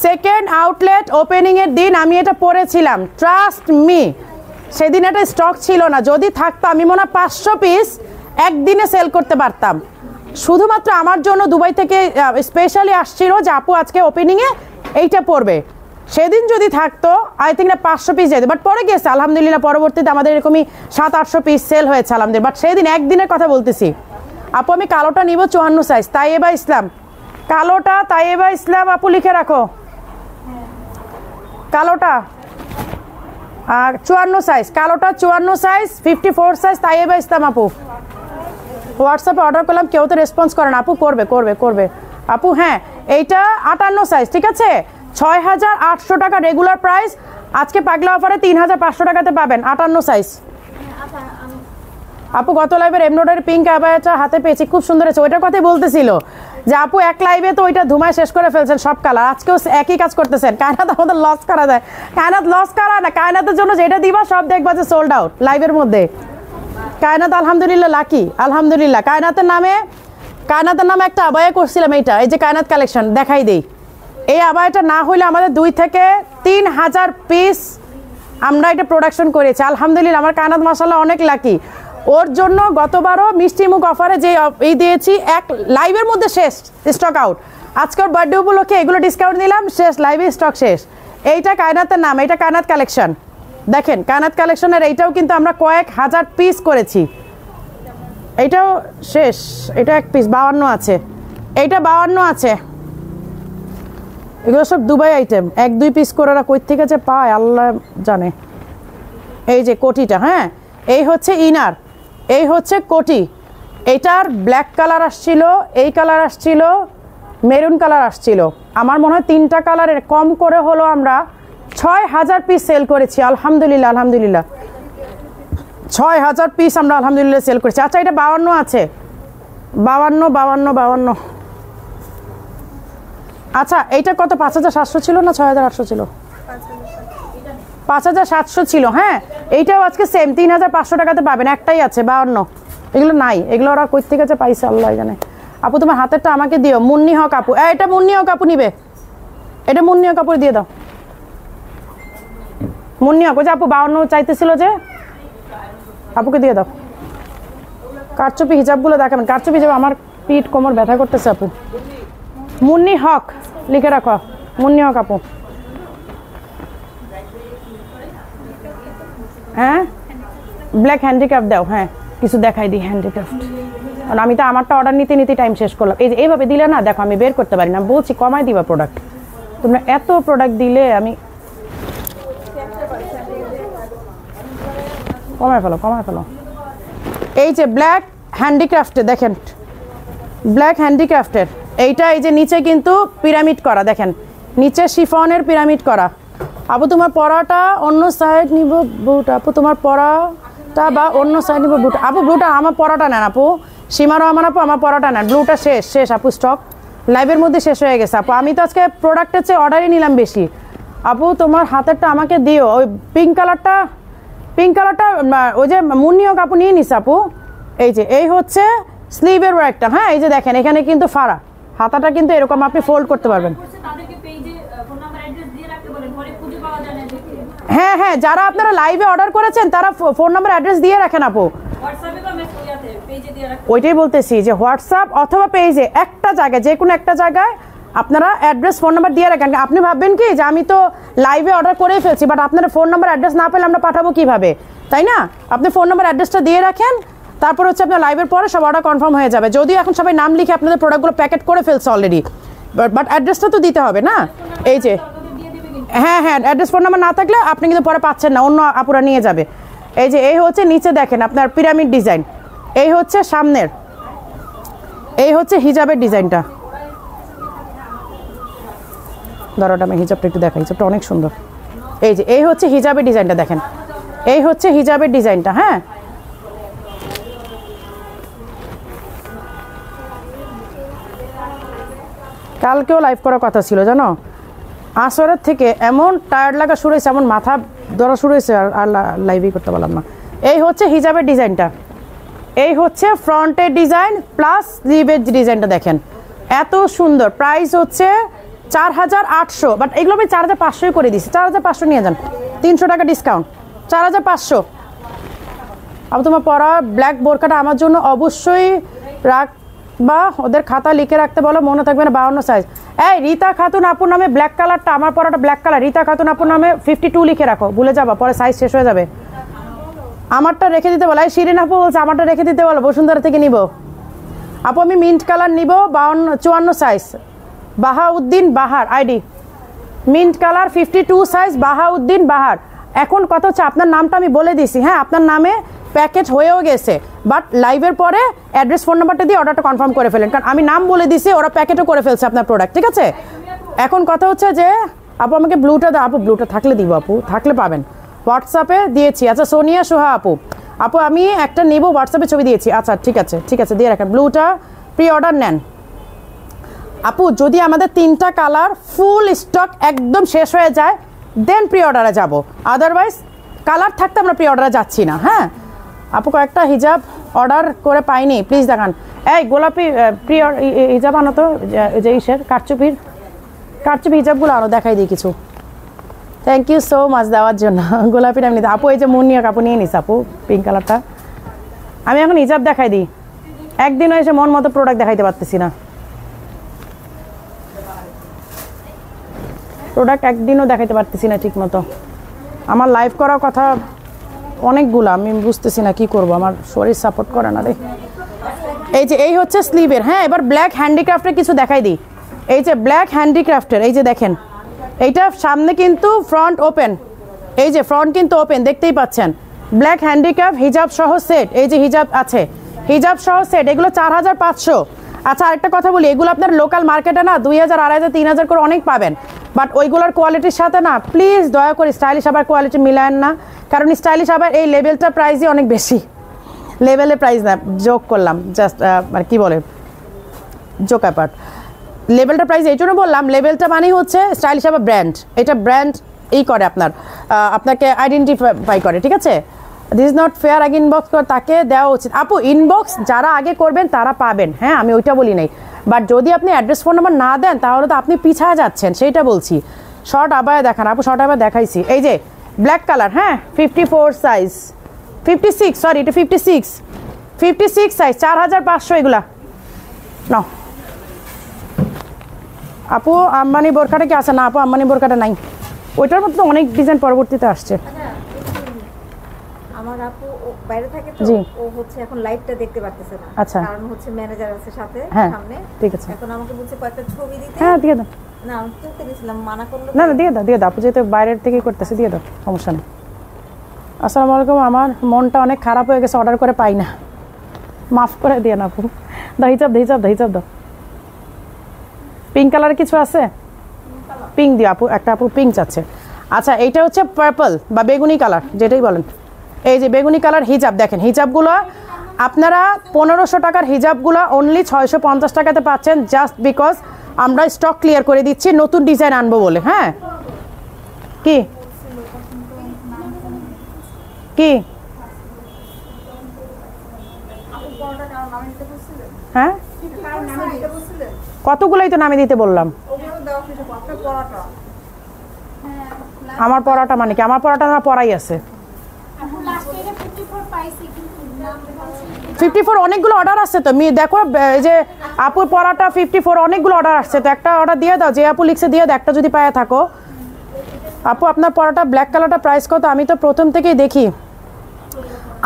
2nd আউটলেট ওপেনিংয়ের দিন আমি এটা পরেছিলাম, ট্রাস্ট মি। সেদিন এটা স্টক ছিল না, যদি থাকতো আমি মনে হয় 500 পিস একদিনে সেল করতে পারতাম। শুধুমাত্র আমার জন্য দুবাই থেকে স্পেশালি আসছিল যে আপু আজকে ওপেনিংয়ে এইটা পড়বে। সেদিন যদি থাকতো আই থিঙ্ক না 500 পিস যেত, বাট পরে গেছে আলহামদুলিল্লাহ, পরবর্তীতে আমাদের এরকমই 700-800 পিস সেল হয়েছে আলহামদুলিল্লাহ। বাট সেদিন একদিনের কথা বলতেছি। আপু আমি কালোটা নিব 54 সাইজ, তাইয়েবা ইসলাম। কালোটা তাইয়েবা ইসলাম আপু লিখে রাখো, কালোটা 54 সাইজ, কালোটা 54 সাইজ, 54 সাইজ তাইয়েবা ইসলাম আপু। হোয়াটসঅ্যাপে অর্ডার করলাম, কেউ তো রেসপন্স করে না আপু। করবে আপু। হ্যাঁ এইটা 58 সাইজ, ঠিক আছে, 6800 টাকা রেগুলার প্রাইস, আজকে পাগলা অফারে 3500 টাকাতে পাবেন, 58 সাইজ। আপু গত লাইভের এমব্রয়ডারি পিঙ্ক আবায়াটা হাতে পেয়েছি, খুব সুন্দর আছে, ওইটার কথাই বলতেছিল যে আপু এক লাইভে তো ওইটা ধুমায় শেষ করে ফেলছেন সব কালার, আজকেও একই কাজ করতেছেন। কায়নাত আমাদের লস করা যায়, কায়নাত লস করা না, কায়নাতের জন্য যেটা দিবা সব দেখবা যে সোল্ড আউট লাইভের মধ্যে। কায়নাত আলহামদুলিল্লাহ লাকি, আলহামদুলিল্লাহ। কায়নাতের নামে একটা আবায়া করছিলাম, এইটা এই যে কায়নাত কালেকশন দেখাই দেই। এই আবায়াটা না হইলে আমাদের 2 থেকে 3,000 পিস আমরা এটা প্রোডাকশন করেছি আলহামদুলিল্লাহ। আমার কায়নাত মাশাআল্লাহ অনেক লাকি, ওর জন্য গতবারও মিষ্টি মুখ অফারে যে এই দিয়েছি এক লাইভের মধ্যে শেষ স্টক আউট। আজকের বার্থডে উপলক্ষে এগুলো ডিসকাউন্ট দিলাম, শেষ লাইভে স্টক শেষ। এইটা কায়নাতের নাম, এইটা কায়নাত কালেকশন দেখেন। কায়নাত কালেকশনের এইটাও কিন্তু আমরা কয়েক হাজার পিস করেছি, এইটাও শেষ। এটা 1 পিস 52 আছে, এইটা 52 আছে। এগুলো সব দুবাই আইটেম, 1-2 পিস করে ওরা কই থেকে যে পায় আল্লাহ জানে। এই যে কোটিটা, হ্যাঁ এই হচ্ছে ইনার, এই হচ্ছে কোটি। এইটার ব্ল্যাক কালার আসছিল, এই কালার আসছিল, মেরুন কালার আসছিল। আমার মনে হয় 3টা কালারের কম করে হলো আমরা 6,000 পিস সেল করেছি আলহামদুলিল্লাহ। আলহামদুলিল্লাহ 6,000 পিস আমরা আলহামদুলিল্লাহ সেল করেছি। আচ্ছা এটা 52 আছে, 52। আচ্ছা এইটা কত? 5,700 ছিল না 6,800 ছিল? 5,700 ছিল। হ্যাঁ এইটাও আজকে সেম 3,500 টাকাতে পাবেন, একটাই আছে 52। এগুলো নাই, এগুলো ওরা কই থেকে যে পাইছে আল্লাহ জানে। আপু তোমার হাতেরটা আমাকে দিও, মুন্নি হক আপু। এটা মুন্নি হক আপু নিবে, এটা মুন্নি হক আপু দিয়ে দাও। মুন্নি হক, ওই যে আপু 52 চাইতেছিল যে, আপুকে দিয়ে দাও। কারচুপি হিজাবগুলো দেখাবেন, কারচুপি হিজাব আমার পিঠ কোমর ব্যথা করতেছে আপু। মুন্নি হক লিখে রাখো, মুন্নি হক আপু। হ্যাঁ ব্ল্যাক হ্যান্ডিক্রাফট দাও, হ্যাঁ কিছু দেখাই দিই হ্যান্ডিক্রাফট। কারণ আমি তো আমারটা অর্ডার নিতে টাইম শেষ করলাম। এই যে এইভাবে দিলে না, দেখো আমি বের করতে পারি না, বলছি কমাই দিবা প্রোডাক্ট। তোমরা এত প্রোডাক্ট দিলে আমি কমায় ফেলো। এই যে ব্ল্যাক হ্যান্ডিক্রাফটে দেখেন, ব্ল্যাক হ্যান্ডিক্রাফটের এইটা, এই যে নিচে কিন্তু পিরামিড করা দেখেন, নিচে শিফনের পিরামিড করা। আপু তোমার পরাটা অন্য সাইড নিব বুট, আপু তোমার পরাটা বা অন্য সাইড নিব বুট। আপু ব্লুটা আমার পরাটা নেন আপু, সীমারও আমার আপু আমার পরাটা নেন। ব্লুটা শেষ আপু, স্টক লাইভের মধ্যে শেষ হয়ে গেছে আপু। আমি তো আজকে প্রোডাক্টের চেয়ে অর্ডারই নিলাম বেশি। আপু তোমার হাতেরটা আমাকে দিও, ওই পিঙ্ক কালারটা ওই যে মুন্নিও আপু নিয়ে নিস আপু। এই যে এই হচ্ছে স্লিভের ওয়ার্কটা, হ্যাঁ এই যে দেখেন এখানে কিন্তু ফাড়া, হাতাটা কিন্তু এরকম আপনি ফোল্ড করতে পারবেন। হ্যাঁ যারা আপনারা লাইভে অর্ডার করেছেন তারা ফোন নাম্বার অ্যাড্রেস দিয়ে রাখেন আপু। ওইটাই বলতেছি যে হোয়াটসঅ্যাপ অথবা পেজে একটা জায়গায়, যে কোনো একটা জায়গায় আপনারা অ্যাড্রেস ফোন নাম্বার দিয়ে রাখেন। আপনি ভাববেন কি যে আমি তো লাইভে অর্ডার করেই ফেলছি, বাট আপনারা ফোন নাম্বার অ্যাড্রেস না পেলে আমরা পাঠাবো কিভাবে, তাই না? আপনি ফোন নাম্বার অ্যাড্রেসটা দিয়ে রাখেন, তারপর হচ্ছে আপনার লাইভের পরে সব অর্ডার কনফার্ম হয়ে যাবে। যদিও এখন সবাই নাম লিখে আপনাদের প্রোডাক্টগুলো প্যাকেট করে ফেলছে অলরেডি, বাট অ্যাড্রেসটা তো দিতে হবে না। এই যে হ্যাঁ অ্যাড্রেস ফোন নাম্বার না থাকলে আপনি কিন্তু পরে পাচ্ছেন না, অন্য আপুরা নিয়ে যাবে। এই যে এই হচ্ছে নিচে দেখেন আপনার পিরামিড ডিজাইন, এই হচ্ছে সামনের, এই হচ্ছে হিজাবের ডিজাইনটা। ধরোটা আমি হিজাবটা একটু দেখাই, হিজাবটা অনেক সুন্দর। এই যে এই হচ্ছে হিজাবের ডিজাইনটা দেখেন, এই হচ্ছে হিজাবের ডিজাইনটা। হ্যাঁ কালকেও লাইভ করার কথা ছিল জানো, আসরের থেকে এমন টায়ার্ড লাগা শুরু হয়েছে, এমন মাথা ধরা শুরু হয়েছে, আর লাইভই করতে পারলাম না। এই হচ্ছে হিজাবের ডিজাইনটা, এই হচ্ছে ফ্রন্টের ডিজাইন প্লাস স্লিভের ডিজাইনটা দেখেন এত সুন্দর। প্রাইস হচ্ছে 4,800, বাট এগুলো আমি 4,500 করে দিচ্ছি। 4,500 নিয়ে যান, 300 টাকা ডিসকাউন্ট, 4,500। আবার তোমার পরা ব্ল্যাক বোরকাটা আমার জন্য অবশ্যই রাখবা, ওদের খাতা লিখে রাখতে বলো, মনে থাকবে না 52 সাইজ। এই রীতা খাতুন আপুর নামে ব্ল্যাক কালারটা, আমার পরাটা ব্ল্যাক কালার, রীতা খাতুন আপুর নামে 52 লিখে রাখো, ভুলে যাবা পরে সাইজ শেষ হয়ে যাবে। আমারটা রেখে দিতে বলো, এই শিরিন আপু বলছে আমারটা রেখে দিতে বলো, বসুন্ধরা থেকে নিব আপু। আমি মিন্ট কালার নিব 54 size, Bahauddin Bahar ID, mint colour 52 size, Bahauddin Bahar. এখন কত হচ্ছে আপনার নামটা আমি বলে দিছি, হ্যাঁ আপনার নামে প্যাকেজ হয়েও গেছে, বাট লাইভের পরে অ্যাড্রেস ফোন নাম্বারটা দিয়ে অর্ডারটা কনফার্ম করে ফেলেন, কারণ আমি নাম বলে দিছি, ওরা প্যাকেটও করে ফেলছে আপনার প্রোডাক্ট, ঠিক আছে? এখন কথা হচ্ছে যে আপু আমাকে ব্লুটা দাও, আপু ব্লুটা থাকলে দিব, আপু থাকলে পাবেন, হোয়াটসঅ্যাপে দিয়েছি। আচ্ছা সোনিয়া সোহা আপু, আপু আমি একটা নেব, হোয়াটসঅ্যাপে ছবি দিয়েছি। আচ্ছা ঠিক আছে দিয়ে রাখেন, ব্লুটা প্রি অর্ডার নেন। আপু যদি আমাদের 3টা কালার ফুল স্টক একদম শেষ হয়ে যায় দেন প্রি অর্ডারে যাব, আদারওয়াইজ কালার থাকতে আমরা প্রি অর্ডারে যাচ্ছি না। হ্যাঁ আপু কয়েকটা হিজাব অর্ডার করে পাইনি, প্লিজ দেখান। এই গোলাপি প্রি হিজাব আনো তো, যে ইসের কারচুপি হিজাবগুলো আনো, দেখাই দিই কিছু। থ্যাংক ইউ সো মাচ দেওয়ার জন্য। গোলাপিটা আমি আপু এই যে মুনিয়া কাপড় নিয়ে নিস আপু পিঙ্ক কালারটা। আমি এখন হিজাব দেখাই দিই, একদিনও এসে মন মতো প্রোডাক্ট দেখাইতে পারতেছি না, প্রোডাক্ট একদিনও দেখাইতে পারতেছি না ঠিক মতো। আমার লাইভ করার কথা অনেকগুলো, আমি বুঝতেছি না কি করব, আমার শরীর সাপোর্ট করে না রে। এই হচ্ছে স্লিভের। হ্যাঁ এবার ব্ল্যাক হ্যান্ডিক্রাফটের কিছু দেখাই দিই। এই যে ব্ল্যাক হ্যান্ডিক্রাফটের, এই যে দেখেন এইটা সামনে কিন্তু ফ্রন্ট ওপেন, এই যে ফ্রন্ট কিন্তু ওপেন দেখতেই পাচ্ছেন। ব্ল্যাক হ্যান্ডিক্রাফট হিজাব সহ সেট, এই যে হিজাব আছে, হিজাব সহ সেট, এগুলো 4500। আচ্ছা আরেকটা কথা বলি, এগুলো আপনার লোকাল মার্কেটে না 2000, 2500, 3000 করে অনেক পাবেন, বাট ওইগুলোর কোয়ালিটির সাথে না প্লিজ দয়া করে স্টাইলিশ আবার কোয়ালিটি মিলায়েন না, কারণ স্টাইলিশ আবার এই লেভেলটা প্রাইসই অনেক বেশি, লেভেলের প্রাইস না, যোগ করলাম জাস্ট মানে কী বলে জোক অ্যাপার্ট। লেভেলটা প্রাইস এই জন্য বললাম, লেভেলটা মানেই হচ্ছে স্টাইলিশ আবার ব্র্যান্ড, এটা ব্র্যান্ড এই করে আপনাকে আইডেন্টিফাই করে, ঠিক আছে। দিস ইজ নট ফেয়ার, আগে ইনবক্স করে তাকে দেওয়া উচিত। আপু ইনবক্স যারা আগে করবেন তারা পাবেন, হ্যাঁ আমি ওইটা বলি নাই, বাট যদি আপনি অ্যাড্রেস ফোন নাম্বার না দেন তাহলে তো আপনি পিছায় যাচ্ছেন, সেইটা বলছি। শর্ট আবায়া দেখান আপু, শর্ট আবায়া দেখাইছি। এই যে ব্ল্যাক কালার, হ্যাঁ 54 সাইজ, 56 সরি এটা 56 সাইজ, 4500 এগুলা নাও। আপু আম্বানি বোরকাটা কি আছে? না আপু আম্বানি বোরকাটা নাই, ওইটার মধ্যে তো অনেক ডিজাইন পরবর্তীতে আসছে। আমার আপু বাইরে থাকে তো, ও হচ্ছে এখন লাইভটা দেখতে পারতেছে না, আচ্ছা কারণ হচ্ছে ম্যানেজার আছে সাথে সামনে, ঠিক আছে। এখন আমাকে বলছে কয়েকটা ছবি দিতে। হ্যাঁ দিয়ে দাও না আমি তুলতে গেছিলাম, মানা করলো। না দিয়ে দাও আপু, যেহেতু বাইরের থেকেই করতেছে দিয়ে দাও, সমস্যা নেই। আসসালামু আলাইকুম, আমার মনটা অনেক খারাপ হয়ে গেছে, অর্ডার করে পাই না, মাফ করে দিয়ে না আপু। দাও হিজাব দাও। পিঙ্ক কালারের কিছু আছে? পিঙ্ক দিও আপু, একটা আপু পিঙ্ক চাচ্ছে। আচ্ছা এইটা হচ্ছে পার্পল বা বেগুনি কালার, যেটাই বলেন। এই যে বেগুনি কালার হিজাব দেখেন, হিজাবগুলো আপনারা 1500 টাকার হিজাবগুলো অনলি 650 টাকাতে পাচ্ছেন, জাস্ট বিকজ আমরা স্টক ক্লিয়ার করে দিচ্ছি, নতুন ডিজাইন আনবো বলে। হ্যাঁ কি হ্যাঁ কতগুলোই তো নামে দিতে বললাম। আমার পড়াটা মানে কি? আমার পড়াটা আমার পড়াই আছে 54, অনেকগুলো অর্ডার আসছে তো দেখো, এই যে আপুর পড়াটা 54, অনেকগুলো অর্ডার আসছে তো, একটা অর্ডার দিয়ে দাও, যে আপু লিখছে দিয়ে দাও, একটা যদি পায়ে থাকো। আপু আপনার পড়াটা ব্ল্যাক কালারটা প্রাইস কত? আমি তো প্রথম থেকেই দেখি,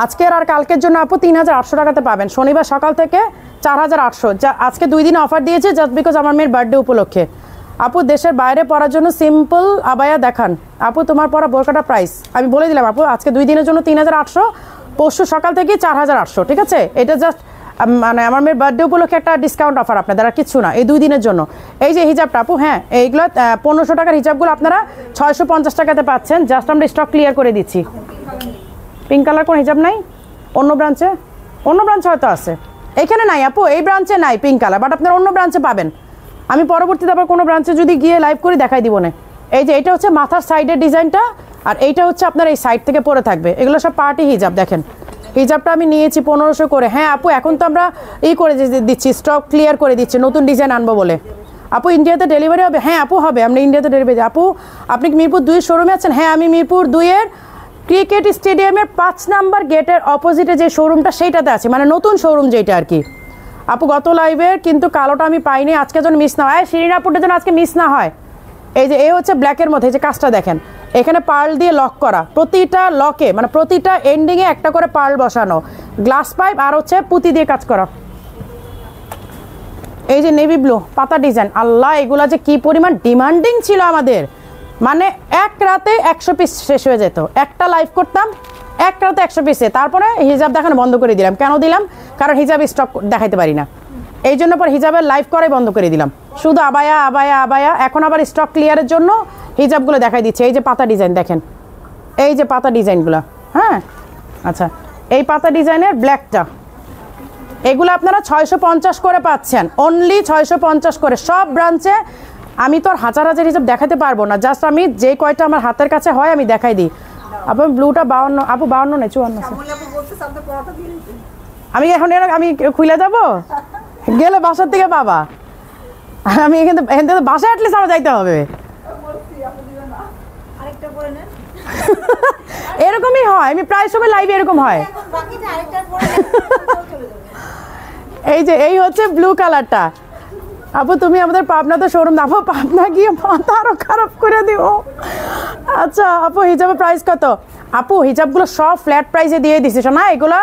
আজকের আর কালকের জন্য আপু 3800 টাকাতে পাবেন, শনিবার সকাল থেকে 4800, যা আজকে 2 দিন অফার দিয়েছে জাস্ট বিকজ আমার মেয়ের বার্থডে উপলক্ষে। আপু দেশের বাইরে পড়ার জন্য সিম্পল আবায়া দেখান। আপু তোমার পড়া বোরকাটা প্রাইস আমি বলে দিলাম আপু, আজকে 2 দিনের জন্য 3800, পরশু সকাল থেকে 4800, ঠিক আছে। এটা জাস্ট মানে আমার মেয়ের বার্থডে উপলক্ষে একটা ডিসকাউন্ট অফার আপনাদের, আর কিছু না, এই 2 দিনের জন্য। এই যে হিজাবটা আপু, হ্যাঁ এইগুলো 1500 টাকার হিজাবগুলো আপনারা 650 টাকাতে পাচ্ছেন, জাস্ট আমরা স্টক ক্লিয়ার করে দিচ্ছি। পিঙ্ক কালার কোন হিজাব নাই? অন্য ব্রাঞ্চে হয়তো আছে, এইখানে নাই আপু, এই ব্রাঞ্চে নাই পিঙ্ক কালার, বাট আপনারা অন্য ব্রাঞ্চে পাবেন। আমি পরবর্তীতে আবার কোনো ব্রাঞ্চে যদি গিয়ে লাইভ করি দেখাই দিব না। এই যে এটা হচ্ছে মাথার সাইডের ডিজাইনটা, আর এইটা হচ্ছে আপনার এই সাইড থেকে পরে থাকবে, এগুলো সব পার্টি হিজাব। দেখেন হিজাবটা আমি নিয়েছি 1500 করে। হ্যাঁ আপু এখন তো আমরা করে দিচ্ছি, স্টক ক্লিয়ার করে দিচ্ছি, নতুন ডিজাইন আনবো বলে। আপু ইন্ডিয়াতে ডেলিভারি হবে? হ্যাঁ আপু হবে, আমরা ইন্ডিয়াতে ডেলিভারি। আপু আপনি কি মিরপুর 2 শোরুমে আছেন? হ্যাঁ আমি মিরপুর 2-এর ক্রিকেট স্টেডিয়ামের 5 নাম্বার গেটের অপোজিটে যে শোরুমটা সেইটাতে আছে, মানে নতুন শোরুম যেটা আর কি। আপু গত লাইভের কিন্তু কালোটা আমি পাইনি, আজকে যেন মিস না হয়, শিরিন আপুটা যেন আজকে মিস না হয়। এই যে এই হচ্ছে ব্ল্যাকের মধ্যে, এই যে কাজটা দেখেন, এখানে পার্ল দিয়ে লক করা, প্রতিটা লকে মানে প্রতিটা এন্ডিংয়ে একটা করে পার্ল বসানো, গ্লাস পাইপ আর হচ্ছে পুঁতি দিয়ে কাজ করা। এই যে নেভি ব্লু পাতা ডিজাইন, আল্লাহ এগুলা যে কি পরিমাণ ডিমান্ডিং ছিল আমাদের, মানে এক রাতে 100 পিস শেষ হয়ে যেত, একটা লাইভ করতাম এক রাতে 100 পিসে, তারপরে হিজাব দেখানো বন্ধ করে দিলাম। কেন দিলাম? কারণ হিজাব স্টক দেখাইতে পারি না, এই জন্য পর হিজাবের লাইভ করাই বন্ধ করে দিলাম, শুধু আবায়া। এখন আবার স্টক ক্লিয়ারের জন্য হিজাবগুলো দেখাই দিচ্ছে। এই যে পাতা ডিজাইন দেখেন, এই যে পাতা ডিজাইনগুলো। হ্যাঁ আচ্ছা এই পাতা ডিজাইনের ব্ল্যাকটা এগুলো আপনারা 650 করে পাচ্ছেন, অনলি 650 করে সব ব্রাঞ্চে। আমি তো আর হাজার হাজার হিসাব দেখাতে পারবো না, জাস্ট আমি যে কয়টা আমার হাতের কাছে হয় আমি দেখাই দিই। আপু ব্লুটা 52, আপু 52 নেই 54 আছে। আমি এখন আমি খুলে যাবো, গেলে বাসার থেকে পাবা। আমি এখান থেকে বাসায় অ্যাটলিস্ট আমার যাইতে হবে। এরকমই হয়, আমি প্রায় সময় লাইভে এরকম হয়। এই যে এই হচ্ছে ব্লু কালারটা। আপু তুমি আমাদের পাবনাতে শোরুম, আপু পাবনা গিয়ে মাথা আরো খারাপ করে দিও। আচ্ছা আপু হিজাবের প্রাইস কত? আপু হিজাবগুলো সব ফ্ল্যাট প্রাইসে দিয়ে দিছিস না, এগুলো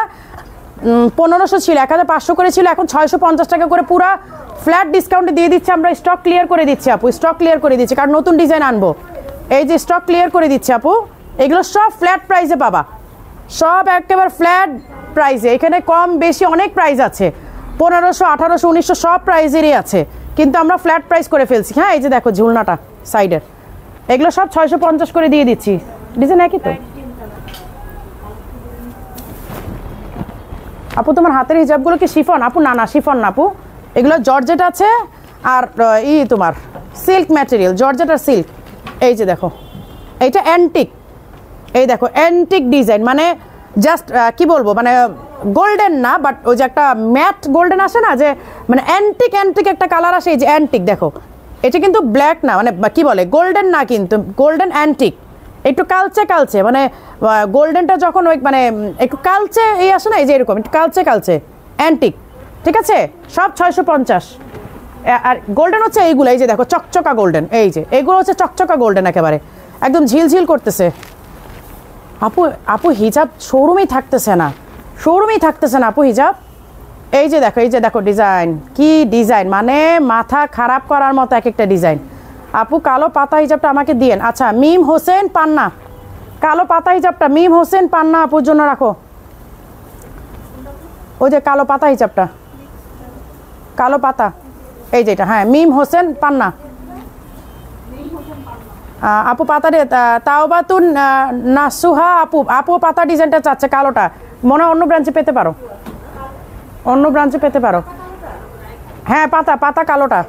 1500 ছিল, 1500 করে ছিল, এখন 650 টাকা করে পুরা ফ্ল্যাট ডিসকাউন্টে দিয়ে দিচ্ছে। আমরা স্টক ক্লিয়ার করে দিচ্ছি আপু, স্টক ক্লিয়ার করে দিচ্ছি, কারণ নতুন ডিজাইন আনবো। এই যে স্টক ক্লিয়ার করে দিচ্ছি আপু, এগুলো সব ফ্ল্যাট প্রাইসে পাবা, সব একেবারে ফ্ল্যাট প্রাইসে। এখানে কম বেশি অনেক প্রাইস আছে, 1500, 1800, 1900 সব প্রাইজেরই আছে, কিন্তু আমরা ফ্ল্যাট প্রাইস করে ফেলছি। হ্যাঁ এই যে দেখো ঝুলনাটা সাইডের, এগুলো সব 650 করে দিয়ে দিচ্ছি। ডিজাইন একই তো আপু? তোমার হাতের হিজাবগুলো কি শিফন? আপু না না শিফন না আপু, এগুলো জর্জেট আছে আর তোমার সিল্ক ম্যাটেরিয়াল, জর্জেট আর সিল্ক। এই যে দেখো এইটা অ্যান্টিক, এই দেখো অ্যান্টিক ডিজাইন, মানে জাস্ট কি বলবো, মানে গোল্ডেন না, বাট ওই যে একটা ম্যাট গোল্ডেন আসে না, যে মানে অ্যান্টিক অ্যান্টিক একটা কালার আসে। এই যে অ্যান্টিক দেখো, এটা কিন্তু ব্ল্যাক না, মানে কি বলে গোল্ডেন না, কিন্তু গোল্ডেন অ্যান্টিক, একটু কালচে কালচে, মানে গোল্ডেনটা যখন ওই মানে একটু কালচে এই আসে না, এই যে এরকম একটু কালচে কালচে অ্যান্টিক, ঠিক আছে? সব 650। আর গোল্ডেন হচ্ছে এইগুলো, এই যে দেখো চকচকা গোল্ডেন, এই যে এগুলো হচ্ছে চকচকা গোল্ডেন, একেবারে একদম ঝিলঝিল করতেছে। আপু আপু হিজাব শোরুমেই থাকতেছে না, শোরুমেই থাকতেছে না আপু হিজাব। এই যে দেখো ডিজাইন, কি ডিজাইন, মানে মাথা খারাপ করার মতো এক একটা ডিজাইন। আপু কালো পাতা হিজাবটা আমাকে দিয়েন। আচ্ছা মিম হোসেন পান্না, কালো পাতা হিজাবটা মিম হোসেন পান্না আপুর জন্য রাখো। ওই যে কালো পাতা হিজাবটা, কালো পাতা, এই যেটা, হ্যাঁ মিম হোসেন পান্না আপু পাতা দিয়ে। তাওবাতুন নাসুহা আপু, আপু পাতা ডিজাইনটা চাচ্ছে কালোটা, মনে হয় অন্য ব্রাঞ্চে পেতে পারো, অন্য ব্রাঞ্চে পেতে পারো। হ্যাঁ পাতা পাতা কালোটা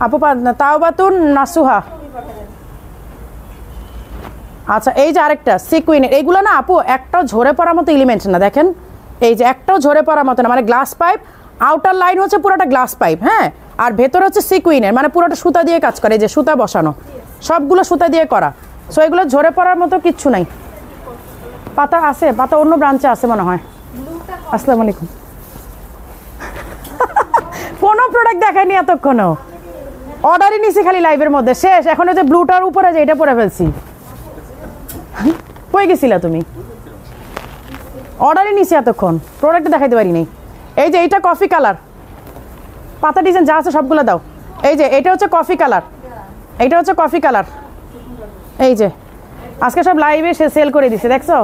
আপু, তাওবাতুন নাসুহা। আচ্ছা এই যে আরেকটা সিকুইনের, এইগুলো না আপু একটাও ঝরে পড়ার মতো এলিমেন্ট না, দেখেন এই যে একটাও ঝরে পড়ার মতো না, মানে গ্লাস পাইপ, আউটার লাইন হচ্ছে পুরোটা গ্লাস পাইপ, হ্যাঁ, আর ভেতরে হচ্ছে সিকুইনের, মানে পুরোটা সুতা দিয়ে কাজ করে, এই যে সুতা বসানো, সবগুলো সুতা দিয়ে করা। সো এগুলো ঝরে পড়ার মতো কিচ্ছু নাই। পাতা আছে, পাতা অন্য ব্রাঞ্চে আছে মনে হয়। আসসালামু আলাইকুম। কোনো প্রোডাক্ট দেখায়নি এতক্ষণও, অর্ডারই নিছি খালি লাইভের মধ্যে, শেষ। এখন যে ব্লুটার উপরে যে এটা পরে ফেলছি। কই গেছিলা তুমি? অর্ডারই নিছি এতক্ষণ, প্রোডাক্ট দেখাইতে পারিনি। এই যে এইটা কফি কালার, পাতা ডিজাইন যা আছে সবগুলো দাও। এই যে এটা হচ্ছে কফি কালার, এইটা হচ্ছে কফি কালার। এই যে আজকে সব লাইভে সেল করে দিছে, দেখছো?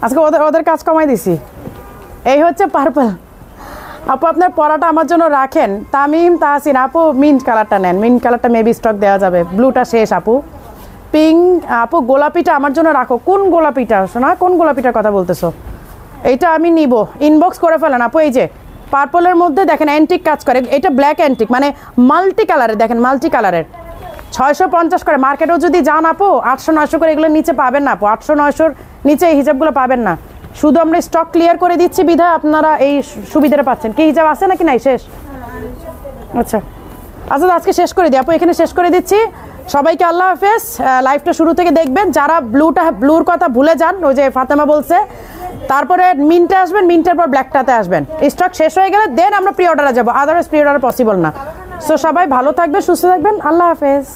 আজকে ওদের কাজ কমাই দিছি। এই হচ্ছে পার্পল। আপু আপনার পরাটা আমার জন্য রাখেন। তামিম তাহসিন আপু মিন্ট কালারটা নেন, মিন্ট কালারটা মেবি স্টক দেওয়া যাবে, ব্লুটা শেষ আপু। পিঙ্ক আপু গোলাপিটা আমার জন্য রাখো। কোন গোলাপিটা শোনা, কোন গোলাপিটার কথা বলতেছো? এইটা আমি নিব, ইনবক্স করে ফেলেন আপু। এই যে পার্পলের মধ্যে দেখেন অ্যান্টিক কাজ করে, এটা ব্ল্যাক অ্যান্টিক, মানে মাল্টি কালারের, দেখেন মাল্টি কালারের, 650 করে। মার্কেটেও যদি যান আপু 800-900 করে, এগুলোর নিচে পাবেন না আপু, 800-900-র নিচে এই হিজাবগুলো পাবেন না। শুধু আমরা স্টক ক্লিয়ার করে দিচ্ছি বিধায় আপনারা এই সুবিধাটা পাচ্ছেন। কি হিজাব আছে নাকি নাই? শেষ? আচ্ছা আচ্ছা আজকে শেষ করে দিই আপু, এখানে শেষ করে দিচ্ছি। সবাইকে আল্লাহ হাফেজ। লাইভটা শুরু থেকে দেখবেন, যারা ব্লুর কথা ভুলে যান, ওই যে ফাতেমা বলছে, তারপরে মিন্টে আসবেন, মিন্টের পর ব্ল্যাকটাতে আসবেন। স্টক শেষ হয়ে গেলে দেন আমরা প্রি অর্ডারে যাবো, আদারওয়াইজ প্রি অর্ডার পসিবল না। সো সবাই ভালো থাকবেন, সুস্থ থাকবেন, আল্লাহ হাফেজ।